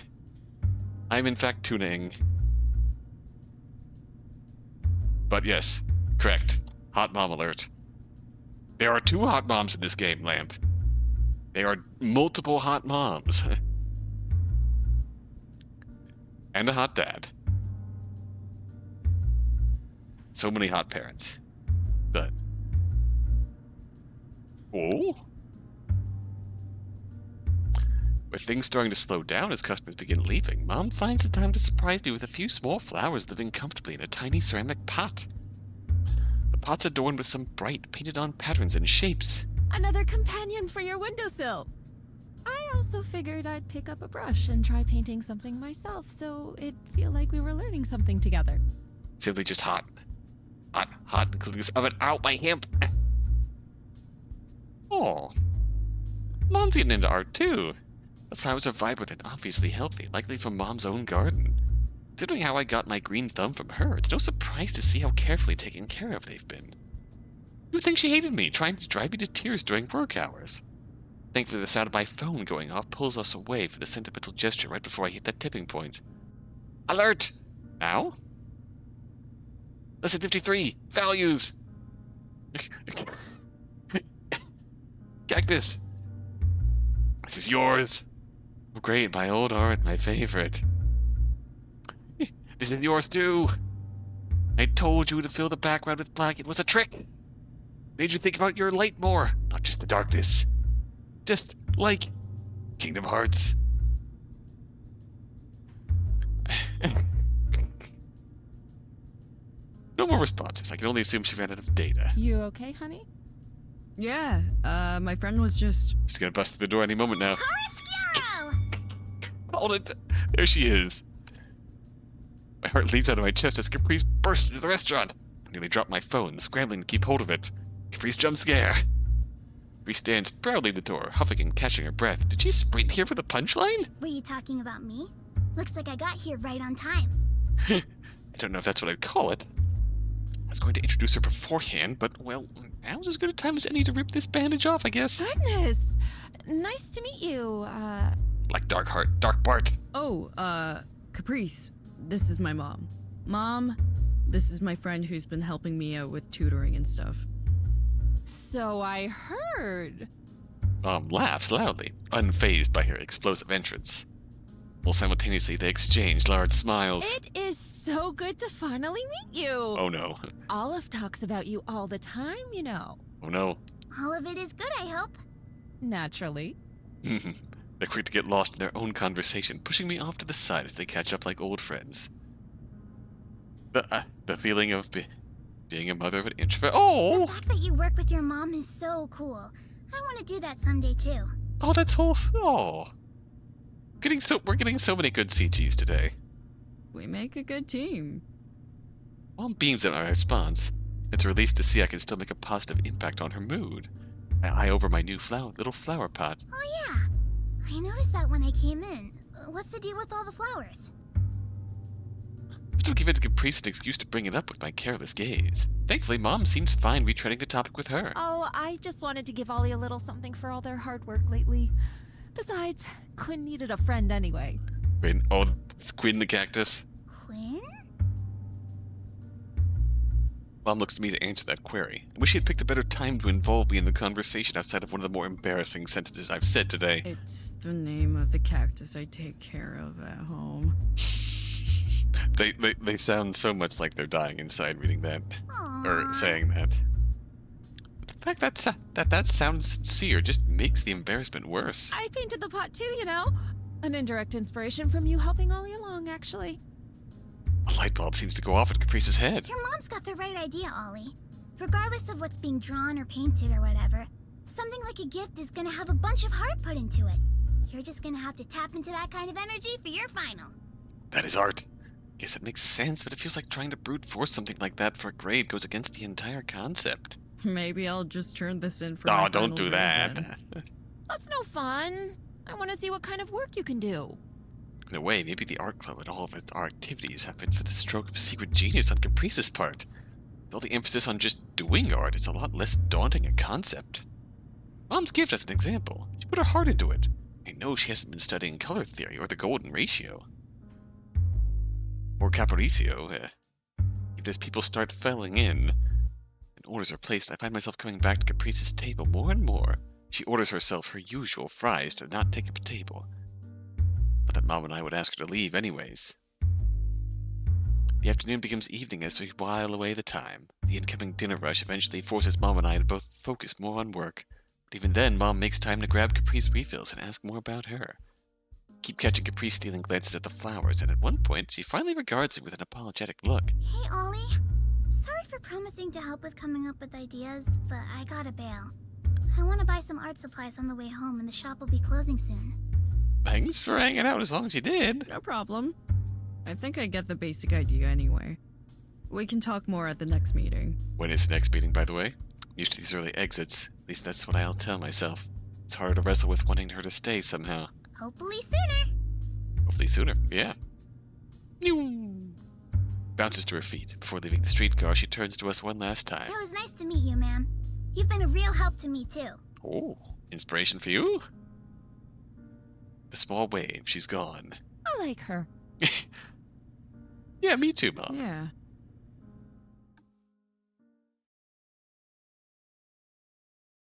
I'm in fact tuning. But yes, correct. Hot mom alert. There are 2 hot moms in this game, Lamp. There are multiple hot moms. And a hot dad. So many hot parents. But... Oh? With things starting to slow down as customers begin leaving, Mom finds the time to surprise me with a few small flowers living comfortably in a tiny ceramic pot. The pot's adorned with some bright, painted-on patterns and shapes.
Another companion for your windowsill. I also figured I'd pick up a brush and try painting something myself, so it'd feel like we were learning something together.
Simply just hot. Hot, including this oven. Ow, my hip! Oh. Mom's getting into art, too. The flowers are vibrant and obviously healthy, likely from Mom's own garden. Considering how I got my green thumb from her, it's no surprise to see how carefully taken care of they've been. You would think she hated me, trying to drive me to tears during work hours. Thankfully, the sound of my phone going off pulls us away from the sentimental gesture right before I hit that tipping point. Alert! Now? Lesson 53, values! Cactus! This is yours! Oh great, my old art, my favorite. This is yours too! I told you to fill the background with black, it was a trick! Made you think about your light more, not just the darkness. Just like Kingdom Hearts. No more responses. I can only assume she ran out of data.
You okay, honey?
Yeah, my friend was just...
She's gonna bust through the door any moment now.
Horace
Hold it. There she is. My heart leaps out of my chest as Caprice bursts into the restaurant. I nearly dropped my phone, scrambling to keep hold of it. Caprice jump scare. Caprice stands proudly at the door, huffing and catching her breath. Did she sprint here for the punchline?
Were you talking about me? Looks like I got here right on time.
I don't know if that's what I'd call it. I was going to introduce her beforehand, but, well, now's as good a time as any to rip this bandage off, I guess.
Goodness! Nice to meet you,
Like Dark Heart, Dark Bart.
Oh, Caprice, this is my mom. Mom, this is my friend who's been helping me out with tutoring and stuff.
So I heard.
Mom laughs loudly, unfazed by her explosive entrance. While simultaneously they exchange large smiles.
It is so good to finally meet you.
Oh no.
Olive talks about you all the time, you know.
Oh no.
All of it is good, I hope.
Naturally.
They're quick to get lost in their own conversation, pushing me off to the side as they catch up like old friends. The feeling of being a mother of an introvert. Oh!
The fact that you work with your mom is so cool. I want to do that someday too.
Oh, that's wholesome. Oh. We're getting so many good CGs today.
We make a good team.
Mom beams at my response. It's a relief to see I can still make a positive impact on her mood. I eye over my new little flower pot.
Oh yeah, I noticed that when I came in. What's the deal with all the flowers?
Still giving Caprice an excuse to bring it up with my careless gaze. Thankfully, Mom seems fine retreading the topic with her.
Oh, I just wanted to give Ollie a little something for all their hard work lately. Besides, Quinn needed a friend anyway.
Quinn? Oh, it's Quinn the cactus?
Quinn?
Mom looks to me to answer that query. I wish she had picked a better time to involve me in the conversation outside of one of the more embarrassing sentences I've said today.
It's the name of the cactus I take care of at home.
They sound so much like they're dying inside reading that.
Aww.
Or saying that. The fact that sounds sincere just makes the embarrassment worse.
I painted the pot too, you know. An indirect inspiration from you helping Ollie along, actually.
A light bulb seems to go off in Caprice's head.
Your mom's got the right idea, Ollie. Regardless of what's being drawn or painted or whatever, something like a gift is gonna have a bunch of heart put into it. You're just gonna have to tap into that kind of energy for your final.
That is art. Guess it makes sense, but it feels like trying to brute force something like that for a grade goes against the entire concept.
Maybe I'll just turn this in for
Oh,
my
don't
final
do
grade
that.
then.
That's no fun. I want to see what kind of work you can do.
In a way, maybe the art club and all of our activities have been for the stroke of secret genius on Caprice's part. With all the emphasis on just doing art, it's a lot less daunting a concept. Mom's gift as an example. She put her heart into it. I know she hasn't been studying color theory or the golden ratio. Or Capricio. Even as people start filling in and orders are placed, I find myself coming back to Caprice's table more and more. She orders herself her usual fries to not take up a table. Not that Mom and I would ask her to leave anyways. The afternoon becomes evening as we while away the time. The incoming dinner rush eventually forces Mom and I to both focus more on work. But even then, Mom makes time to grab Caprice refills and ask more about her. Keep catching Caprice stealing glances at the flowers, and at one point, she finally regards me with an apologetic look.
Hey, Ollie. Sorry for promising to help with coming up with ideas, but I gotta bail. I want to buy some art supplies on the way home, and the shop will be closing soon.
Thanks for hanging out as long as you did.
No problem. I think I get the basic idea anyway. We can talk more at the next meeting.
When is the next meeting, by the way? I'm used to these early exits. At least that's what I'll tell myself. It's hard to wrestle with wanting her to stay somehow.
Hopefully sooner.
Hopefully sooner, yeah. Bounces to her feet. Before leaving the streetcar, she turns to us one last time.
It was nice to meet you, ma'am. You've been a real help to me, too.
Oh, inspiration for you? The small wave, she's gone.
I like her.
Yeah, me too, Mom.
Yeah.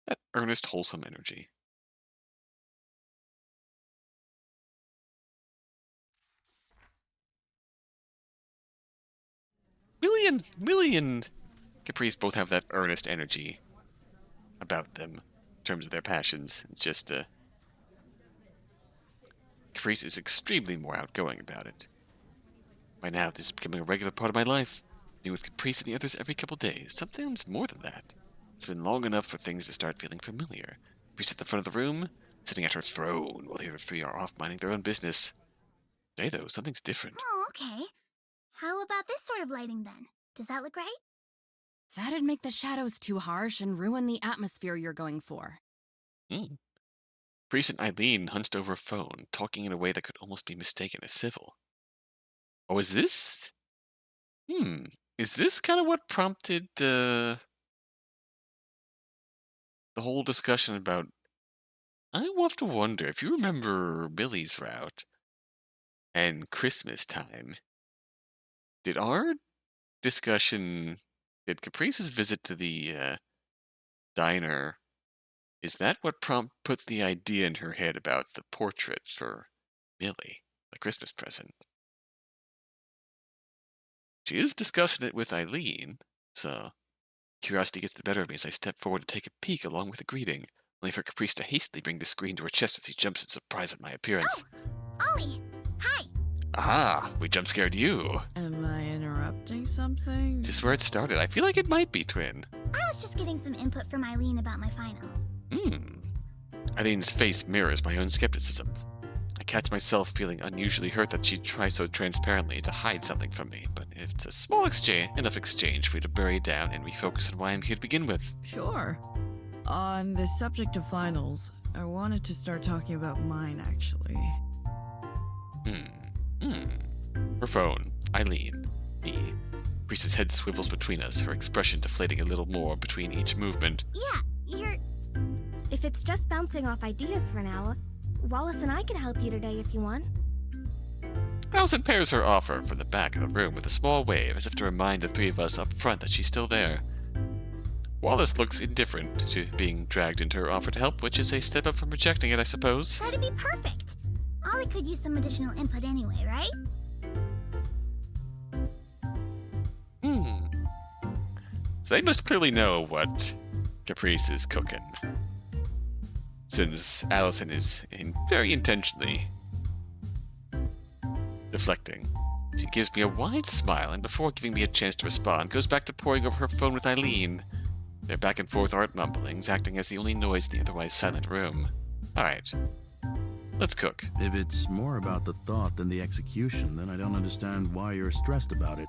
That earnest, wholesome energy. Millie and Caprice both have that earnest energy about them in terms of their passions. It's just, Caprice is extremely more outgoing about it. By now, this is becoming a regular part of my life. Being with Caprice and the others every couple days. Sometimes more than that. It's been long enough for things to start feeling familiar. Caprice at the front of the room, sitting at her throne, while the other three are off minding their own business. Today, though, something's different.
Oh, okay. How about this sort of lighting, then? Does that look right?
That'd make the shadows too harsh and ruin the atmosphere you're going for.
Caprice and Eileen hunched over a phone, talking in a way that could almost be mistaken as civil. Oh, is this? Is this kind of what prompted the whole discussion about... I have to wonder, if you remember Millie's route and Christmas time, did our discussion, did Caprice's visit to the diner, is that what put the idea in her head about the portrait for Millie, the Christmas present? She is discussing it with Eileen, so curiosity gets the better of me as I step forward to take a peek along with a greeting, only for Caprice to hastily bring the screen to her chest as he jumps in surprise at my appearance.
Oh, Ollie! Hi!
Ah, we jump scared you.
Am I interrupting something?
Is this where it started? I feel like it might be, Twin.
I was just getting some input from Eileen about my final.
Eileen's face mirrors my own skepticism. I catch myself feeling unusually hurt that she'd try so transparently to hide something from me, but it's a small enough exchange for me to bury down and refocus on why I'm here to begin with.
Sure. On the subject of finals, I wanted to start talking about mine, actually.
Her phone, Eileen, me. Priest's head swivels between us, her expression deflating a little more between each movement.
Yeah, you're...
If it's just bouncing off ideas for now, Wallace and I can help you today if you want.
Allison pairs her offer from the back of the room with a small wave, as if to remind the three of us up front that she's still there. Wallace looks indifferent to being dragged into her offer to help, which is a step up from rejecting it, I suppose.
That'd be perfect. Ollie could use some additional input anyway, right?
So they must clearly know what Caprice is cooking, since Allison is very intentionally deflecting. She gives me a wide smile, and before giving me a chance to respond, goes back to poring over her phone with Eileen. Their back and forth art mumblings, acting as the only noise in the otherwise silent room. Alright, let's cook.
If it's more about the thought than the execution, then I don't understand why you're stressed about it.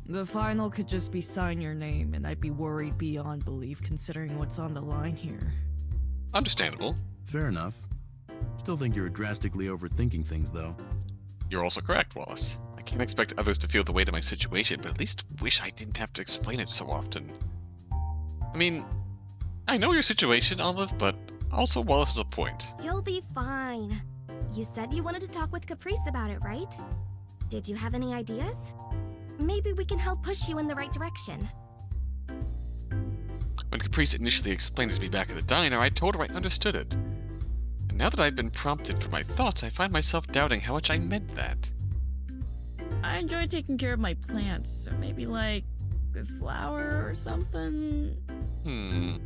The final could just be sign your name, and I'd be worried beyond belief considering what's on the line here.
Understandable.
Fair enough. Still think you're drastically overthinking things, though.
You're also correct, Wallace. I can't expect others to feel the weight of my situation, but at least wish I didn't have to explain it so often. I mean, I know your situation, Olive, but also Wallace has a point.
You'll be fine. You said you wanted to talk with Caprice about it, right? Did you have any ideas? Maybe we can help push you in the right direction.
When Caprice initially explained it to me back at the diner, I told her I understood it. And now that I've been prompted for my thoughts, I find myself doubting how much I meant that.
I enjoy taking care of my plants, so maybe like a flower or something.
I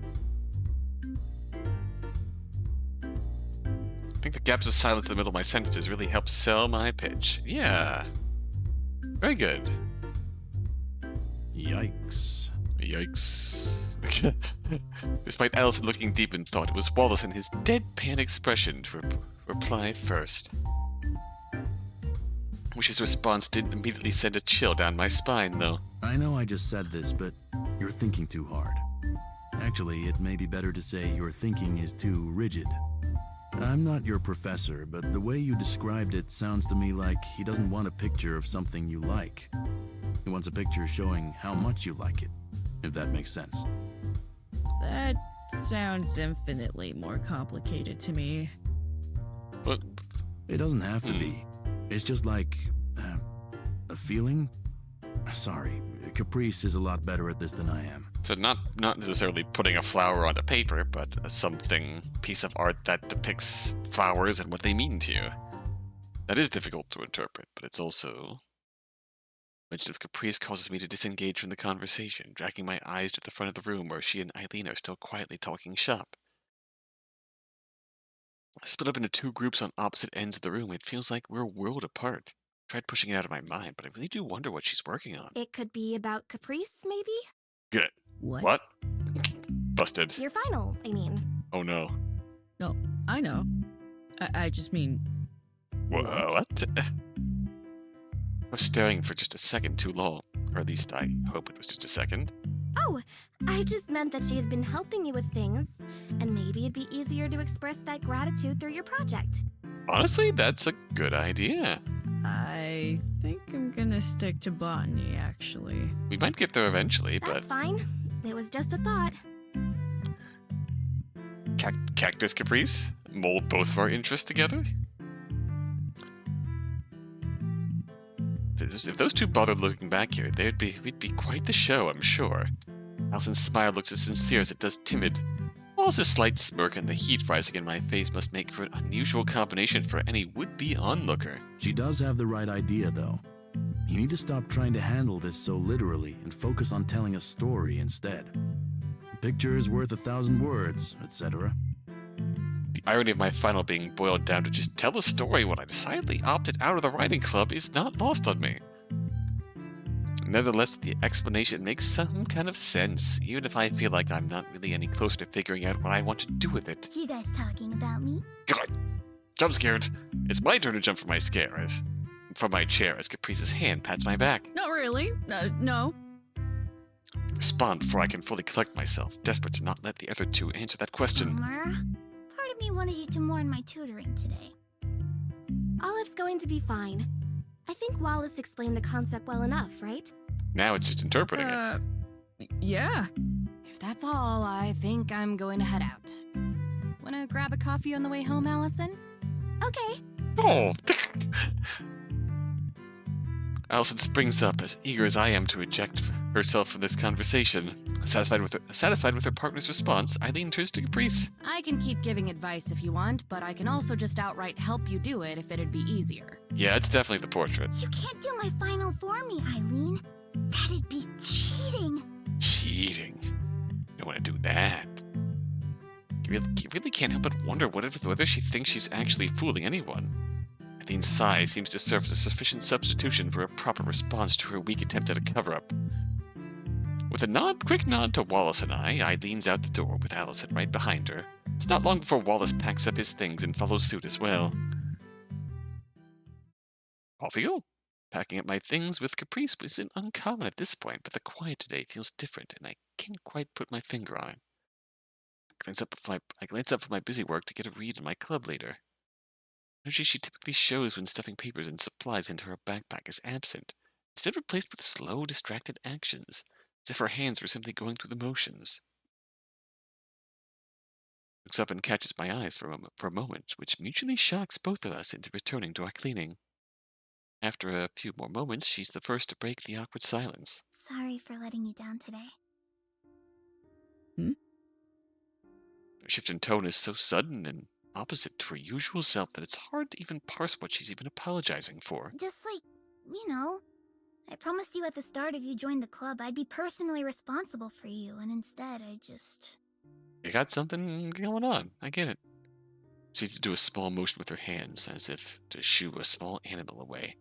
think the gaps of silence in the middle of my sentences really help sell my pitch. Yeah. Very good.
Yikes.
Yikes. Despite Allison looking deep in thought, it was Wallace and his deadpan expression to reply first. Which his response didn't immediately send a chill down my spine, though.
I know I just said this, but you're thinking too hard. Actually, it may be better to say your thinking is too rigid. I'm not your professor, but the way you described it sounds to me like he doesn't want a picture of something you like. He wants a picture showing how much you like it, if that makes sense.
That sounds infinitely more complicated to me.
But
it doesn't have to be. It's just like a feeling. Sorry, Caprice is a lot better at this than I am.
So not necessarily putting a flower onto paper, but piece of art that depicts flowers and what they mean to you. That is difficult to interpret, but it's also... Mention of Caprice causes me to disengage from the conversation, dragging my eyes to the front of the room where she and Eileen are still quietly talking shop. Split up into two groups on opposite ends of the room, it feels like we're a world apart. I tried pushing it out of my mind, but I really do wonder what she's working on.
It could be about Caprice, maybe?
Good.
What?
Busted.
Your final, I mean.
Oh no.
No, I know. I just mean...
What? I was staring for just a second too long. Or at least I hope it was just a second.
Oh, I just meant that she had been helping you with things, and maybe it'd be easier to express that gratitude through your project.
Honestly, that's a good idea.
I think I'm gonna stick to botany, actually.
We might get there eventually, but...
That's fine. It was just a thought.
Cactus Caprice? Mold both of our interests together? If those two bothered looking back here, we'd be quite the show, I'm sure. Allison's smile looks as sincere as it does timid. Also, a slight smirk and the heat rising in my face must make for an unusual combination for any would-be onlooker.
She does have the right idea, though. You need to stop trying to handle this so literally and focus on telling a story instead. A picture is worth 1,000 words, etc.
The irony of my final being boiled down to just tell a story when I decidedly opted out of the writing club is not lost on me. Nevertheless, the explanation makes some kind of sense, even if I feel like I'm not really any closer to figuring out what I want to do with it.
You guys talking about me?
God, jump scared. It's my turn to jump from my chair as Caprice's hand pats my back.
Not really. No.
I respond before I can fully collect myself, desperate to not let the other two answer that question.
Bummer. Part of me wanted you to mourn my tutoring today.
Olive's going to be fine. I think Wallace explained the concept well enough, right?
Now it's just interpreting it.
Yeah.
If that's all, I think I'm going to head out. Wanna grab a coffee on the way home, Allison?
Okay.
Oh. Allison springs up, as eager as I am to eject herself from this conversation. Satisfied with her partner's response, Eileen turns to Caprice.
I can keep giving advice if you want, but I can also just outright help you do it if it'd be easier.
Yeah, it's definitely the portrait.
You can't do my final for me, Eileen. That'd be cheating.
Cheating? You don't want to do that. You really can't help but wonder whether she thinks she's actually fooling anyone. Eileen's sigh seems to serve as a sufficient substitution for a proper response to her weak attempt at a cover-up. With a quick nod to Wallace and I leans out the door with Allison right behind her. It's not long before Wallace packs up his things and follows suit as well. Off we go. Packing up my things with Caprice isn't uncommon at this point, but the quiet today feels different, and I can't quite put my finger on it. I glance up from my busy work to get a read in my club later. Energy she typically shows when stuffing papers and supplies into her backpack is absent, instead replaced with slow, distracted actions, as if her hands were simply going through the motions. Looks up and catches my eyes for a moment, which mutually shocks both of us into returning to our cleaning. After a few more moments, she's the first to break the awkward silence.
Sorry for letting you down today.
Her shift in tone is so sudden and opposite to her usual self that it's hard to even parse what she's even apologizing for.
Just like, I promised you at the start if you joined the club, I'd be personally responsible for you, and instead I just...
You got something going on, I get it. She seems to do a small motion with her hands, as if to shoo a small animal away.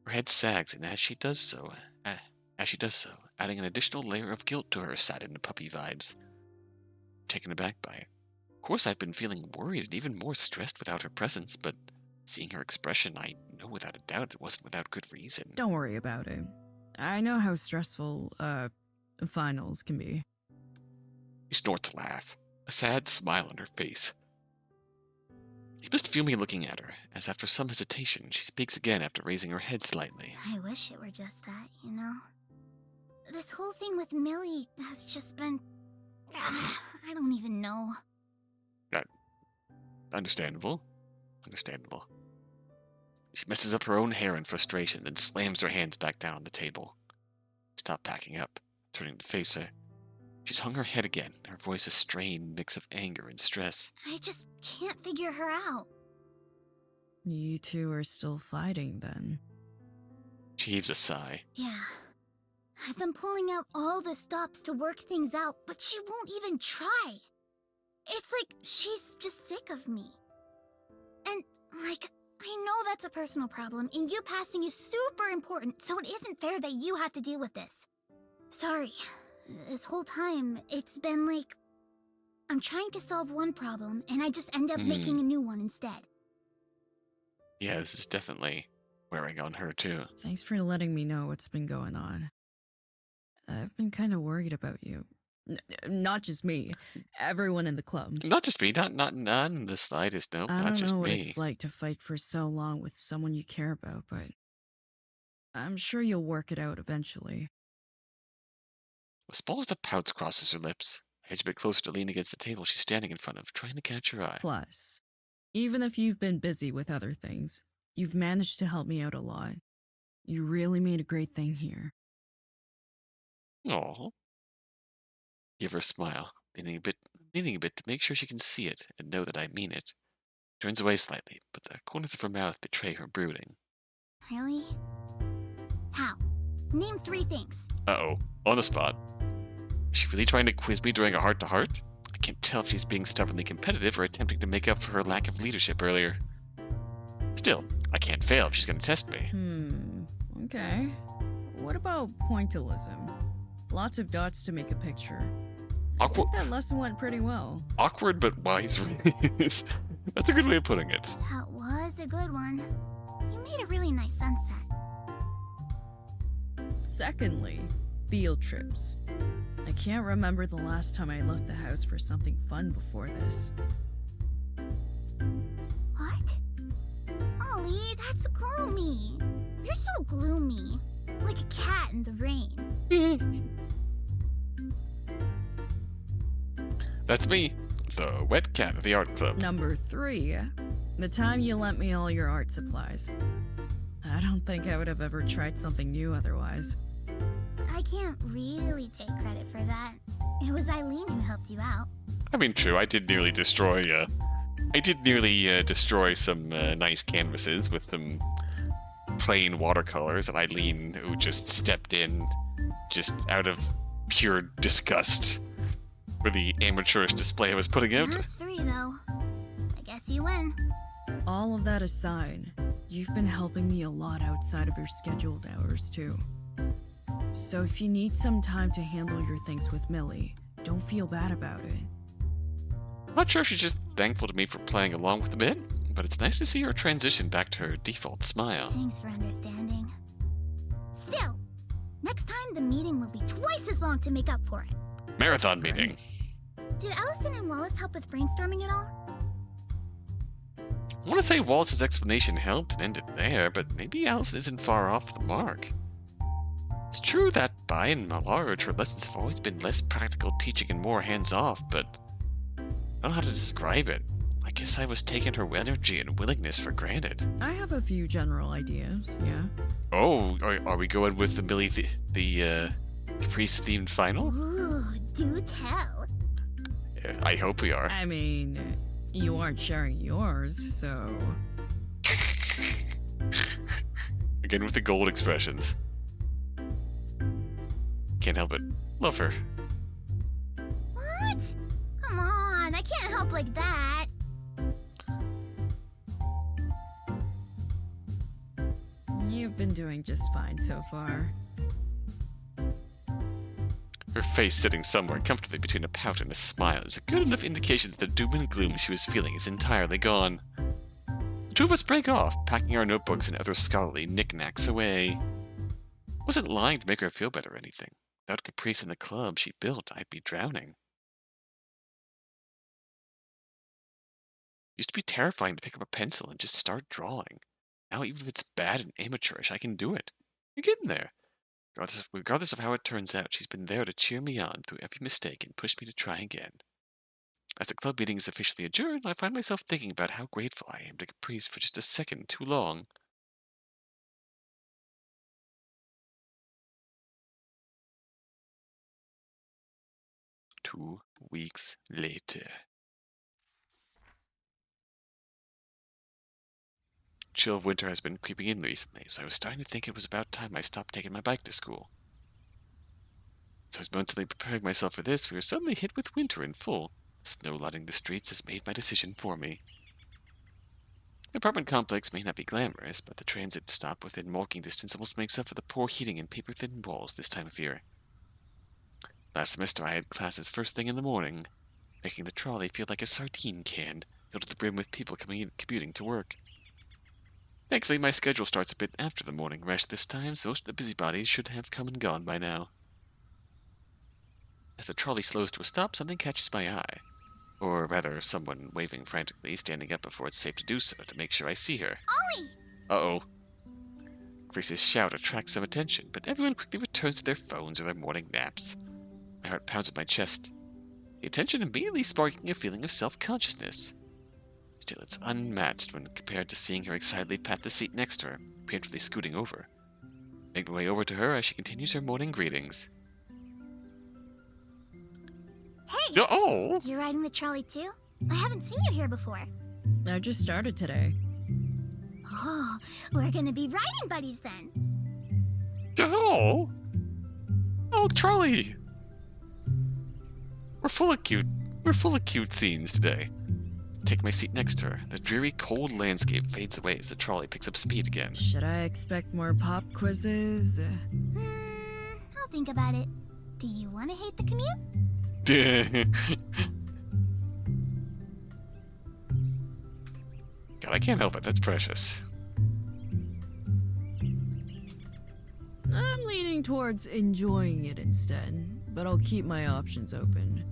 Her head sags, and as she does so, adding an additional layer of guilt to her saddened puppy vibes. Taken aback by it. Of course, I've been feeling worried and even more stressed without her presence, but seeing her expression, I know without a doubt it wasn't without good reason.
Don't worry about it. I know how stressful, finals can be.
She snorts a laugh, a sad smile on her face. You must feel me looking at her, as after some hesitation, she speaks again after raising her head slightly.
I wish it were just that, you know? This whole thing with Millie has just been... I don't even know.
Understandable. Understandable. She messes up her own hair in frustration, then slams her hands back down on the table. Stop packing up, turning to face her. She's hung her head again, her voice a strained mix of anger and stress.
I just can't figure her out.
You two are still fighting, then?
She heaves a sigh.
Yeah. I've been pulling out all the stops to work things out, but she won't even try. It's like she's just sick of me. And, like, I know that's a personal problem, and you passing is super important, so it isn't fair that you have to deal with this. Sorry. This whole time, it's been like... I'm trying to solve one problem, and I just end up making a new one instead.
Yeah, this is definitely wearing on her, too.
Thanks for letting me know what's been going on. I've been kind of worried about you. Not just me. Everyone in the club.
Not just me. Not in the slightest. No,
I
not
don't
just
know what
me.
it's like to fight for so long with someone you care about, but I'm sure you'll work it out eventually.
A small of pouts crosses her lips. I edge a bit closer to lean against the table she's standing in front of, trying to catch her eye.
Plus, even if you've been busy with other things, you've managed to help me out a lot. You really made a great thing here.
Aw. Give her a smile, leaning a bit to make sure she can see it and know that I mean it. Turns away slightly, but the corners of her mouth betray her brooding.
Really? How? Name 3 things.
Uh-oh. On the spot. Is she really trying to quiz me during a heart-to-heart? I can't tell if she's being stubbornly competitive or attempting to make up for her lack of leadership earlier. Still, I can't fail if she's going to test me.
Okay. What about pointillism? Lots of dots to make a picture.
Awkward.
I think that lesson went pretty well.
Awkward but wise. That's a good way of putting it.
That was a good one. You made a really nice sunset.
Secondly, field trips. I can't remember the last time I left the house for something fun before this.
What? Ollie, that's gloomy. You're so gloomy. Like a cat in the rain.
That's me, the wet cat of the art club.
Number 3, the time you lent me all your art supplies. I don't think I would have ever tried something new otherwise.
I can't really take credit for that. It was Eileen who helped you out.
I mean, true, I did nearly destroy some nice canvases with some plain watercolors, and Eileen, who just stepped in just out of pure disgust for the amateurish display I was putting out.
That's 3, though. I guess you win.
All of that aside, you've been helping me a lot outside of your scheduled hours, too. So if you need some time to handle your things with Millie, don't feel bad about it.
Not sure if she's just thankful to me for playing along with the bit, but it's nice to see her transition back to her default smile.
Thanks for understanding. Still, next time the meeting will be twice as long to make up for it.
Marathon meeting.
Did Allison and Wallace help with brainstorming at all?
I want to say Wallace's explanation helped and ended there, but maybe Allison isn't far off the mark. It's true that, by and large, her lessons have always been less practical teaching and more hands-off, but I don't know how to describe it. I guess I was taking her energy and willingness for granted.
I have a few general ideas, yeah.
Oh, are we going with the Millie, the Caprice-themed final?
Ooh, do tell.
I hope we are.
I mean, you aren't sharing yours, so...
Again with the gold expressions. Can't help it. Love her.
What? Come on, I can't help like that.
You've been doing just fine so far.
Her face sitting somewhere comfortably between a pout and a smile is a good enough indication that the doom and gloom she was feeling is entirely gone. The two of us break off, packing our notebooks and other scholarly knickknacks away. I wasn't lying to make her feel better or anything. Without Caprice and the club she built, I'd be drowning. Used to be terrifying to pick up a pencil and just start drawing. Now, even if it's bad and amateurish, I can do it. You're getting there. Regardless of how it turns out, she's been there to cheer me on through every mistake and push me to try again. As the club meeting is officially adjourned, I find myself thinking about how grateful I am to Caprice for just a second too long. Two weeks later. Chill of winter has been creeping in recently, so I was starting to think it was about time I stopped taking my bike to school. As I was mentally preparing myself for this, we were suddenly hit with winter in full. Snow lining the streets has made my decision for me. The apartment complex may not be glamorous, but the transit stop within walking distance almost makes up for the poor heating and paper-thin walls this time of year. Last semester I had classes first thing in the morning, making the trolley feel like a sardine can, filled to the brim with people commuting to work. Thankfully, my schedule starts a bit after the morning rush this time, so most of the busybodies should have come and gone by now. As the trolley slows to a stop, something catches my eye. Or rather, someone waving frantically, standing up before it's safe to do so, to make sure I see her.
Ollie!
Uh-oh. Grace's shout attracts some attention, but everyone quickly returns to their phones or their morning naps. My heart pounds at my chest, the attention immediately sparking a feeling of self-consciousness. Still, it's unmatched when compared to seeing her excitedly pat the seat next to her, preemptively scooting over. Make my way over to her as she continues her morning greetings.
Hey!
Oh!
You're riding the trolley too? I haven't seen you here before.
I just started today.
Oh, we're gonna be riding buddies then.
Oh! Oh, trolley! We're full of cute scenes today. Take my seat next to her. The dreary, cold landscape fades away as the trolley picks up speed again.
Should I expect more pop quizzes?
I'll think about it. Do you want to hate the commute?
God, I can't help it. That's precious.
I'm leaning towards enjoying it instead, but I'll keep my options open.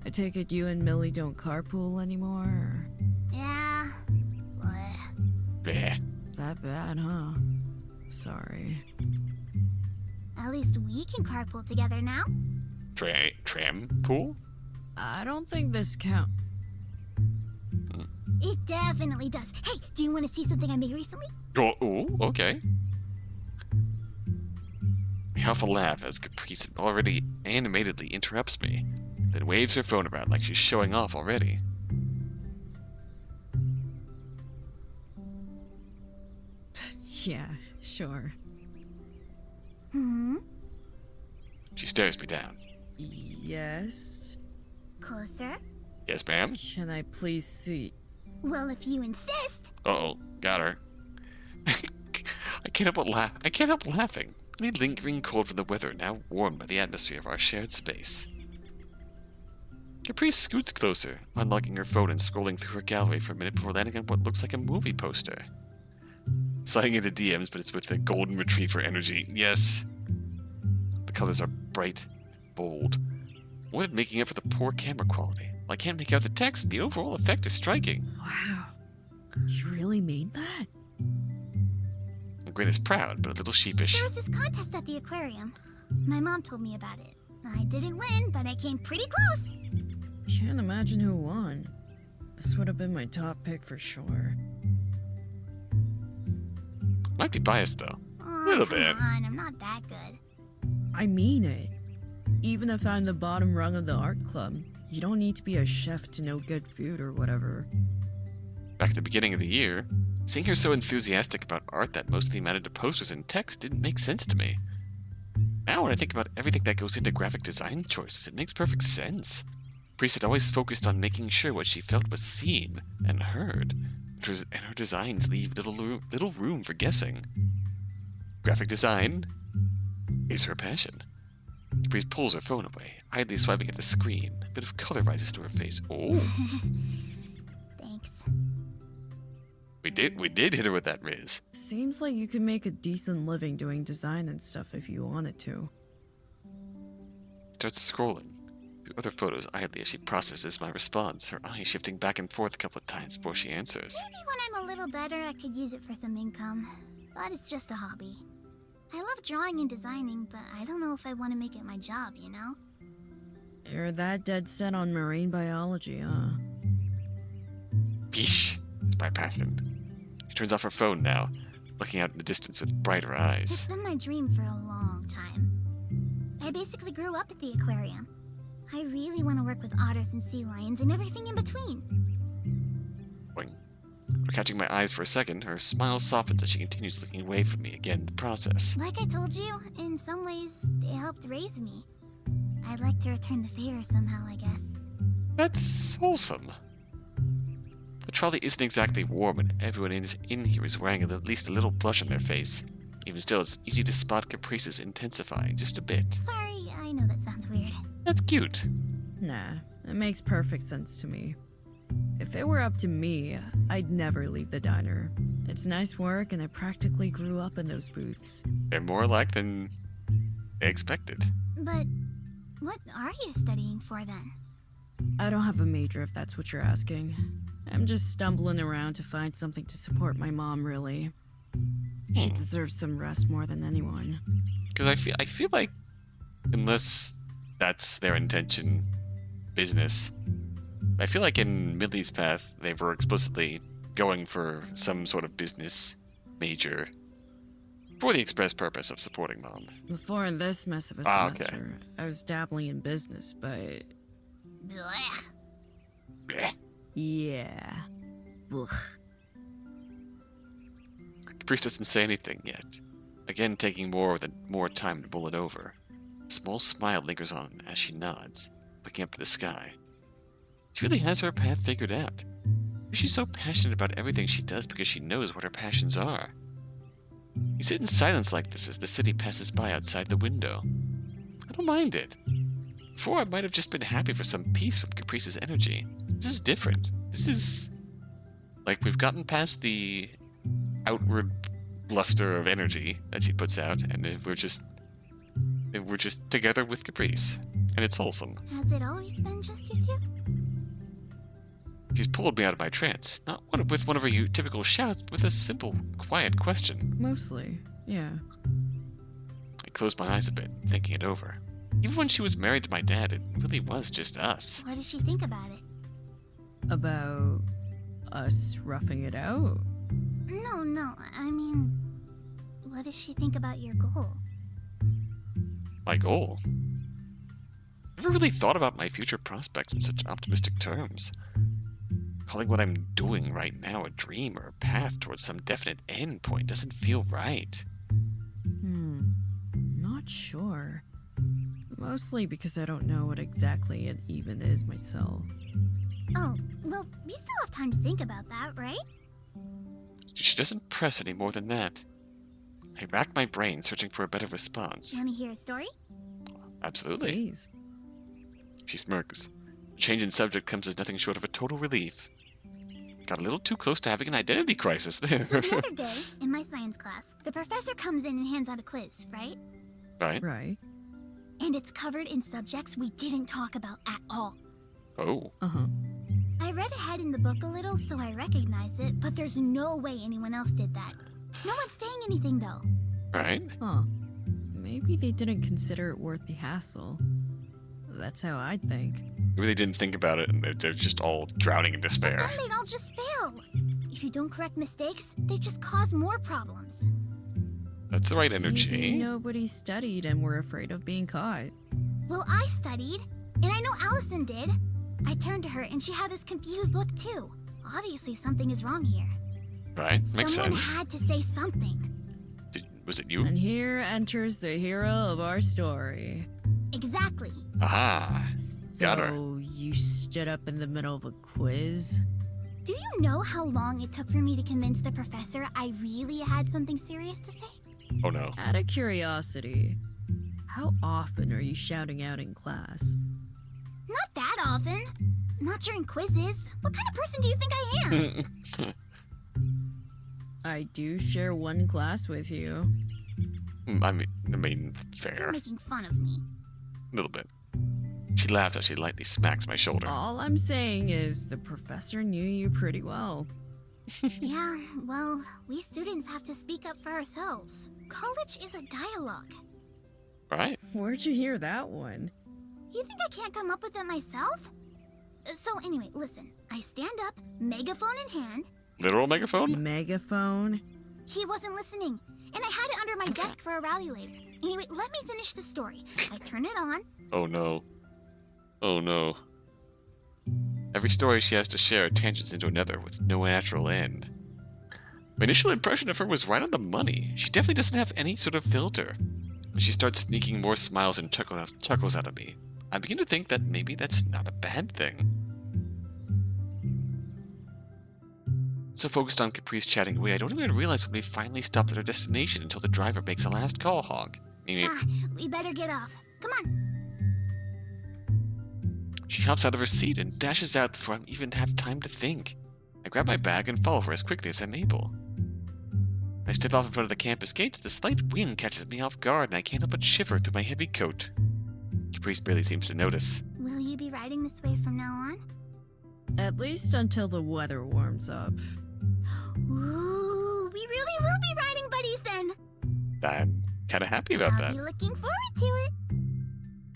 I take it you and Millie don't carpool anymore? Or...
Yeah.
Bleh.
That bad, huh? Sorry.
At least we can carpool together now.
Tram pool?
I don't think this counts.
It definitely does. Hey, do you want to see something I made recently?
Oh, okay. I half a laugh as Caprice already animatedly interrupts me, then waves her phone around like she's showing off already.
Yeah, sure.
She stares me down.
Yes?
Closer?
Yes, ma'am?
Can I please see?
Well, if you insist.
Uh-oh, got her. I can't help laughing. Any lingering cold from the weather now warmed by the atmosphere of our shared space. Caprice scoots closer, unlocking her phone and scrolling through her gallery for a minute before landing on what looks like a movie poster. Sliding into DMs, but it's with the golden retriever energy. Yes. The colors are bright, bold, more than making up for the poor camera quality. While I can't make out the text, the overall effect is striking.
Wow. You really made that?
Gwen is proud, but a little sheepish.
There was this contest at the aquarium. My mom told me about it. I didn't win, but I came pretty close.
Can't imagine who won. This would have been my top pick for sure.
Might be biased, though.
Oh,
a little bit.
Come on, I'm not that good.
I mean it. Even if I'm the bottom rung of the art club, you don't need to be a chef to know good food or whatever.
Back at the beginning of the year, seeing her so enthusiastic about art that mostly amounted to posters and text didn't make sense to me. Now when I think about everything that goes into graphic design choices, it makes perfect sense. Priest had always focused on making sure what she felt was seen and heard, and her designs leave little room for guessing. Graphic design is her passion. Caprice pulls her phone away, idly swiping at the screen. A bit of color rises to her face. Oh,
Thanks.
we did hit her with that Riz.
Seems like you could make a decent living doing design and stuff if you wanted to.
Starts scrolling through other photos idly as she processes my response, her eyes shifting back and forth a couple of times before she answers.
Maybe when I'm a little better, I could use it for some income. But it's just a hobby. I love drawing and designing, but I don't know if I want to make it my job, you know?
You're that dead set on marine biology, huh?
Yeesh, it's my passion. She turns off her phone now, looking out in the distance with brighter eyes.
It's been my dream for a long time. I basically grew up at the aquarium. I really want to work with otters and sea lions and everything in between.
Boing. After catching my eyes for a second, her smile softens as she continues looking away from me again in the process.
Like I told you, in some ways, they helped raise me. I'd like to return the favor somehow, I guess.
That's wholesome. The trolley isn't exactly warm, and everyone in here is wearing at least a little blush on their face. Even still, it's easy to spot Caprice's intensifying just a bit.
Sorry, I know that sounds weird.
That's cute.
Nah, it makes perfect sense to me. If it were up to me, I'd never leave the diner. It's nice work, and I practically grew up in those booths.
They're more alike than they expected.
But what are you studying for then?
I don't have a major if that's what you're asking. I'm just stumbling around to find something to support my mom, really. She deserves some rest more than anyone.
Because I feel like, unless that's their intention, business, I feel like in Millie's path, they were explicitly going for some sort of business major for the express purpose of supporting mom.
Before this mess of a semester, I was dabbling in business, but...
Blech.
Blech.
Yeah. Ugh.
Caprice doesn't say anything yet, again taking more time to mull it over. A small smile lingers on as she nods, looking up to the sky. She really has her path figured out. She's so passionate about everything she does because she knows what her passions are. We sit in silence like this as the city passes by outside the window. I don't mind it. Before, I might have just been happy for some peace from Caprice's energy. This is different. This is... like, we've gotten past the outward bluster of energy that she puts out, and we're just together with Caprice. And it's wholesome.
Has it always been just you two?
She's pulled me out of my trance, not with one of her typical shouts, but with a simple, quiet question.
Mostly, yeah.
I closed my eyes a bit, thinking it over. Even when she was married to my dad, it really was just us.
What does she think about it?
About us roughing it out?
No, I mean, what does she think about your goal?
My goal? Never really thought about my future prospects in such optimistic terms. Calling what I'm doing right now a dream or a path towards some definite end point doesn't feel right.
Not sure. Mostly because I don't know what exactly it even is myself.
Oh, well, you still have time to think about that, right?
She doesn't press any more than that. I rack my brain searching for a better response.
Want to hear a story?
Absolutely.
Please.
She smirks. The change in subject comes as nothing short of a total relief. Got a little too close to having an identity crisis there.
So the other day, in my science class, the professor comes in and hands out a quiz, right?
Right.
And it's covered in subjects we didn't talk about at all.
Oh.
Uh-huh.
I read ahead in the book a little, so I recognized it, but there's no way anyone else did that. No one's saying anything, though.
Right.
Huh. Maybe they didn't consider it worth the hassle. That's how I think.
Maybe they didn't think about it and they're just all drowning in despair.
But then they'd all just fail. If you don't correct mistakes, they just cause more problems.
That's the right energy.
Maybe nobody studied and were afraid of being caught.
Well, I studied, and I know Allison did. I turned to her, and she had this confused look, too. Obviously, something is wrong here.
Right, makes
Someone
sense.
had to say something.
Was it you?
And here enters the hero of our story.
Exactly.
Aha. Got her.
So you stood up in the middle of a quiz?
Do you know how long it took for me to convince the professor I really had something serious to say?
Oh no.
Out of curiosity, How often are you shouting out in class?
Not that often. Not during quizzes. What kind of person do you think I am?
I do share one class with you.
I mean, fair.
You're making fun of me.
A little bit. She laughs as she lightly smacks my shoulder.
All I'm saying is the professor knew you pretty well.
Yeah, well, we students have to speak up for ourselves. College is a dialogue.
Right?
Where'd you hear that one?
You think I can't come up with it myself? So anyway, listen. I stand up, megaphone in hand.
Literal megaphone?
Megaphone?
He wasn't listening, and I had it under my desk for a rally later. Anyway, let me finish the story. I turn it on.
Oh no. Oh no. Every story she has to share tangents into another with no natural end. My initial impression of her was right on the money. She definitely doesn't have any sort of filter. She starts sneaking more smiles and chuckles out of me. I begin to think that maybe that's not a bad thing. So focused on Caprice chatting away, I don't even realize when we finally stopped at our destination until the driver makes a last call honk.
We better get off. Come on.
She hops out of her seat and dashes out before I even have time to think. I grab my bag and follow her as quickly as I'm able. When I step off in front of the campus gates, the slight wind catches me off guard and I can't help but shiver through my heavy coat. Caprice barely seems to notice.
Will you be riding this way from now on?
At least until the weather warms up.
Ooh, we really will be riding buddies then.
I'm kind of happy about that.
I'll be looking forward to it.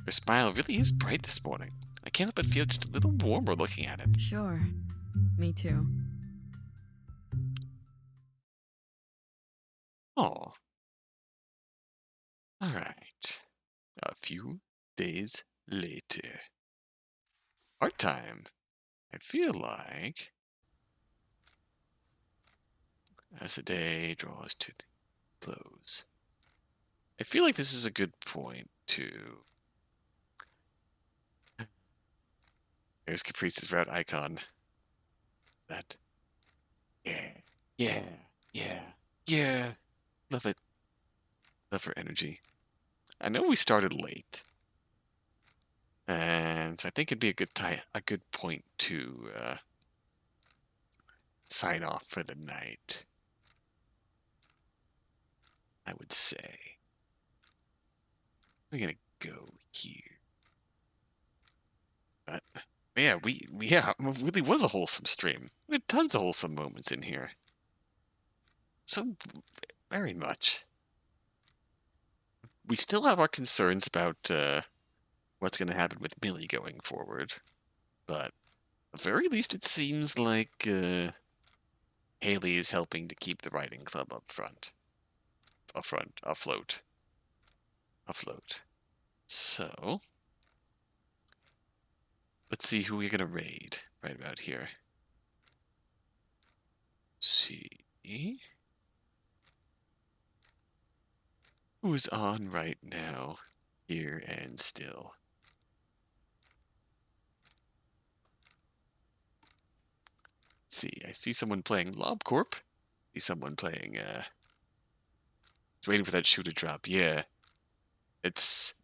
Her smile really is bright this morning. I can't help but feel just a little warmer looking at it.
Sure. Me too.
Oh. Alright. A few days later. Art time. I feel like, as the day draws to the close, I feel like this is a good point to... There's Caprice's route icon. That. Yeah. Love it. Love her energy. I know we started late. And so I think it'd be a good point to sign off for the night. I would say. We're gonna go here. But yeah, it really was a wholesome stream. We had tons of wholesome moments in here. So very much. We still have our concerns about what's going to happen with Millie going forward, but at the very least it seems like Haley is helping to keep the writing club afloat. So, let's see who we're going to raid right about here. See who's on right now, here and still. Let's see, I see someone playing LobCorp. See someone playing, waiting for that shoe to drop. Yeah. It's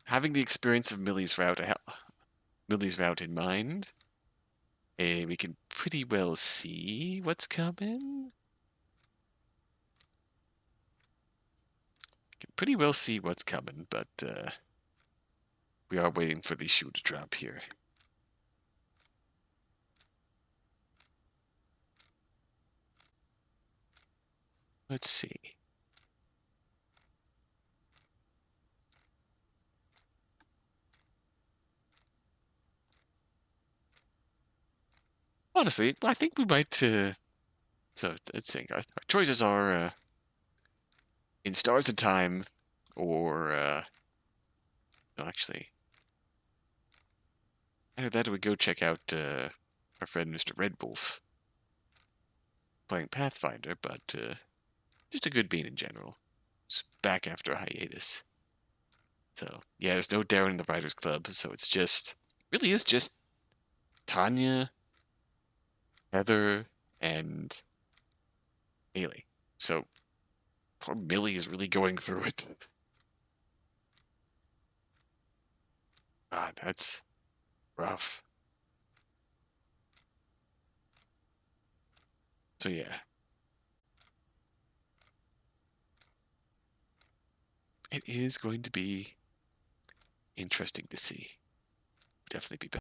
having the experience of Millie's route in mind. We can pretty well see what's coming. But we are waiting for the shoe to drop here. Let's see. Honestly, I think we might, so let's think. Our choices are, In Stars of Time, or, no, actually, either that or we go check out, our friend Mr. Red Wolf playing Pathfinder, but, just a good bean in general. It's back after a hiatus. So, yeah, there's no Darren in the Writers Club, so it's just, really is just Tanya, Heather, and Haley. So, poor Millie is really going through it. God, that's rough. So yeah. It is going to be interesting to see. Definitely be